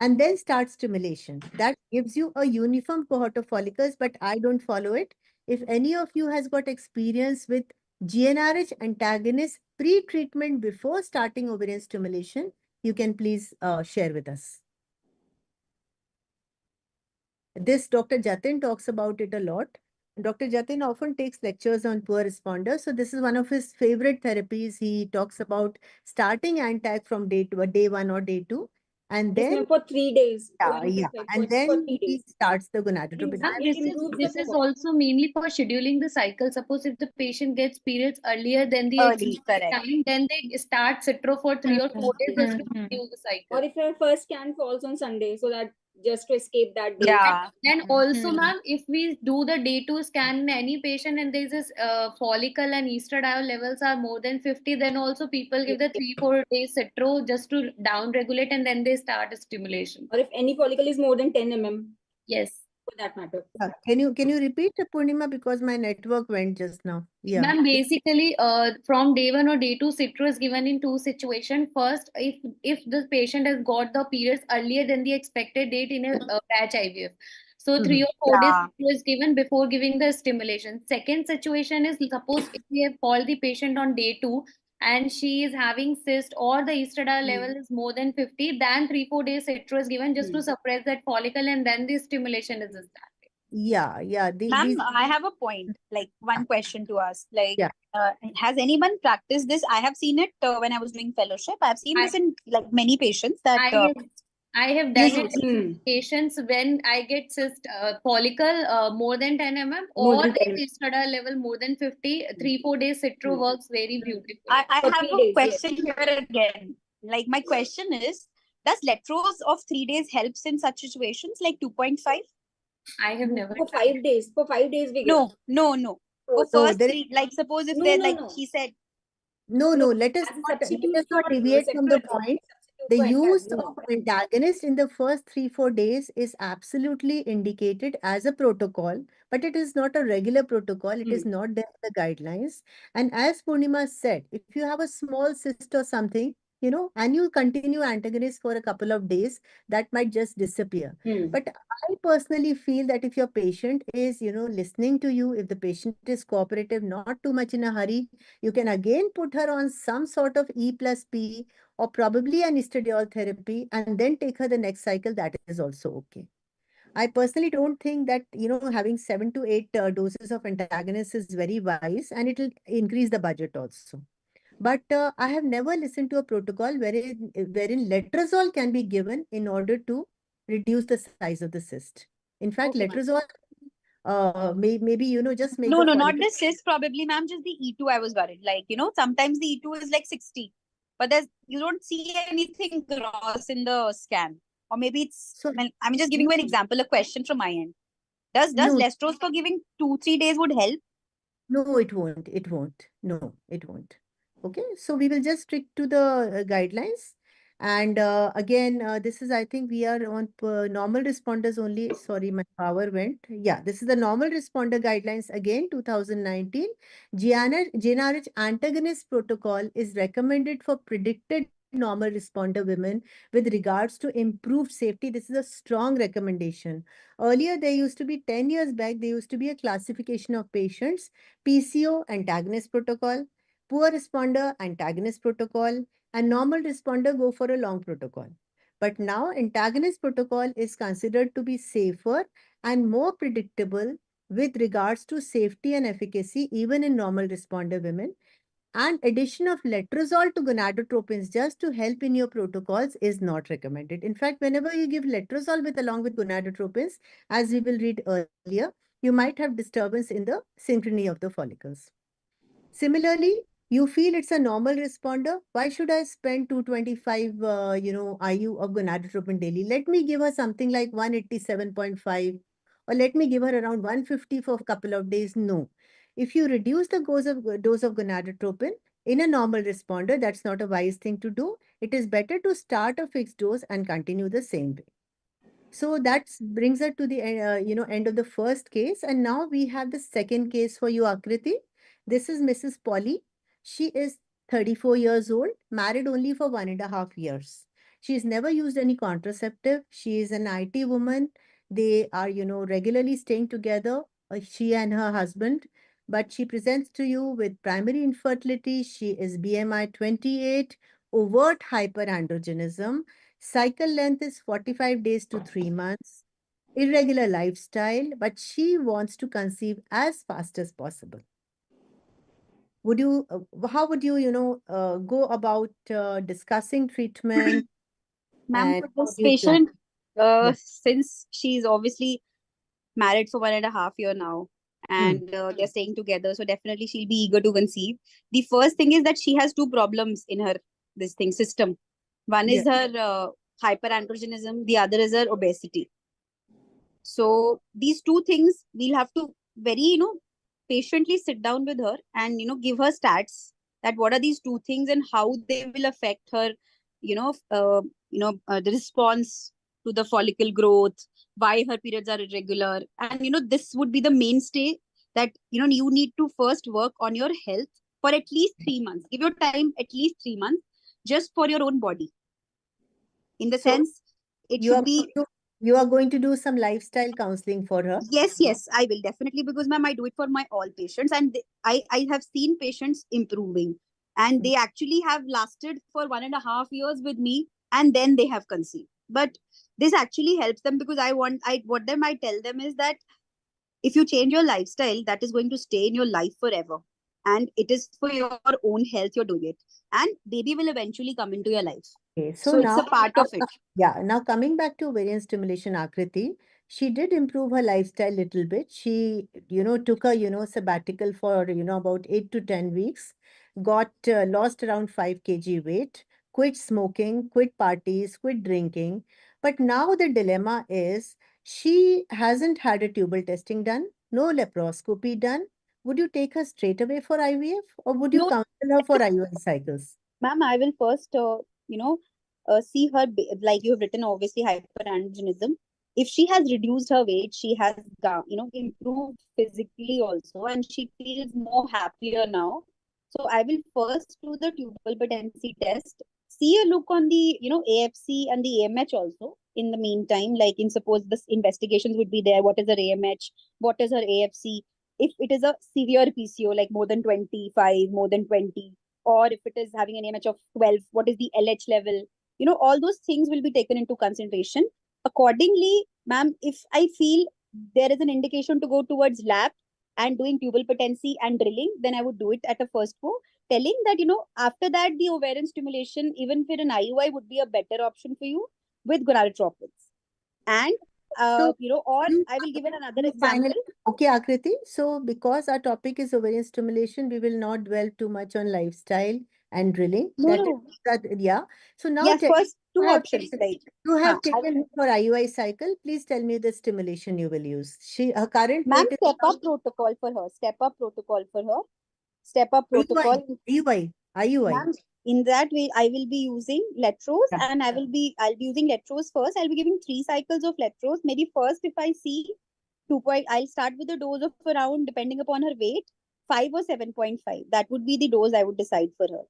S16: And then start stimulation. That gives you a uniform cohort of follicles, but I don't follow it. If any of you has got experience with GnRH antagonist pre-treatment before starting ovarian stimulation, you can please share with us. This Dr. Jatin talks about it a lot. Dr. Jatin often takes lectures on poor responders. So this is one of his favorite therapies. He talks about starting ANTAC from day 1 or day 2. And
S19: Yes,
S16: then
S19: ma'am, for 3 days.
S16: yeah. And then he starts the gonadotropin.
S14: This is also mainly for scheduling the cycle. Suppose if the patient gets periods earlier than the
S17: correct.
S14: time, then they start citro for 3 or 4 days just to reduce the cycle.
S19: Or if your first scan falls on Sunday, so that just to escape that day.
S17: Yeah.
S14: And also, ma'am, if we do the day 2 scan in any patient and there is this follicle and estradiol levels are more than 50, then also people give the 3-4 days citro just to down regulate and then they start a stimulation.
S19: Or if any follicle is more than 10 mm.
S14: Yes.
S19: For that matter.
S16: Can you repeat, Purnima, because my network went just now? Yeah.
S14: Ma'am, basically, from day 1 or day 2, citro is given in 2 situations. First, if the patient has got the periods earlier than the expected date in a batch IVF. So 3 or 4 days citro is given before giving the stimulation. Second situation is, suppose if we have called the patient on day 2 and she is having cyst or the estradiol level is more than 50, then 3-4 days citro is given just to suppress that follicle and then the stimulation is started.
S16: Yeah.
S17: Ma'am, I have a point, like one question to ask. Like,
S16: yeah.
S17: Has anyone practiced this? I have seen it when I was doing fellowship. I've seen this in like many patients that
S14: I have done it in patients when I get cyst follicle more than 10 mm or if estradiol level more than 50, 3-4 days citro works very beautifully.
S17: I have a question here again. Like my question is, does Letros of 3 days helps in such situations like 2.5?
S14: I have never.
S19: For 5 days. For 5 days we get.
S17: No. For first 3, like suppose if they're like he said.
S16: No, let us not deviate from the point. The use of antagonist in the first 3-4 days is absolutely indicated as a protocol, but it is not a regular protocol. It is not there in the guidelines. And as Purnima said, if you have a small cyst or something, and you continue antagonist for a couple of days, that might just disappear. But I personally feel that if your patient is, listening to you, if the patient is cooperative, not too much in a hurry, you can again put her on some sort of E plus P or probably an estradiol therapy and then take her the next cycle. That is also okay. I personally don't think that, having 7 to 8 doses of antagonists is very wise, and it will increase the budget also. But I have never listened to a protocol wherein letrozole can be given in order to reduce the size of the cyst. In fact,
S17: Okay, ma'am.
S16: letrozole maybe, just make
S17: No,
S16: the
S17: no, not
S16: follicle.
S17: the cyst probably, ma'am, just the E2 I was worried. Like, sometimes the E2 is like 60, but you don't see anything gross in the scan. Or maybe I'm just giving you an example, a question from my end. Does
S16: No.
S17: Lestros for giving 2-3 days would help?
S16: No, it won't. It won't. No, it won't. Okay, so we will just stick to the guidelines. And again, this is, I think we are on normal responders only. Sorry, my power went. Yeah, this is the normal responder guidelines again, 2019. GnRH antagonist protocol is recommended for predicted normal responder women with regards to improved safety. This is a strong recommendation. Earlier, there used to be 10 years back, there used to be a classification of patients: PCO antagonist protocol, poor responder antagonist protocol, and normal responder go for a long protocol. But now antagonist protocol is considered to be safer and more predictable with regards to safety and efficacy even in normal responder women. And addition of letrozole to gonadotropins just to help in your protocols is not recommended. In fact, whenever you give letrozole along with gonadotropins, as we will read earlier, you might have disturbance in the synchrony of the follicles. Similarly, you feel it's a normal responder. Why should I spend 225, IU of gonadotropin daily? Let me give her something like 187.5, or let me give her around 150 for a couple of days. No. If you reduce the dose of gonadotropin in a normal responder, that's not a wise thing to do. It is better to start a fixed dose and continue the same way. So that brings us to the end of the first case, and now we have the second case for you, Akriti. This is Mrs. Polly. She is 34 years old, married only for 1.5 years. She's never used any contraceptive. She is an IT woman. They are, regularly staying together, she and her husband. But she presents to you with primary infertility. She is BMI 28, overt hyperandrogenism. Cycle length is 45 days to 3 months. Irregular lifestyle, but she wants to conceive as fast as possible. Would you, how would you, go about discussing treatment?
S17: Ma'am, for this patient, since she's obviously married for 1.5 years now, and they're staying together, so definitely she'll be eager to conceive. The first thing is that she has two problems in her system. One is her hyperandrogenism, the other is her obesity. So these two things we'll have to very patiently sit down with her and give her stats that what are these two things and how they will affect her the response to the follicle growth, why her periods are irregular, and this would be the mainstay that you need to first work on your health for at least 3 months. Give your time at least 3 months just for your own body, in the sense it should be.
S16: You are going to do some lifestyle counseling for her?
S17: Yes, I will definitely, because ma'am, I do it for my all patients, and I have seen patients improving, and they actually have lasted for 1.5 years with me, and then they have conceived. But this actually helps them because I tell them is that if you change your lifestyle, that is going to stay in your life forever, and it is for your own health you're doing it, and baby will eventually come into your life.
S16: Okay,
S17: so
S16: now,
S17: it's a part of it.
S16: Now coming back to ovarian stimulation, Akriti, she did improve her lifestyle little bit. She, took a, sabbatical for, about 8 to 10 weeks, got lost around 5 kg weight, quit smoking, quit parties, quit drinking. But now the dilemma is she hasn't had a tubal testing done, no laparoscopy done. Would you take her straight away for IVF, or would you
S17: No.
S16: counsel her for IUI cycles?
S17: Ma'am, I will first, see her, like you have written, obviously hyperandrogenism. If she has reduced her weight, she has, improved physically also, and she feels more happier now. So I will first do the tubal patency test, see a look on the, AFC and the AMH also. In the meantime, like in suppose this investigations would be there. What is her AMH? What is her AFC? If it is a severe PCO, like more than 25, more than 20, or if it is having an AMH of 12, what is the LH level? All those things will be taken into consideration. Accordingly, ma'am, if I feel there is an indication to go towards lab and doing tubal patency and drilling, then I would do it at a first go. telling that, after that, the ovarian stimulation, even for an IUI, would be a better option for you with gonadotropins. And,
S16: So
S17: or
S16: you
S17: I will give it another
S16: finally,
S17: example.
S16: okay, Akriti. So because our topic is ovarian stimulation, we will not dwell too much on lifestyle and drilling.
S17: No, no.
S16: Yeah. So now
S17: Yeah, first two options, like.
S16: you have
S17: I-
S16: taken for IUI cycle. Please tell me the stimulation you will use. Her current
S17: Ma'am,
S16: weight is
S17: step up protocol for her. Step up protocol for her. Step up protocol.
S16: IUI.
S17: Ma'am, in that way, I will be using Letros,
S16: Yeah.
S17: and I'll be using Letros first. I'll be giving 3 cycles of Letros. Maybe first, if I see 2 I'll start with a dose of around, depending upon her weight, 5 or 7.5. That would be the dose I would decide for her.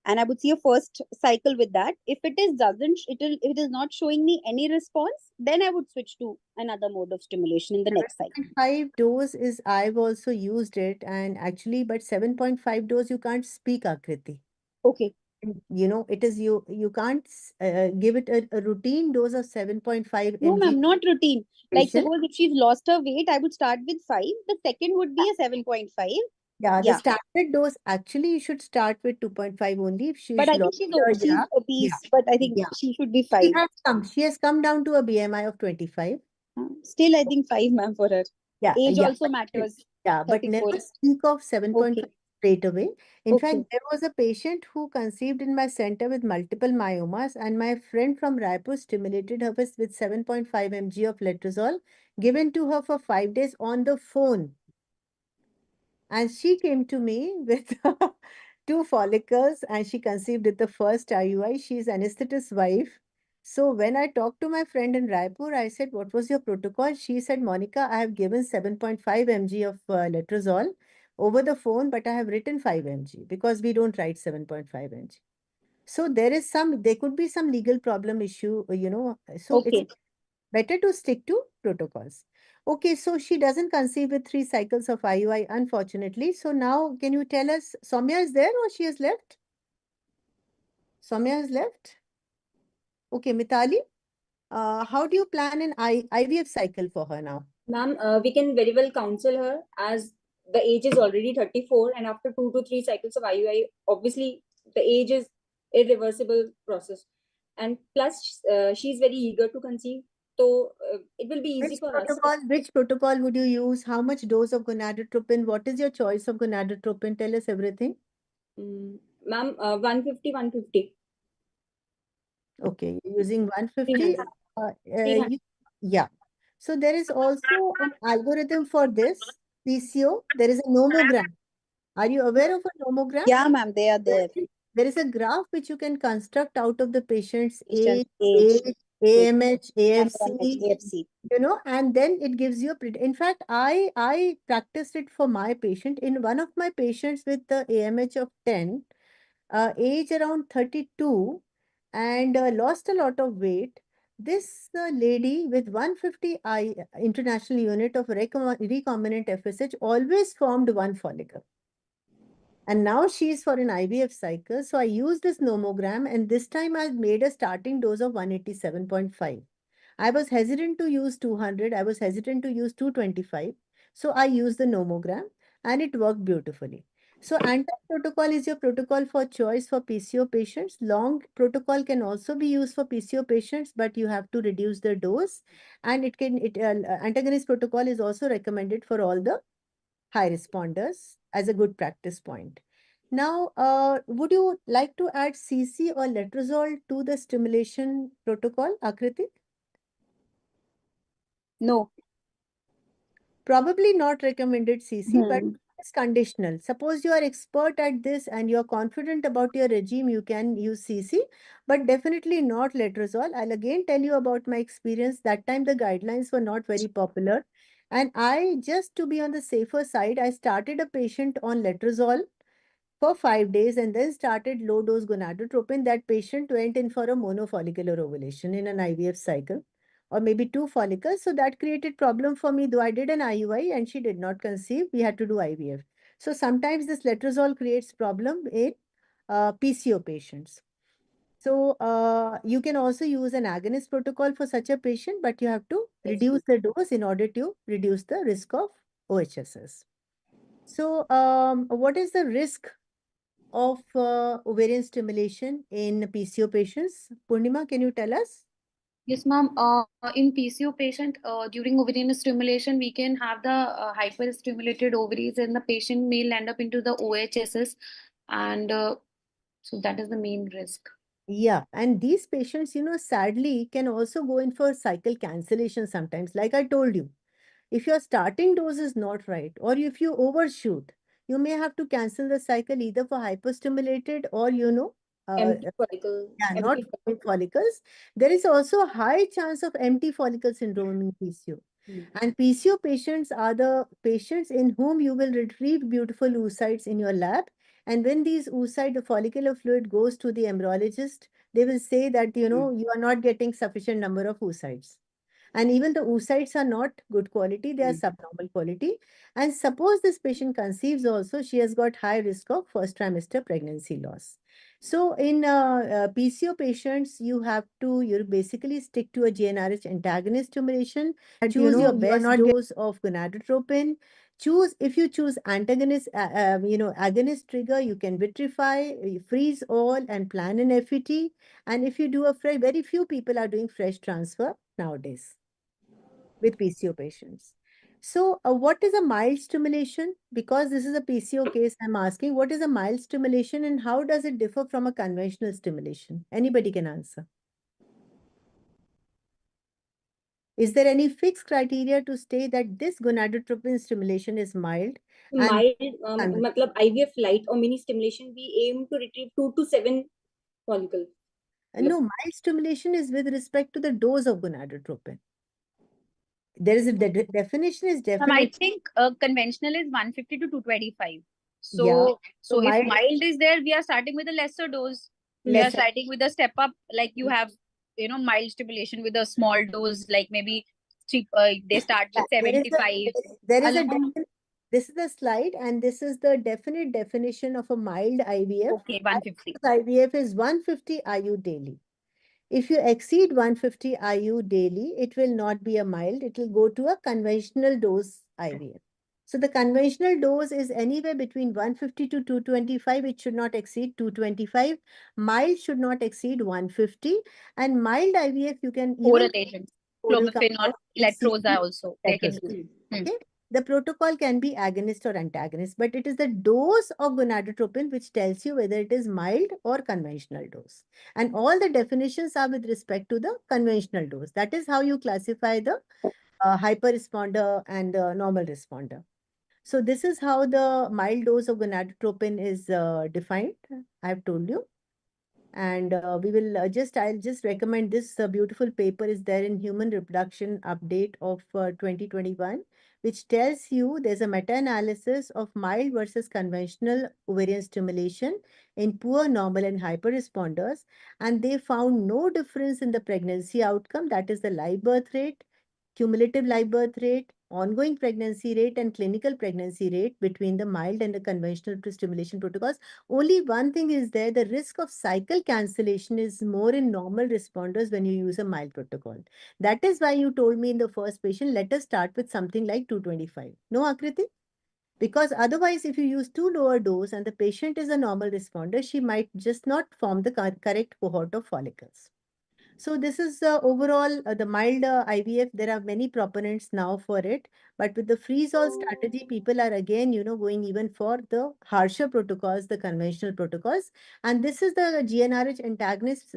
S17: And I would see a first cycle with that. If it is not showing me any response, then I would switch to another mode of stimulation in the next cycle.
S16: 5 dose is, I've also used it, and actually, but 7.5 dose you can't speak, Akriti.
S17: Okay.
S16: It is you can't give it a routine dose of 7.5
S17: No,
S16: mg.
S17: ma'am, not routine. Like,
S16: Patient.
S17: suppose if she's lost her weight, I would start with 5. The second would be a 7.5.
S16: Yeah, the
S17: Yeah.
S16: standard dose, actually, you should start with 2.5 only if she's
S17: But I think
S16: lost
S17: she's
S16: her,
S17: obese, but I think she should be 5.
S16: She has come down to a BMI of 25.
S17: Still, I think 5, ma'am, for her.
S16: Yeah,
S17: Age
S16: yeah,
S17: also
S16: but-
S17: matters.
S16: Yeah, but
S17: 34.
S16: never speak of 7.5
S17: Okay.
S16: straight away. In fact,
S17: Okay.
S16: there was a patient who conceived in my center with multiple myomas, and my friend from Raipur stimulated her with 7.5 mg of letrozole given to her for 5 days on the phone. And she came to me with 2 follicles, and she conceived with the first IUI. She's anesthetist's wife. So when I talked to my friend in Raipur, I said, "What was your protocol?" She said, "Monica, I have given 7.5 mg of letrozole over the phone, but I have written 5 mg because we don't write 7.5 mg." So there could be some legal problem issue, So
S17: Okay.
S16: it's better to stick to protocols. Okay, so she doesn't conceive with 3 cycles of IUI, unfortunately. So now, can you tell us, Soumya is there or she has left? Soumya has left? Okay, Mitali, how do you plan an IVF cycle for her now?
S19: Ma'am, we can very well counsel her, as the age is already 34, and after 2 to 3 cycles of IUI, obviously the age is irreversible process. And plus, she's very eager to conceive. So it will be easy for us.
S16: Which protocol would you use? How much dose of gonadotropin? What is your choice of gonadotropin? Tell us everything.
S19: Ma'am, 150, 150.
S16: Okay, you're using 150.
S19: 300.
S16: Yeah. So there is also an algorithm for this PCO. There is a nomogram. Are you aware of a nomogram?
S17: Yeah, ma'am, they are there.
S16: There is a graph which you can construct out of the patient's age,
S17: age,
S16: AMH,
S17: AFC.
S16: AFC, and then it gives you in fact, I practiced it for my patient. In one of my patients with the AMH of 10, age around 32, and lost a lot of weight. This lady with 150 international unit of recombinant FSH always formed 1 follicle. And now she's for an IVF cycle. So I used this nomogram, and this time I made a starting dose of 187.5. I was hesitant to use 200. I was hesitant to use 225. So I used the nomogram, and it worked beautifully. So anti-protocol is your protocol for choice for PCO patients. Long protocol can also be used for PCO patients, but you have to reduce the dose. And antagonist protocol is also recommended for all the high responders as a good practice point. Now, would you like to add CC or letrozole to the stimulation protocol, Akriti?
S17: No.
S16: Probably not recommended CC, but it's conditional. Suppose you are expert at this and you're confident about your regime, you can use CC, but definitely not letrozole. I'll again tell you about my experience. That time the guidelines were not very popular. And just to be on the safer side, I started a patient on letrozole for 5 days and then started low dose gonadotropin. That patient went in for a monofollicular ovulation in an IVF cycle, or maybe 2 follicles. So that created problem for me. Though I did an IUI and she did not conceive, we had to do IVF. So sometimes this letrozole creates problem in PCO patients. So you can also use an agonist protocol for such a patient, but you have to reduce the dose in order to reduce the risk of OHSS. So what is the risk of ovarian stimulation in PCO patients? Purnima, can you tell us?
S20: Yes, ma'am. In PCO patient, during ovarian stimulation, we can have the hyperstimulated ovaries, and the patient may land up into the OHSS, and so that is the main risk.
S16: Yeah, and these patients, sadly can also go in for cycle cancellation sometimes. Like I told you, if your starting dose is not right, or if you overshoot, you may have to cancel the cycle either for hyperstimulated or,
S19: Empty follicle.
S16: yeah, not forming follicles. There is also a high chance of empty follicle syndrome in PCO. And PCO patients are the patients in whom you will retrieve beautiful oocytes in your lab. And when these oocyte, the follicular fluid goes to the embryologist, they will say that, you are not getting sufficient number of oocytes. And even the oocytes are not good quality, they are subnormal quality. And suppose this patient conceives also, she has got high risk of first trimester pregnancy loss. So in PCO patients, you basically stick to a GnRH antagonist stimulation. Choose your best dose of gonadotropin. If you choose antagonist, agonist trigger, you can vitrify, freeze all, and plan an FET. And if you do very few people are doing fresh transfer nowadays with PCO patients. So, what is a mild stimulation? Because this is a PCO case, I'm asking what is a mild stimulation and how does it differ from a conventional stimulation? Anybody can answer. Is there any fixed criteria to say that this gonadotropin stimulation is mild?
S19: Mild, matlab IVF light or mini stimulation, we aim to retrieve 2 to 7 follicles.
S16: No, mild stimulation is with respect to the dose of gonadotropin. There is a definition is definite.
S20: I think conventional is 150 to 225. So,
S16: Yeah.
S20: so if
S16: mild
S20: mild is there, we are starting with a lesser dose. We are starting with a step up, like you have, mild stimulation with a small dose, like maybe they start with 75.
S16: This is the slide, and this is the definite definition of a mild IVF.
S20: Okay, 150.
S16: IVF is 150 IU daily. If you exceed 150 IU daily, it will not be a mild. It will go to a conventional dose IVF. So the conventional dose is anywhere between 150 to 225. It should not exceed 225. Mild should not exceed 150. And mild IVF, you can even
S20: Oral agents, clomiphene or letrosa also, they can do.
S16: Okay. The protocol can be agonist or antagonist, but it is the dose of gonadotropin which tells you whether it is mild or conventional dose. And all the definitions are with respect to the conventional dose. That is how you classify the hyper responder and the normal responder. So this is how the mild dose of gonadotropin is defined. I've told you. And I'll just recommend this beautiful paper is there in Human Reproduction Update of 2021, which tells you there's a meta-analysis of mild versus conventional ovarian stimulation in poor, normal, and hyper responders. And they found no difference in the pregnancy outcome, that is the live birth rate, cumulative live birth rate, ongoing pregnancy rate, and clinical pregnancy rate between the mild and the conventional stimulation protocols. Only one thing is there, the risk of cycle cancellation is more in normal responders when you use a mild protocol. That is why you told me in the first patient, let us start with something like 225. No, Akriti? Because otherwise, if you use too lower dose and the patient is a normal responder, she might just not form the correct cohort of follicles. So this is overall the mild IVF. There are many proponents now for it, but with the freeze-all strategy, people are again, going even for the harsher protocols, the conventional protocols. And this is the GnRH antagonist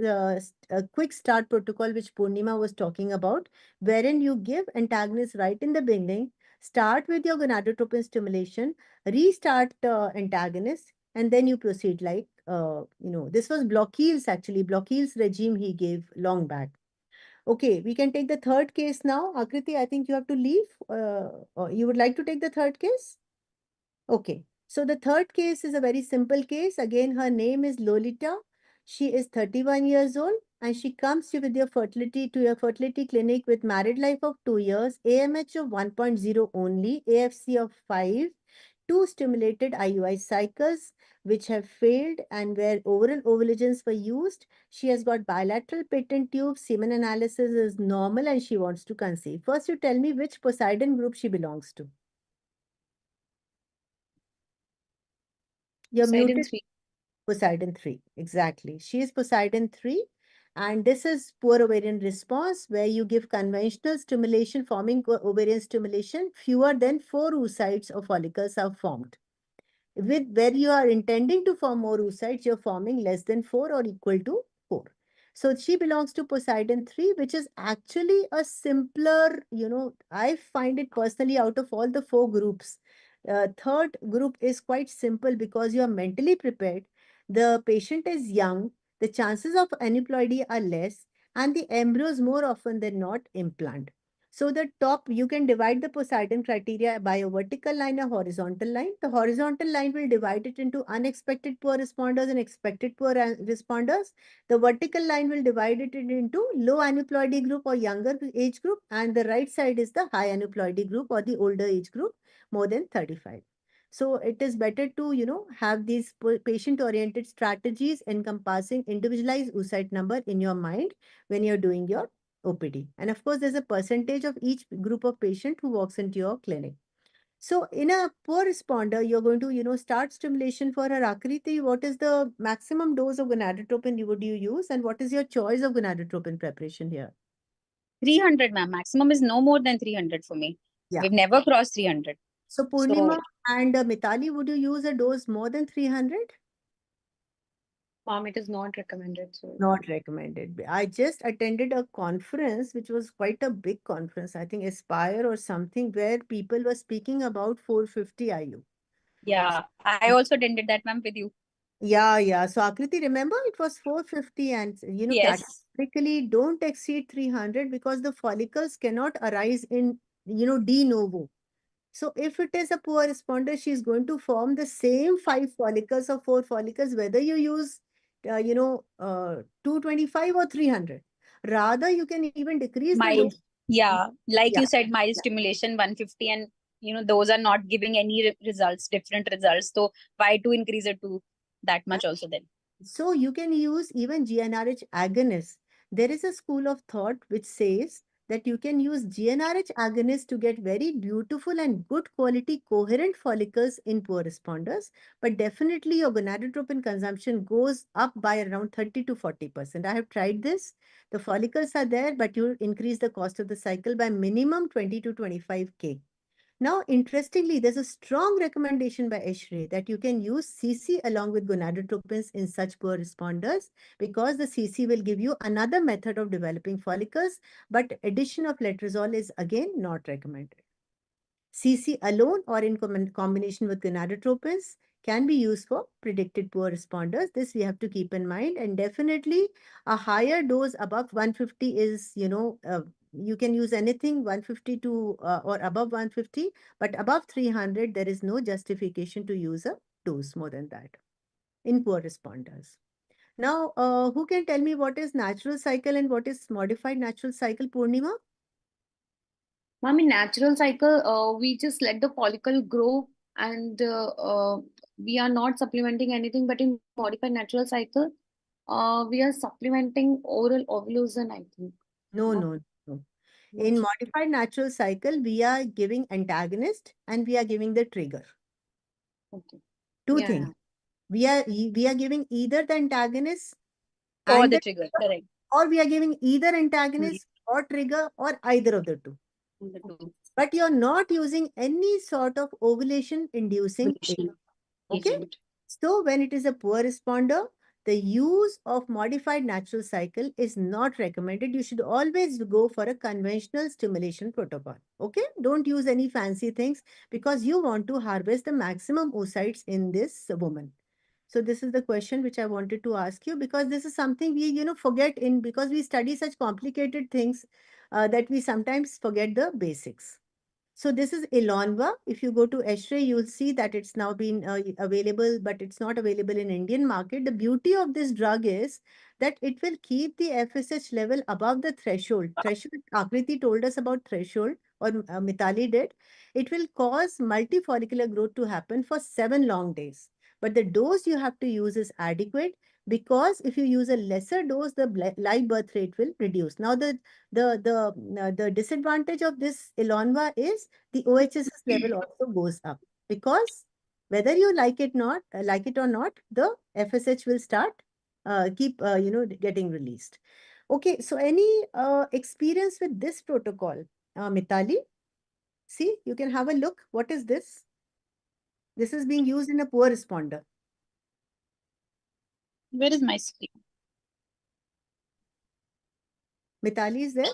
S16: quick start protocol, which Purnima was talking about, wherein you give antagonists right in the beginning, start with your gonadotropin stimulation, restart antagonist, and then you proceed like, this was Blockheel's actually, Blockheel's regime he gave long back. Okay, we can take the third case now. Akriti, I think you have to leave. Or you would like to take the third case? Okay, so the third case is a very simple case. Again, her name is Lolita. She is 31 years old and she comes to your fertility clinic with married life of 2 years, AMH of 1.0 only, AFC of 5, 2 stimulated IUI cycles which have failed and where oral ovulagens were used. She has got bilateral patent tubes, semen analysis is normal and she wants to conceive. First, you tell me which Poseidon group she belongs to. You're
S20: Poseidon
S16: muted.
S20: 3.
S16: Poseidon 3, exactly. She is Poseidon 3. And this is poor ovarian response where you give conventional stimulation, forming ovarian stimulation, fewer than 4 oocytes or follicles are formed. With where you are intending to form more oocytes, you're forming less than 4 or equal to 4. So she belongs to Poseidon 3, which is actually a simpler, I find it personally out of all the 4 groups. Third group is quite simple because you are mentally prepared. The patient is young, the chances of aneuploidy are less, and the embryos more often than not implant. So the top, you can divide the Poseidon criteria by a vertical line, a horizontal line. The horizontal line will divide it into unexpected poor responders and expected poor responders. The vertical line will divide it into low aneuploidy group or younger age group. And the right side is the high aneuploidy group or the older age group, more than 35. So it is better to, have these patient-oriented strategies encompassing individualized oocyte number in your mind when you're doing your OPD. And of course, there's a percentage of each group of patient who walks into your clinic. So in a poor responder, you're going to, start stimulation for her Akriti. What is the maximum dose of gonadotropin would you use? And what is your choice of gonadotropin preparation here?
S17: 300, ma'am. Maximum is no more than 300 for me.
S16: Yeah.
S17: We've never crossed 300.
S16: So Purnima and Mitali, would you use a dose more than 300?
S20: Mom, it is not recommended. So
S16: Not recommended. I just attended a conference, which was quite a big conference, I think Aspire or something, where people were speaking about 450 IU.
S17: Yeah, I also attended that, ma'am, with you.
S16: Yeah. So Akriti, remember it was 450 and
S17: Yes.
S16: categorically don't exceed 300 because the follicles cannot arise in, de novo. So if it is a poor responder, she's going to form the same 5 follicles or 4 follicles, whether you use, 225 or 300. Rather, you can even decrease the
S17: Mild.
S16: dose.
S17: Yeah, like
S16: Yeah.
S17: you said, mild stimulation 150, and those are not giving any results, different results. So why to increase it to that much also then?
S16: So you can use even GnRH agonists. There is a school of thought which says that you can use GnRH agonists to get very beautiful and good quality coherent follicles in poor responders. But definitely your gonadotropin consumption goes up by around 30 to 40%. I have tried this. The follicles are there, but you increase the cost of the cycle by minimum 20 to 25K. Now, interestingly, there's a strong recommendation by ESHRE that you can use CC along with gonadotropins in such poor responders because the CC will give you another method of developing follicles, but addition of letrozole is again not recommended. CC alone or in combination with gonadotropins can be used for predicted poor responders. This we have to keep in mind, and definitely a higher dose above 150 is, you can use anything 150 to or above 150, but above 300, there is no justification to use a dose more than that in poor responders. Now, who can tell me what is natural cycle and what is modified natural cycle, Purnima?
S20: Mom, in natural cycle, we just let the follicle grow and we are not supplementing anything. But in modified natural cycle, we are supplementing oral ovulation, I think.
S16: No. In modified natural cycle, we are giving antagonist and we are giving the trigger.
S20: Okay.
S16: Two
S20: Yeah,
S16: things. We are giving either the antagonist
S17: Or
S16: and
S17: the trigger, correct.
S16: or we are giving either antagonist or trigger or either of the two.
S20: The two.
S16: But you're not using any sort of ovulation inducing agent. Okay.
S20: Agent.
S16: So when it is a poor responder, the use of modified natural cycle is not recommended. You should always go for a conventional stimulation protocol. Okay. Don't use any fancy things because you want to harvest the maximum oocytes in this woman. So this is the question which I wanted to ask you because this is something we, forget in because we study such complicated things that we sometimes forget the basics. So this is Elonva. If you go to ESHRE, you'll see that it's now been available, but it's not available in Indian market. The beauty of this drug is that it will keep the FSH level above the threshold. Threshold, Akriti told us about threshold, or Mitali did. It will cause multifollicular growth to happen for 7 long days. But the dose you have to use is adequate because if you use a lesser dose, the live birth rate will reduce. Now, the disadvantage of this Elonva is the OHSS level also goes up because Whether you like it or not, the FSH will start getting released. Okay, so any experience with this protocol, Mitali? See, you can have a look. What is this? This is being used in a poor responder.
S17: Where is my screen?
S16: Mitali is there?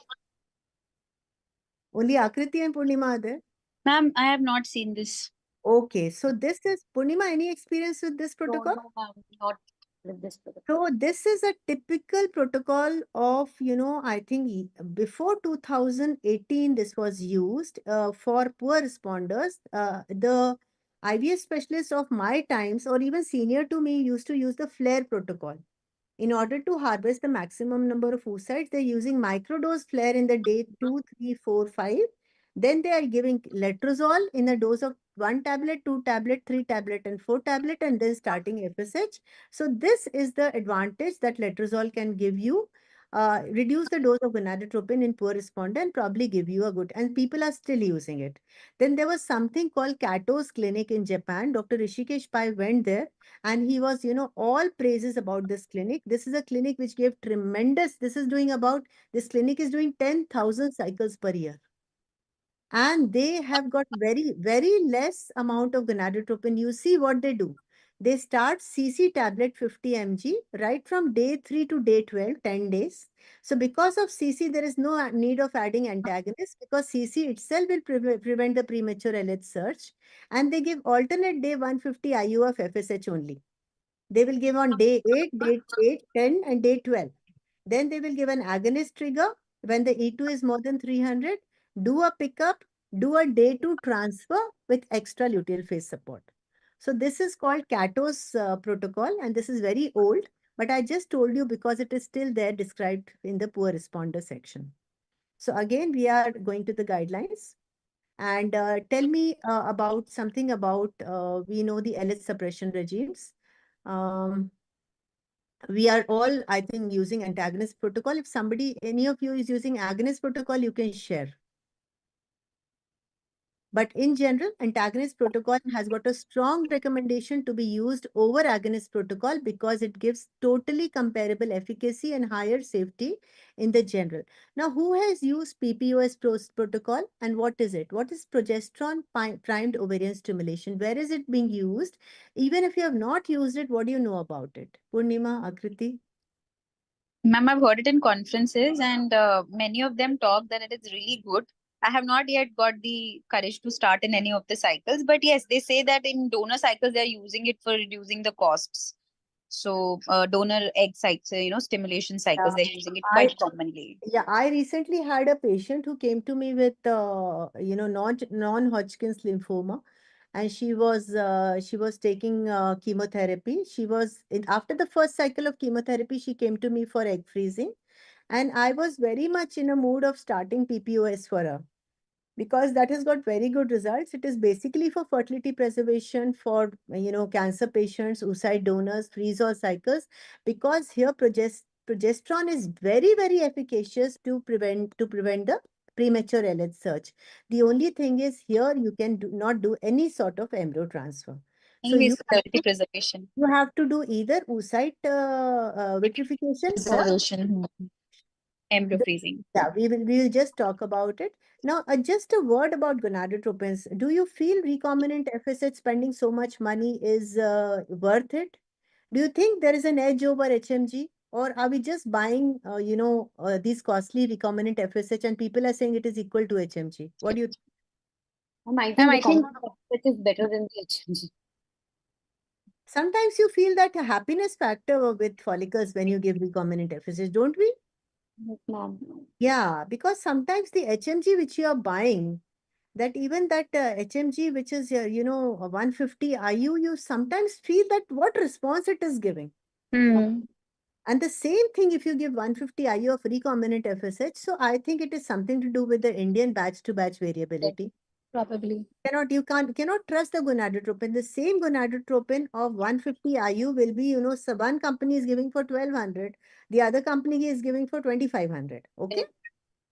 S16: Only Akriti and Purnima are there?
S17: Ma'am, I have not seen this.
S16: Okay, so this is, Purnima, any experience with this protocol?
S17: No, ma'am, not with this protocol.
S16: So this is a typical protocol of, I think before 2018, this was used for poor responders. The IVF specialists of my times, or even senior to me, used to use the flare protocol. In order to harvest the maximum number of oocytes, they're using microdose flare in the day 2, 3, 4, 5. Then they are giving letrozole in a dose of 1 tablet, 2 tablet, 3 tablet, and 4 tablet, and then starting FSH. So this is the advantage that letrozole can give you. Reduce the dose of gonadotropin in poor responder and probably give you a good, and people are still using it. Then there was something called Cato's clinic in Japan. Dr. Rishikesh Pai went there and he was, all praises about this clinic. This is a clinic which gave tremendous, this clinic is doing 10,000 cycles per year. And they have got very, very less amount of gonadotropin. You see what they do. They start CC tablet 50 mg right from day 3 to day 12, 10 days. So because of CC, there is no need of adding antagonist because CC itself will prevent the premature LH surge. And they give alternate day 150 IU of FSH only. They will give on day 8, day 8, 10, and day 12. Then they will give an agonist trigger when the E2 is more than 300. Do a pickup, do a day 2 transfer with extra luteal phase support. So this is called Cato's protocol, and this is very old, but I just told you because it is still there described in the poor responder section. So again, we are going to the guidelines. And tell me about something about, we know the LH suppression regimes. We are all, I think, using antagonist protocol. If any of you is using agonist protocol, you can share. But in general, antagonist protocol has got a strong recommendation to be used over agonist protocol because it gives totally comparable efficacy and higher safety in the general. Now, who has used PPOS protocol and what is it? What is progesterone primed ovarian stimulation? Where is it being used? Even if you have not used it, what do you know about it? Purnima, Akriti?
S17: Ma'am, I've heard it in conferences and many of them talk that it is really good. I have not yet got the courage to start in any of the cycles, but yes, they say that in donor cycles, they're using it for reducing the costs. So donor egg cycles, stimulation cycles, they're using it quite commonly.
S16: Yeah, I recently had a patient who came to me with, non-Hodgkin's lymphoma, and she was taking chemotherapy. After the first cycle of chemotherapy, she came to me for egg freezing, and I was very much in a mood of starting PPOS for her because that has got very good results. It is basically for fertility preservation for, cancer patients, oocyte donors, freeze-all cycles, because here progesterone is very, very efficacious to prevent the premature LH surge. The only thing is here you can not do any sort of embryo transfer. So
S17: fertility preservation.
S16: You have to do either oocyte vitrification
S17: Preservation. Embryo freezing.
S16: Yeah, we will just talk about it. Now, just a word about gonadotropins. Do you feel recombinant FSH spending so much money is worth it? Do you think there is an edge over HMG? Or are we just buying, these costly recombinant FSH and people are saying it is equal to HMG? What do you think?
S17: I think it is better than the HMG.
S16: Sometimes you feel that a happiness factor with follicles when you give recombinant FSH, don't we? Yeah, because sometimes the HMG which you are buying, that even that HMG which is, 150 IU, you sometimes feel that what response it is giving. And the same thing if you give 150 IU of recombinant FSH. So I think it is something to do with the Indian batch to batch variability.
S17: Probably.
S16: Cannot trust the gonadotropin. The same gonadotropin of 150 IU will be, so one company is giving for 1200, the other company is giving for 2500. Okay.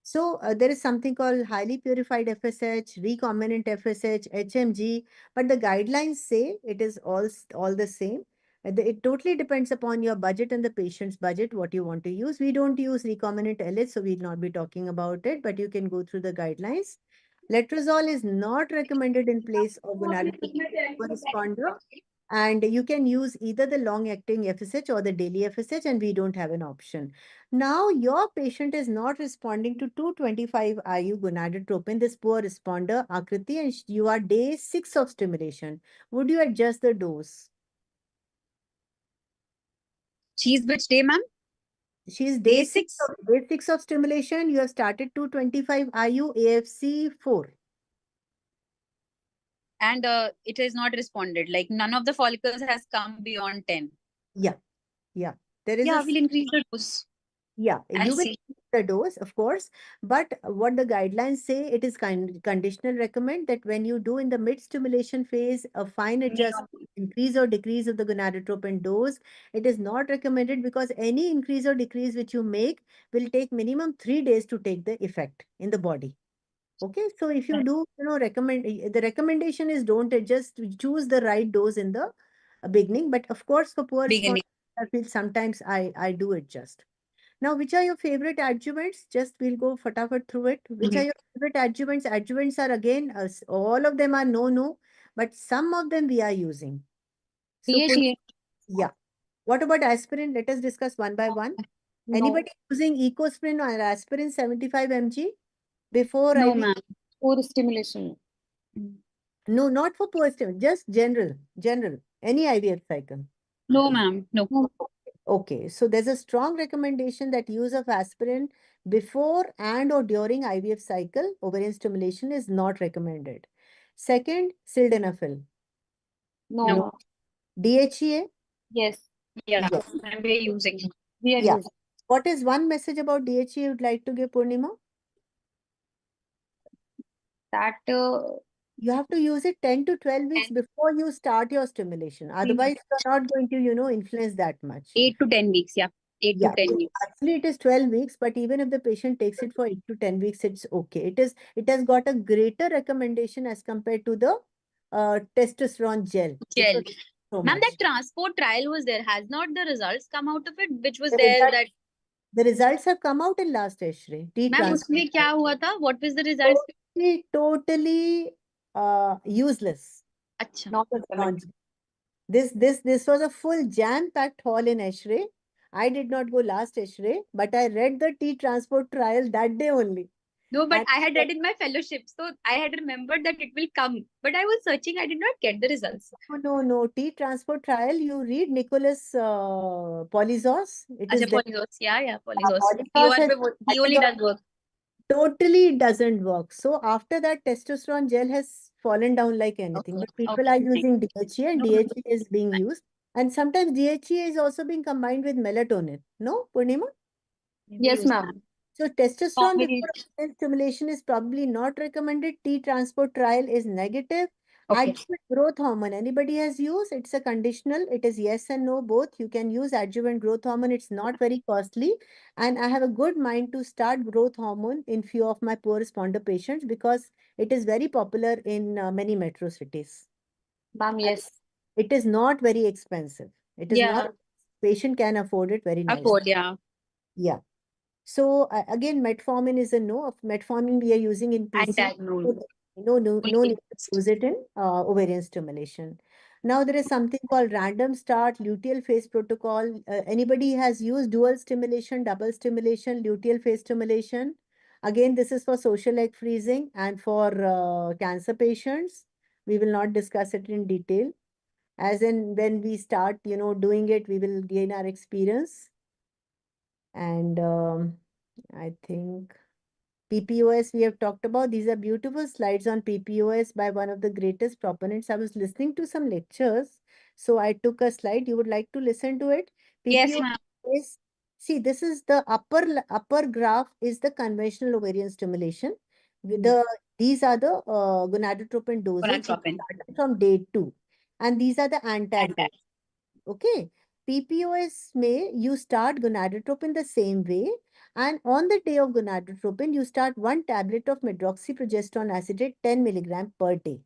S16: So there is something called highly purified FSH, recombinant FSH, HMG, but the guidelines say it is all the same. It totally depends upon your budget and the patient's budget, what you want to use. We don't use recombinant LH, so we'll not be talking about it, but you can go through the guidelines. Letrozole is not recommended in place of gonadotropin responder. And you can use either the long-acting FSH or the daily FSH, and we don't have an option. Now, your patient is not responding to 225 IU gonadotropin, this poor responder, Akriti, and you are day 6 of stimulation. Would you adjust the dose?
S17: She's which day, ma'am?
S16: She's day 6 of stimulation. You have started 225 IU AFC 4.
S17: And it has not responded. Like none of the follicles has come beyond 10.
S16: Yeah, yeah. There is
S17: we'll increase the dose.
S16: Yeah,
S17: I
S16: you will
S17: see.
S16: increase the dose, of course, but what the guidelines say, it is conditional recommend that when you do in the mid stimulation phase, a fine adjustment, increase or decrease of the gonadotropin dose, it is not recommended because any increase or decrease which you make will take minimum 3 days to take the effect in the body. Okay, so if you do, the recommendation is don't adjust, choose the right dose in the beginning, but of course for poor response, I feel sometimes I do adjust. Now, which are your favorite adjuvants? Just we'll go fatafat through it. Which are your favorite adjuvants? Adjuvants are again, all of them are no, but some of them we are using. So,
S17: DHA.
S16: yeah. What about aspirin? Let us discuss one by one.
S17: No.
S16: Anybody using Ecosprin or aspirin 75 mg before
S17: No,
S16: IV?
S17: ma'am. For stimulation.
S16: No, not for post-stim, just general, any IVF cycle.
S17: No, ma'am. No.
S16: Okay, so there's a strong recommendation that use of aspirin before and or during IVF cycle, ovarian stimulation is not recommended. Second, sildenafil.
S17: No.
S16: DHEA?
S17: Yes. Yeah.
S16: Yes.
S17: And we're using. We are
S16: Yeah.
S17: using.
S16: What is one message about DHEA you'd like to give, Purnima?
S17: That
S16: you have to use it 10 to 12 weeks before you start your stimulation. Otherwise, you're not going to, influence that much.
S17: 8 to 10 weeks. Yeah. 8 to 10 weeks.
S16: Actually, it is 12 weeks, but even if the patient takes it for 8 to 10 weeks, it's okay. It has got a greater recommendation as compared to the testosterone gel.
S17: Gel.
S16: So
S17: Ma'am,
S16: much.
S17: that transport trial was there. Has not the results come out of it? Which was
S16: The
S17: there
S16: result-
S17: that
S16: The results have come out in last Ashray.
S17: ma'am उसमें क्या हुआ था? What was the results?
S16: Totally useless.
S17: अच्छा.
S16: Not a sponge. This was a full jam-packed hall in Ashray. I did not go last Ashray, but I read the tea transport trial that day only.
S17: No, but
S16: And-
S17: I had read in my fellowship, so I had remembered that it will come. But I was searching, I did not get the results.
S16: No. Tea transport trial, you read Nicholas Polizos. It is
S17: अच्छा,
S16: there.
S17: Polizos. Yeah, Polizos.
S16: Polizos has-
S17: He only does work.
S16: Totally doesn't work. So after that, testosterone gel has fallen down like anything. But people are using DHA and DHA is being used. And sometimes DHA is also being combined with melatonin. No, Purnima?
S17: Yes, ma'am.
S16: So testosterone
S17: Combination.
S16: before stimulation is probably not recommended. T transport trial is negative.
S17: Okay.
S16: Adjuvant growth hormone, anybody has used? It's a conditional. It is yes and no both. You can use adjuvant growth hormone. It's not very costly. And I have a good mind to start growth hormone in few of my poor responder patients because it is very popular in many metro cities.
S17: Ma'am, yes.
S16: It is not very expensive. It is
S17: Yeah.
S16: not, patient can afford it very nicely.
S17: Afford, yeah.
S16: Yeah. So again, metformin is a no. Of metformin we are using in PC.
S17: Antagonal.
S16: No need to use it in ovarian stimulation. Now there is something called random start luteal phase protocol. Anybody has used dual stimulation, double stimulation, luteal phase stimulation? Again, this is for social egg freezing and for cancer patients. We will not discuss it in detail. As in when we start, doing it, we will gain our experience. And I think PPOS we have talked about. These are beautiful slides on PPOS by one of the greatest proponents. I was listening to some lectures, so I took a slide. You would like to listen to it?
S17: Yes,
S16: PPOS
S17: ma'am.
S16: is, see, this is the upper graph is the conventional ovarian stimulation. With these are the gonadotropin doses which
S17: Gonadotropin.
S16: started from day 2. And these are the anti dose. Okay. PPOS may you start gonadotropin the same way, And on the day of gonadotropin, you start 1 tablet of medroxyprogesterone acetate 10 milligram per day.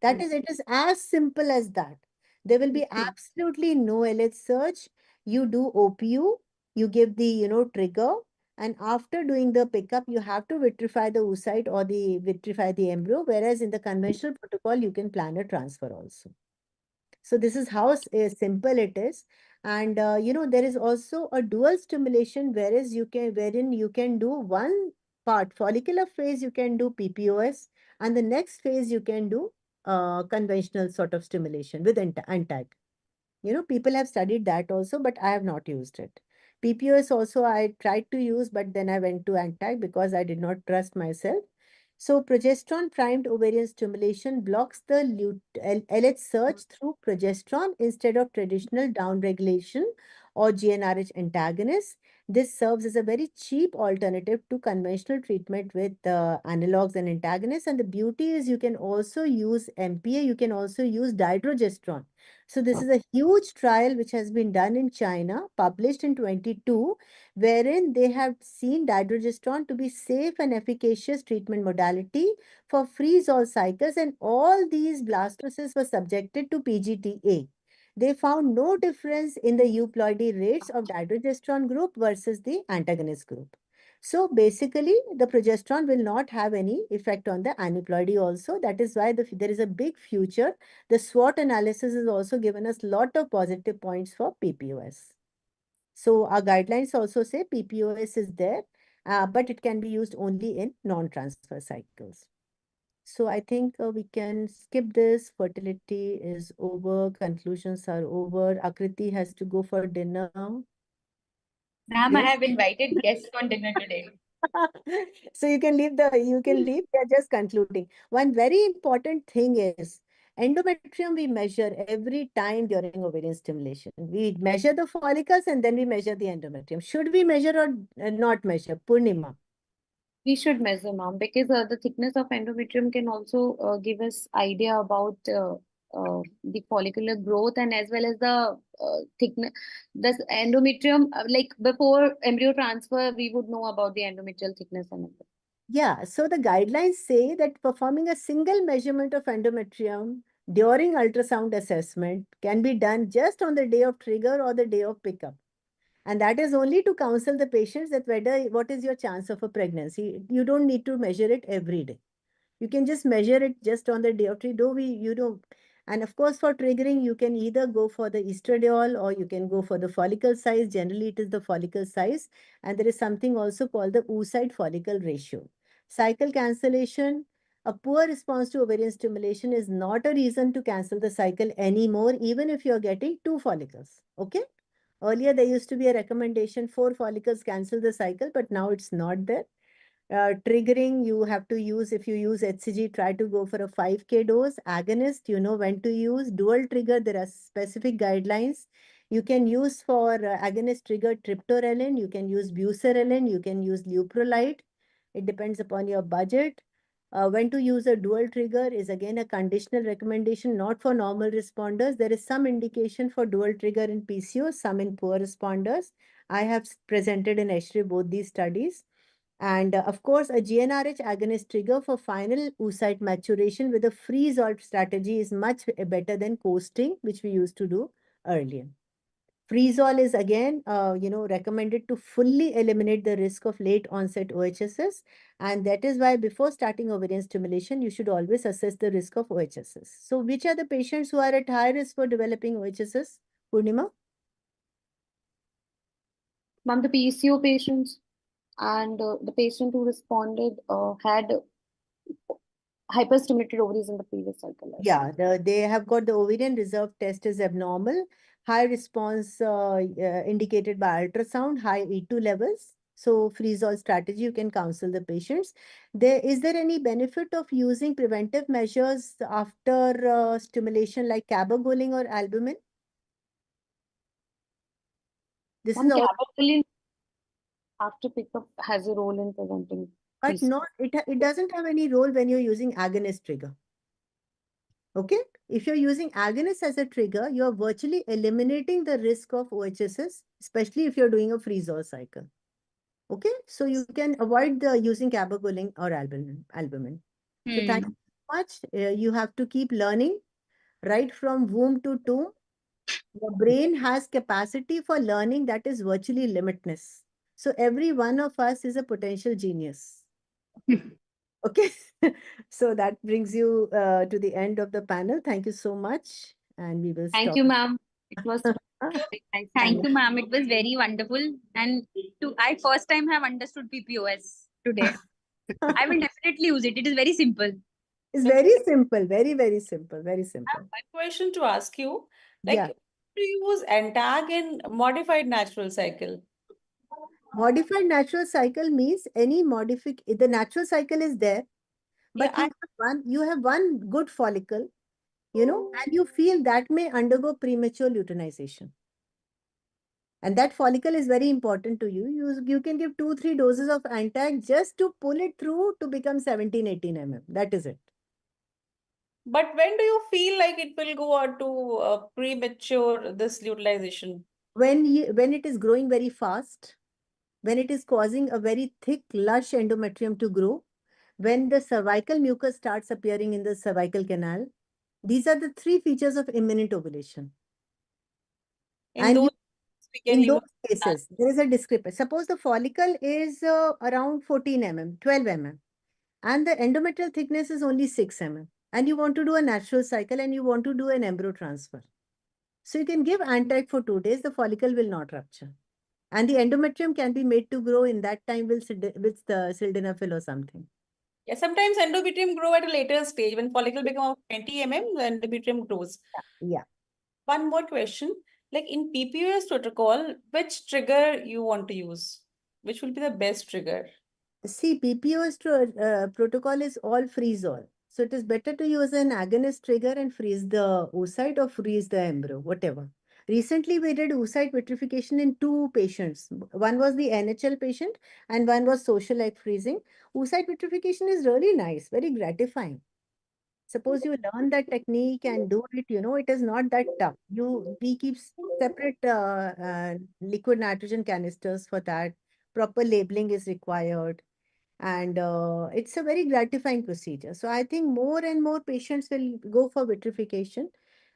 S16: That is, it is as simple as that. There will be absolutely no LH search. You do OPU, you give the, trigger, and after doing the pickup, you have to vitrify the oocyte or the vitrify the embryo, whereas in the conventional protocol, you can plan a transfer also. So this is how simple it is. And there is also a dual stimulation, wherein you can do one part follicular phase, you can do PPOS, and the next phase you can do conventional sort of stimulation with antag. People have studied that also, but I have not used it. PPOS also I tried to use, but then I went to antag because I did not trust myself. So progesterone primed ovarian stimulation blocks the LH surge through progesterone instead of traditional downregulation or GnRH antagonists. This serves as a very cheap alternative to conventional treatment with analogs and antagonists. And the beauty is you can also use MPA, you can also use dydrogesterone. So this is a huge trial which has been done in China, published in 22, wherein they have seen dydrogesterone to be safe and efficacious treatment modality for freeze-all cycles, and all these blastocysts were subjected to PGTA. They found no difference in the euploidy rates of dydrogesterone group versus the antagonist group. So basically, the progesterone will not have any effect on the aneuploidy also. That is why there is a big future. The SWOT analysis has also given us lot of positive points for PPOS. So our guidelines also say PPOS is there, but it can be used only in non-transfer cycles. So I think we can skip this. Fertility is over. Conclusions are over. Akriti has to go for dinner.
S18: Ma'am, I have invited guests on dinner today.
S16: So you can leave. We are just concluding. One very important thing is endometrium we measure every time during ovarian stimulation. We measure the follicles and then we measure the endometrium. Should we measure or not measure? Purnima.
S20: We should measure, ma'am, because the thickness of endometrium can also give us idea about the follicular growth, and as well as the thickness. This endometrium, like before embryo transfer, we would know about the endometrial thickness and everything.
S16: Yeah, so the guidelines say that performing a single measurement of endometrium during ultrasound assessment can be done just on the day of trigger or the day of pickup. And that is only to counsel the patients that what is your chance of a pregnancy. You don't need to measure it every day. You can just measure it just on the day of trigger. And of course, for triggering, you can either go for the estradiol or you can go for the follicle size. Generally, it is the follicle size. And there is something also called the oocyte follicle ratio. Cycle cancellation. A poor response to ovarian stimulation is not a reason to cancel the cycle anymore, even if you're getting 2 follicles. Okay? Earlier, there used to be a recommendation 4 follicles cancel the cycle, but now it's not there. Triggering, you have to use, if you use HCG, try to go for a 5K dose. Agonist, you know when to use. Dual trigger, there are specific guidelines. You can use for agonist trigger triptorelin, you can use buserelin, you can use leuprolide. It depends upon your budget. When to use a dual trigger is again a conditional recommendation, not for normal responders. There is some indication for dual trigger in PCO, some in poor responders. I have presented in H3 both these studies. And of course, a GnRH agonist trigger for final oocyte maturation with a freeze-all strategy is much better than coasting, which we used to do earlier. Freeze-all is again, recommended to fully eliminate the risk of late onset OHSS. And that is why before starting ovarian stimulation, you should always assess the risk of OHSS. So which are the patients who are at high risk for developing OHSS? Purnima?
S20: Ma'am, the PCO patients and the patient who responded had hyperstimulated ovaries in the previous cycle.
S16: Yeah, they have got the ovarian reserve test is abnormal, high response indicated by ultrasound, high E2 levels. So freeze-all strategy, you can counsel the patients. Is there any benefit of using preventive measures after stimulation like cabergoline or albumin? This is all.
S20: Cabergoline after pickup has a role in preventing.
S16: But not, it doesn't have any role when you're using agonist trigger. Okay, if you're using agonist as a trigger, you're virtually eliminating the risk of OHSS, especially if you're doing a freeze-all cycle. Okay, so you can avoid the using cabergoline or albumin. So thank you so much. You have to keep learning right from womb to tomb. The brain has capacity for learning that is virtually limitless. So every one of us is a potential genius. Okay, so that brings you to the end of the panel. Thank you so much, and we will
S18: Thank
S16: stop.
S18: you, ma'am. It was very nice. Thank you, ma'am. It was very wonderful. And I first time have understood PPOS today. I will definitely use it. It is very simple.
S16: It's very simple, very simple, very simple.
S2: One question to ask you,
S16: Yeah.
S2: to use ANTAG in modified natural cycle?
S16: Modified natural cycle means any the natural cycle is there, but you have one good follicle, and you feel that may undergo premature luteinization. And that follicle is very important to you. You can give 2-3 doses of ANTAG just to pull it through to become 17-18 mm. That is it.
S2: But when do you feel like it will go on to premature this luteinization?
S16: When it is growing very fast, when it is causing a very thick, lush endometrium to grow, when the cervical mucus starts appearing in the cervical canal, these are the 3 features of imminent ovulation.
S2: In those
S16: cases, there is a discrepancy. Suppose the follicle is around 14 mm, 12 mm, and the endometrial thickness is only 6 mm, and you want to do a natural cycle and you want to do an embryo transfer. So you can give ANTAG for 2 days, the follicle will not rupture. And the endometrium can be made to grow in that time with the sildenafil or something.
S2: Yeah, sometimes endometrium grow at a later stage. When follicle become 20 mm, the endometrium grows.
S16: Yeah.
S2: One more question. Like in PPOS protocol, which trigger you want to use? Which will be the best trigger?
S16: See, PPOS protocol is all freeze all. So it is better to use an agonist trigger and freeze the oocyte or freeze the embryo, whatever. Recently, we did oocyte vitrification in 2 patients. One was the NHL patient and one was social egg freezing. Oocyte vitrification is really nice, very gratifying. Suppose you learn that technique and do it, it is not that tough. We keep separate liquid nitrogen canisters for that. Proper labeling is required. And it's a very gratifying procedure. So I think more and more patients will go for vitrification.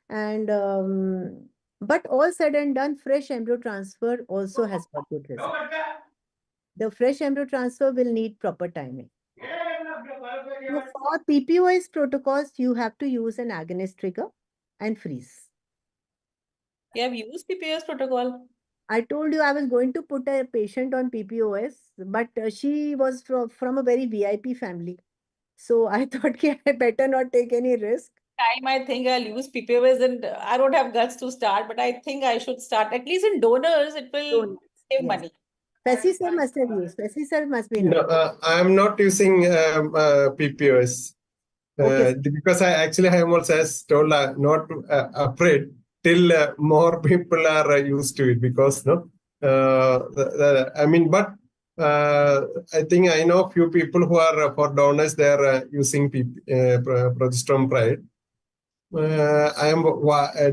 S16: And but all said and done, fresh embryo transfer also has got good results. The fresh embryo transfer will need proper timing. So for PPOS protocols, you have to use an agonist trigger and freeze.
S2: You have used PPOS protocol?
S16: I told you I was going to put a patient on PPOS, but she was from a very VIP family. So I thought I better not take any risk.
S2: I think I'll use PPOS, and I don't have guts to start, but I think I should start. At least in donors, it will save money.
S16: Fessi sir must have used. Fessi sir must be
S5: No, I am not using PPOS because I am also, as told, not afraid till more people are used to it, because I think I know few people who are for donors, they are using progesterone pride. I am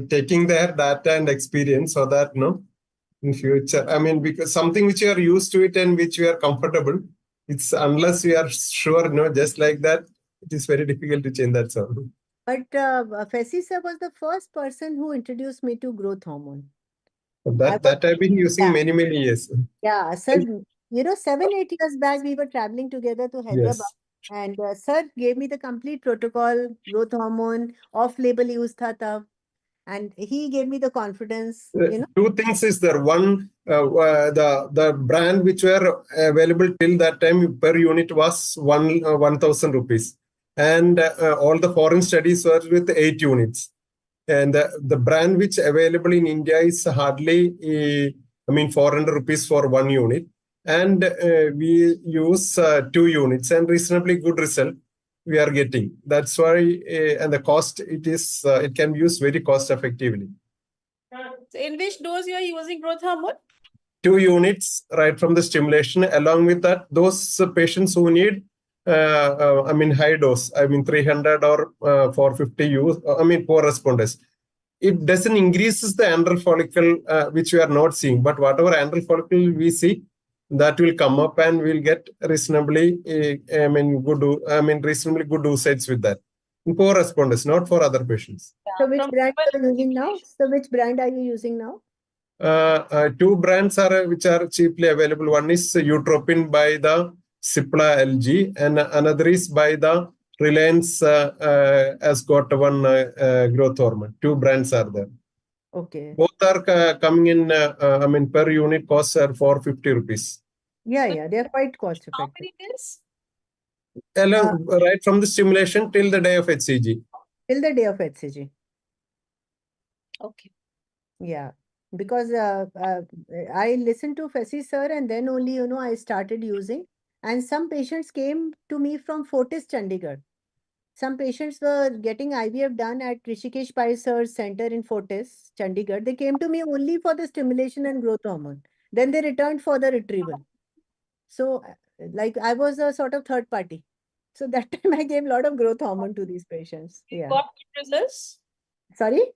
S5: taking their data and experience so that in future, because something which you are used to it and which you are comfortable, it's unless you are sure, just like that, it is very difficult to change that. So.
S16: But Fessi sir was the first person who introduced me to growth hormone.
S5: That I've been using many years.
S16: Yeah, sir, 7-8 years back, we were traveling together to Hyderabad.
S5: Yes.
S16: And sir gave me the complete protocol, growth hormone, off-label use tha. And he gave me the confidence.
S5: 2 things is there. One, the brand which were available till that time per unit was 1,000 rupees. And all the foreign studies were with 8 units. And the brand which available in India is hardly, 400 rupees for 1 unit. And we use 2 units and reasonably good result we are getting. That's why, and the cost, it can be used very cost effectively.
S2: So in which dose you are using growth hormone?
S5: 2 units right from the stimulation. Along with that, those patients who need high dose, 300 or 450 use, poor responders. It doesn't increases the antral follicle, which we are not seeing, but whatever antral follicle we see, that will come up and we'll get reasonably, reasonably good usage with that. For responders, not for other patients.
S16: So which brand are you using now? So which brand are you using now?
S5: Two brands are which are cheaply available. One is Utropin by the Cipla LG, and another is by the Reliance has got one growth hormone. Two brands are there.
S16: Okay.
S5: Both are coming in. Per unit costs are 450 rupees.
S16: Yeah, they are quite cost
S2: How
S16: effective.
S2: many days?
S5: Right from the stimulation till the day of HCG.
S16: Till the day of HCG.
S2: Okay.
S16: Yeah, because I listened to Fessy sir and then only, I started using. And some patients came to me from Fortis, Chandigarh. Some patients were getting IVF done at Rishikesh Pai sir's center in Fortis, Chandigarh. They came to me only for the stimulation and growth hormone. Then they returned for the retrieval. So, like, I was a sort of third party. So that time I gave a lot of growth hormone to these patients. Yeah.
S2: Got good results?
S16: Sorry?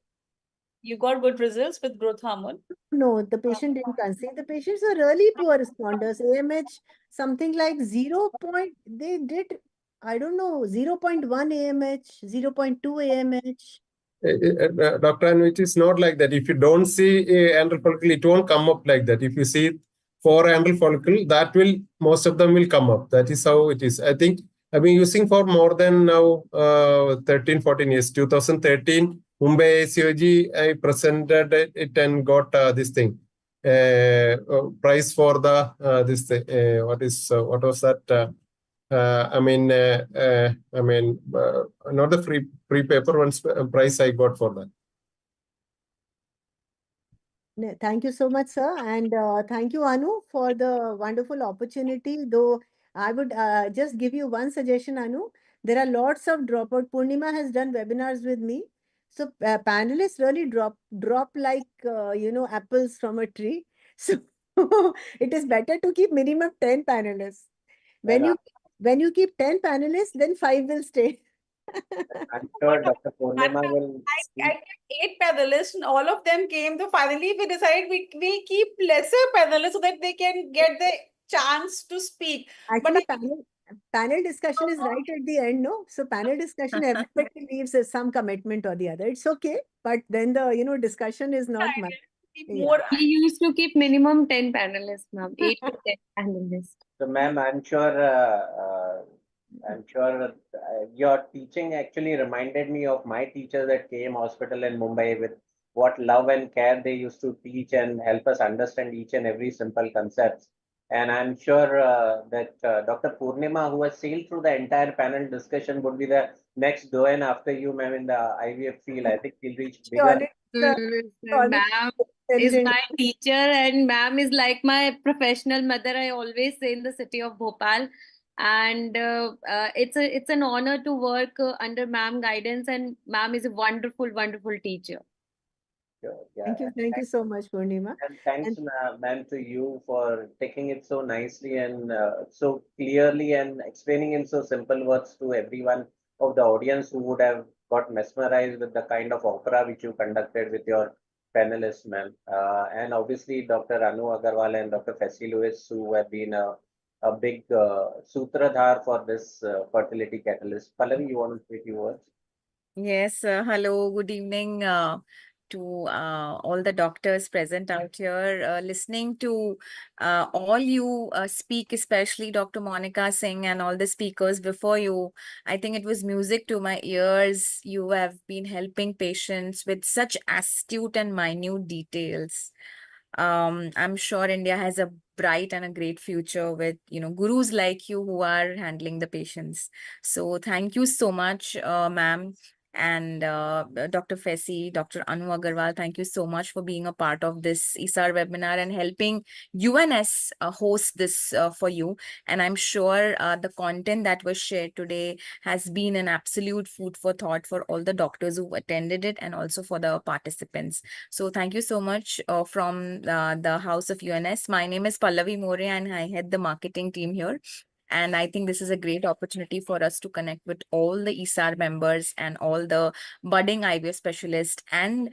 S2: You got good results with growth hormone?
S16: No, the patient didn't conceive. The patients are really poor responders. AMH, something like 0. They did, I don't know, 0.1 AMH, 0.2 AMH.
S5: Dr. Anu, it is not like that. If you don't see a antral follicle, it won't come up like that. If you see 4 antral follicle, that will, most of them will come up. That is how it is. I think I've been using for more than now 13, 14 years. 2013, Mumbai ACOG, I presented it and got this thing. Prize for the, this thing. What was that? Not the free paper, one prize I got for that.
S16: Thank you so much, sir. And thank you, Anu, for the wonderful opportunity. Though I would just give you one suggestion, Anu. There are lots of dropout. Purnima has done webinars with me. So panelists really drop like, apples from a tree. So it is better to keep minimum 10 panelists. When you keep 10 panelists, then 5 will stay.
S21: I'm sure Dr. Purnima will.
S2: I kept 8 panelists and all of them came. So finally we decided we keep lesser panelists so that they can get the chance to speak.
S16: Actually, panel discussion is right at the end, no? So panel discussion, everybody leaves some commitment or the other. It's okay, but then the discussion is not much.
S2: More.
S18: We used to keep minimum 10 panelists, ma'am. 8 to 10 panelists.
S21: So, ma'am, I'm sure your teaching actually reminded me of my teachers at KM Hospital in Mumbai, with what love and care they used to teach and help us understand each and every simple concepts. And I'm sure that Dr. Purnima, who has sailed through the entire panel discussion, would be the next doyen after you, ma'am, in the IVF field. I think he'll reach bigger.
S18: Ma'am is my teacher and ma'am is like my professional mother, I always say, in the city of Bhopal. And it's an honor to work under ma'am guidance, and ma'am is a wonderful, wonderful teacher.
S21: Sure, yeah.
S16: Thank you so much, Purnima.
S21: And thanks, ma'am, to you for taking it so nicely and so clearly and explaining in so simple words to everyone of the audience who would have got mesmerized with the kind of opera which you conducted with your panelists, ma'am. And obviously, Dr. Anu Agarwal and Dr. Fessy Lewis, who have been a big sutradhar for this fertility catalyst. Pallavi, you want to say a few words?
S22: Yes, hello, good evening to all the doctors present out here. Listening to all you speak, especially Dr. Monica Singh and all the speakers before you, I think it was music to my ears. You have been helping patients with such astute and minute details. I'm sure India has a bright and a great future with, gurus like you who are handling the patients. So thank you so much, ma'am. And Dr. Fessy, Dr. Anu Agarwal, thank you so much for being a part of this ISAR webinar and helping UNS host this for you. And I'm sure the content that was shared today has been an absolute food for thought for all the doctors who attended it and also for the participants. So thank you so much from the House of UNS. My name is Pallavi More and I head the marketing team here. And I think this is a great opportunity for us to connect with all the ISAR members and all the budding IVF specialists and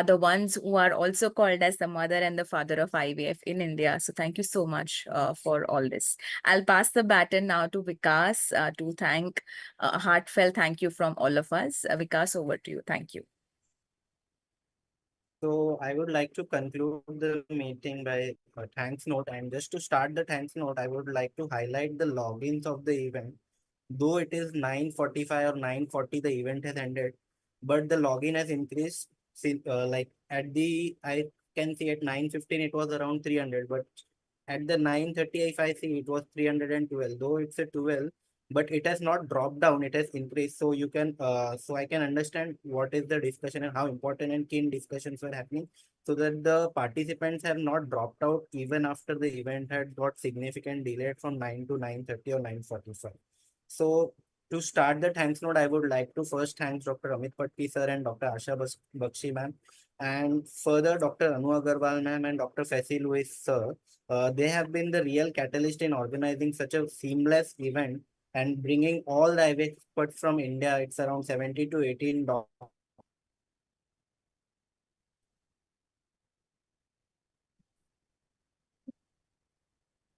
S22: the ones who are also called as the mother and the father of IVF in India. So thank you so much for all this. I'll pass the baton now to Vikas to thank a heartfelt thank you from all of us. Vikas, over to you. Thank you.
S1: So I would like to conclude the meeting by a thanks note. And just to start the thanks note, I would like to highlight the logins of the event. Though it is 9:45 or 9:40, the event has ended, but the login has increased. Like at the, I can see at 9:15 it was around 300, but at the 9:30 if I see it was 312. Though it's a 12, but it has not dropped down, it has increased. So you can so I can understand what is the discussion and how important and keen discussions were happening, so that the participants have not dropped out even after the event had got significant delayed from 9 to 9:30 or 9:45. So to start the thanks note, I would like to first thank Dr. Amit Patki sir and Dr. Asha Bakshi ma'am, and further Dr. Anu Agarwal ma'am and Dr. Faisal Louis sir. They have been the real catalyst in organizing such a seamless event and bringing all the IVF experts from India. It's around 70 to 18 doctors.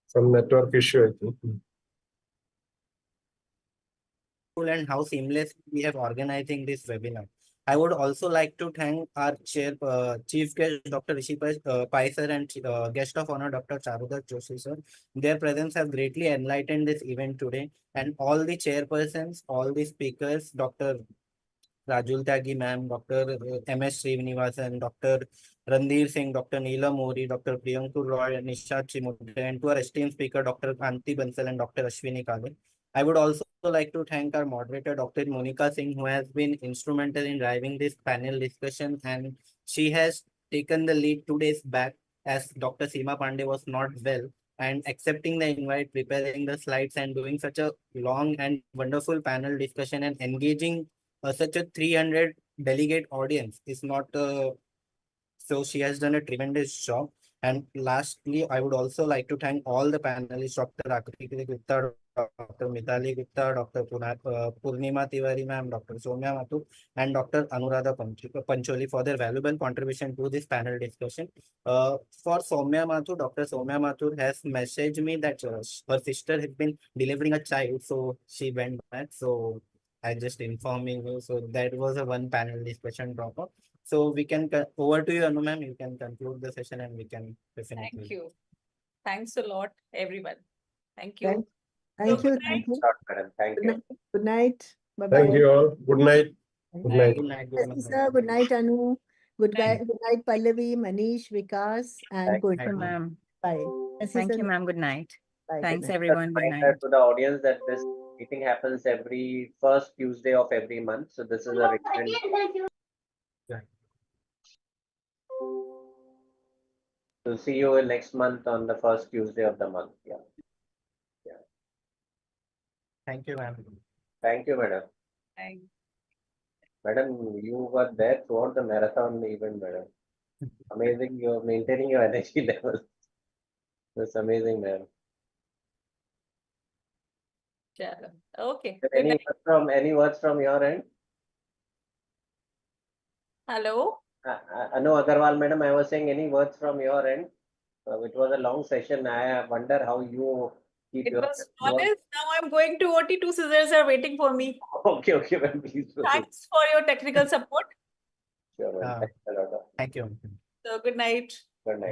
S5: Some network issue, I think.
S1: And how seamless we have organizing this webinar. I would also like to thank our chief guest, Dr. Rishi Pai sir, and guest of honor, Dr. Charudar Joshi sir. Their presence has greatly enlightened this event today, and all the chairpersons, all the speakers, Dr. Rajul Tyagi ma'am, Dr. M.S. Srinivasan, Dr. Randhir Singh, Dr. Neela Mori, Dr. Priyankur Roy, Nishat Chimute, and to our esteemed speaker, Dr. Kanti Bansal and Dr. Ashwini Kale. I would also like to thank our moderator, Dr. Monica Singh, who has been instrumental in driving this panel discussion, and she has taken the lead 2 days back as Dr. Seema Pandey was not well, and accepting the invite, preparing the slides, and doing such a long and wonderful panel discussion and engaging such a 300 delegate audience is not so she has done a tremendous job. And lastly, I would also like to thank all the panelists, Dr. Akriti Gupta, Dr. Mitali Gupta, Dr. Purnima Tiwari ma'am, Dr. Soumya Mathur, and Dr. Anuradha Pancholi for their valuable contribution to this panel discussion. For Soumya Mathur, Dr. Soumya Mathur has messaged me that her sister has been delivering a child, so she went back. So I just informing you. So that was a one panel discussion drop off. So we can over to you, Anu ma'am. You can conclude the session and we can definitely.
S2: Thank you. Thanks a lot, everyone. Thank you.
S16: Thank you.
S21: Thank you. Thank you.
S16: Good night. Bye-bye.
S5: Thank you all. Good night. Good night.
S1: Good night.
S16: Good night, sir. Good night, Anu. Good night, Pallavi, Manish, Vikas, and
S21: Thank
S22: you, ma'am.
S16: Bye.
S22: Thank you, ma'am. Good night.
S16: Bye.
S22: Thanks,
S16: Good night.
S22: everyone. Good night.
S21: To the audience that this meeting happens every first Tuesday of every month. So this is a recurrent. So see you next month on the first Tuesday of the month. Yeah.
S1: Thank you, ma'am.
S21: Thank you, madam.
S2: Thanks.
S21: Madam, you were there throughout the marathon event, madam. Amazing. You're maintaining your energy level. That's amazing, ma'am.
S2: Okay.
S21: Any words from your end?
S2: Hello.
S21: Anu Agarwal, madam, I was saying any words from your end? It was a long session. I wonder how you keep
S2: It
S21: your.
S2: was honest. Now I'm going to OT. 2 scissors are waiting for me.
S21: Okay, ma'am. Please.
S2: Thanks for your technical support.
S21: Sure, ma'am. Thanks a lot.
S1: Thank you.
S2: So good night.
S21: Good night.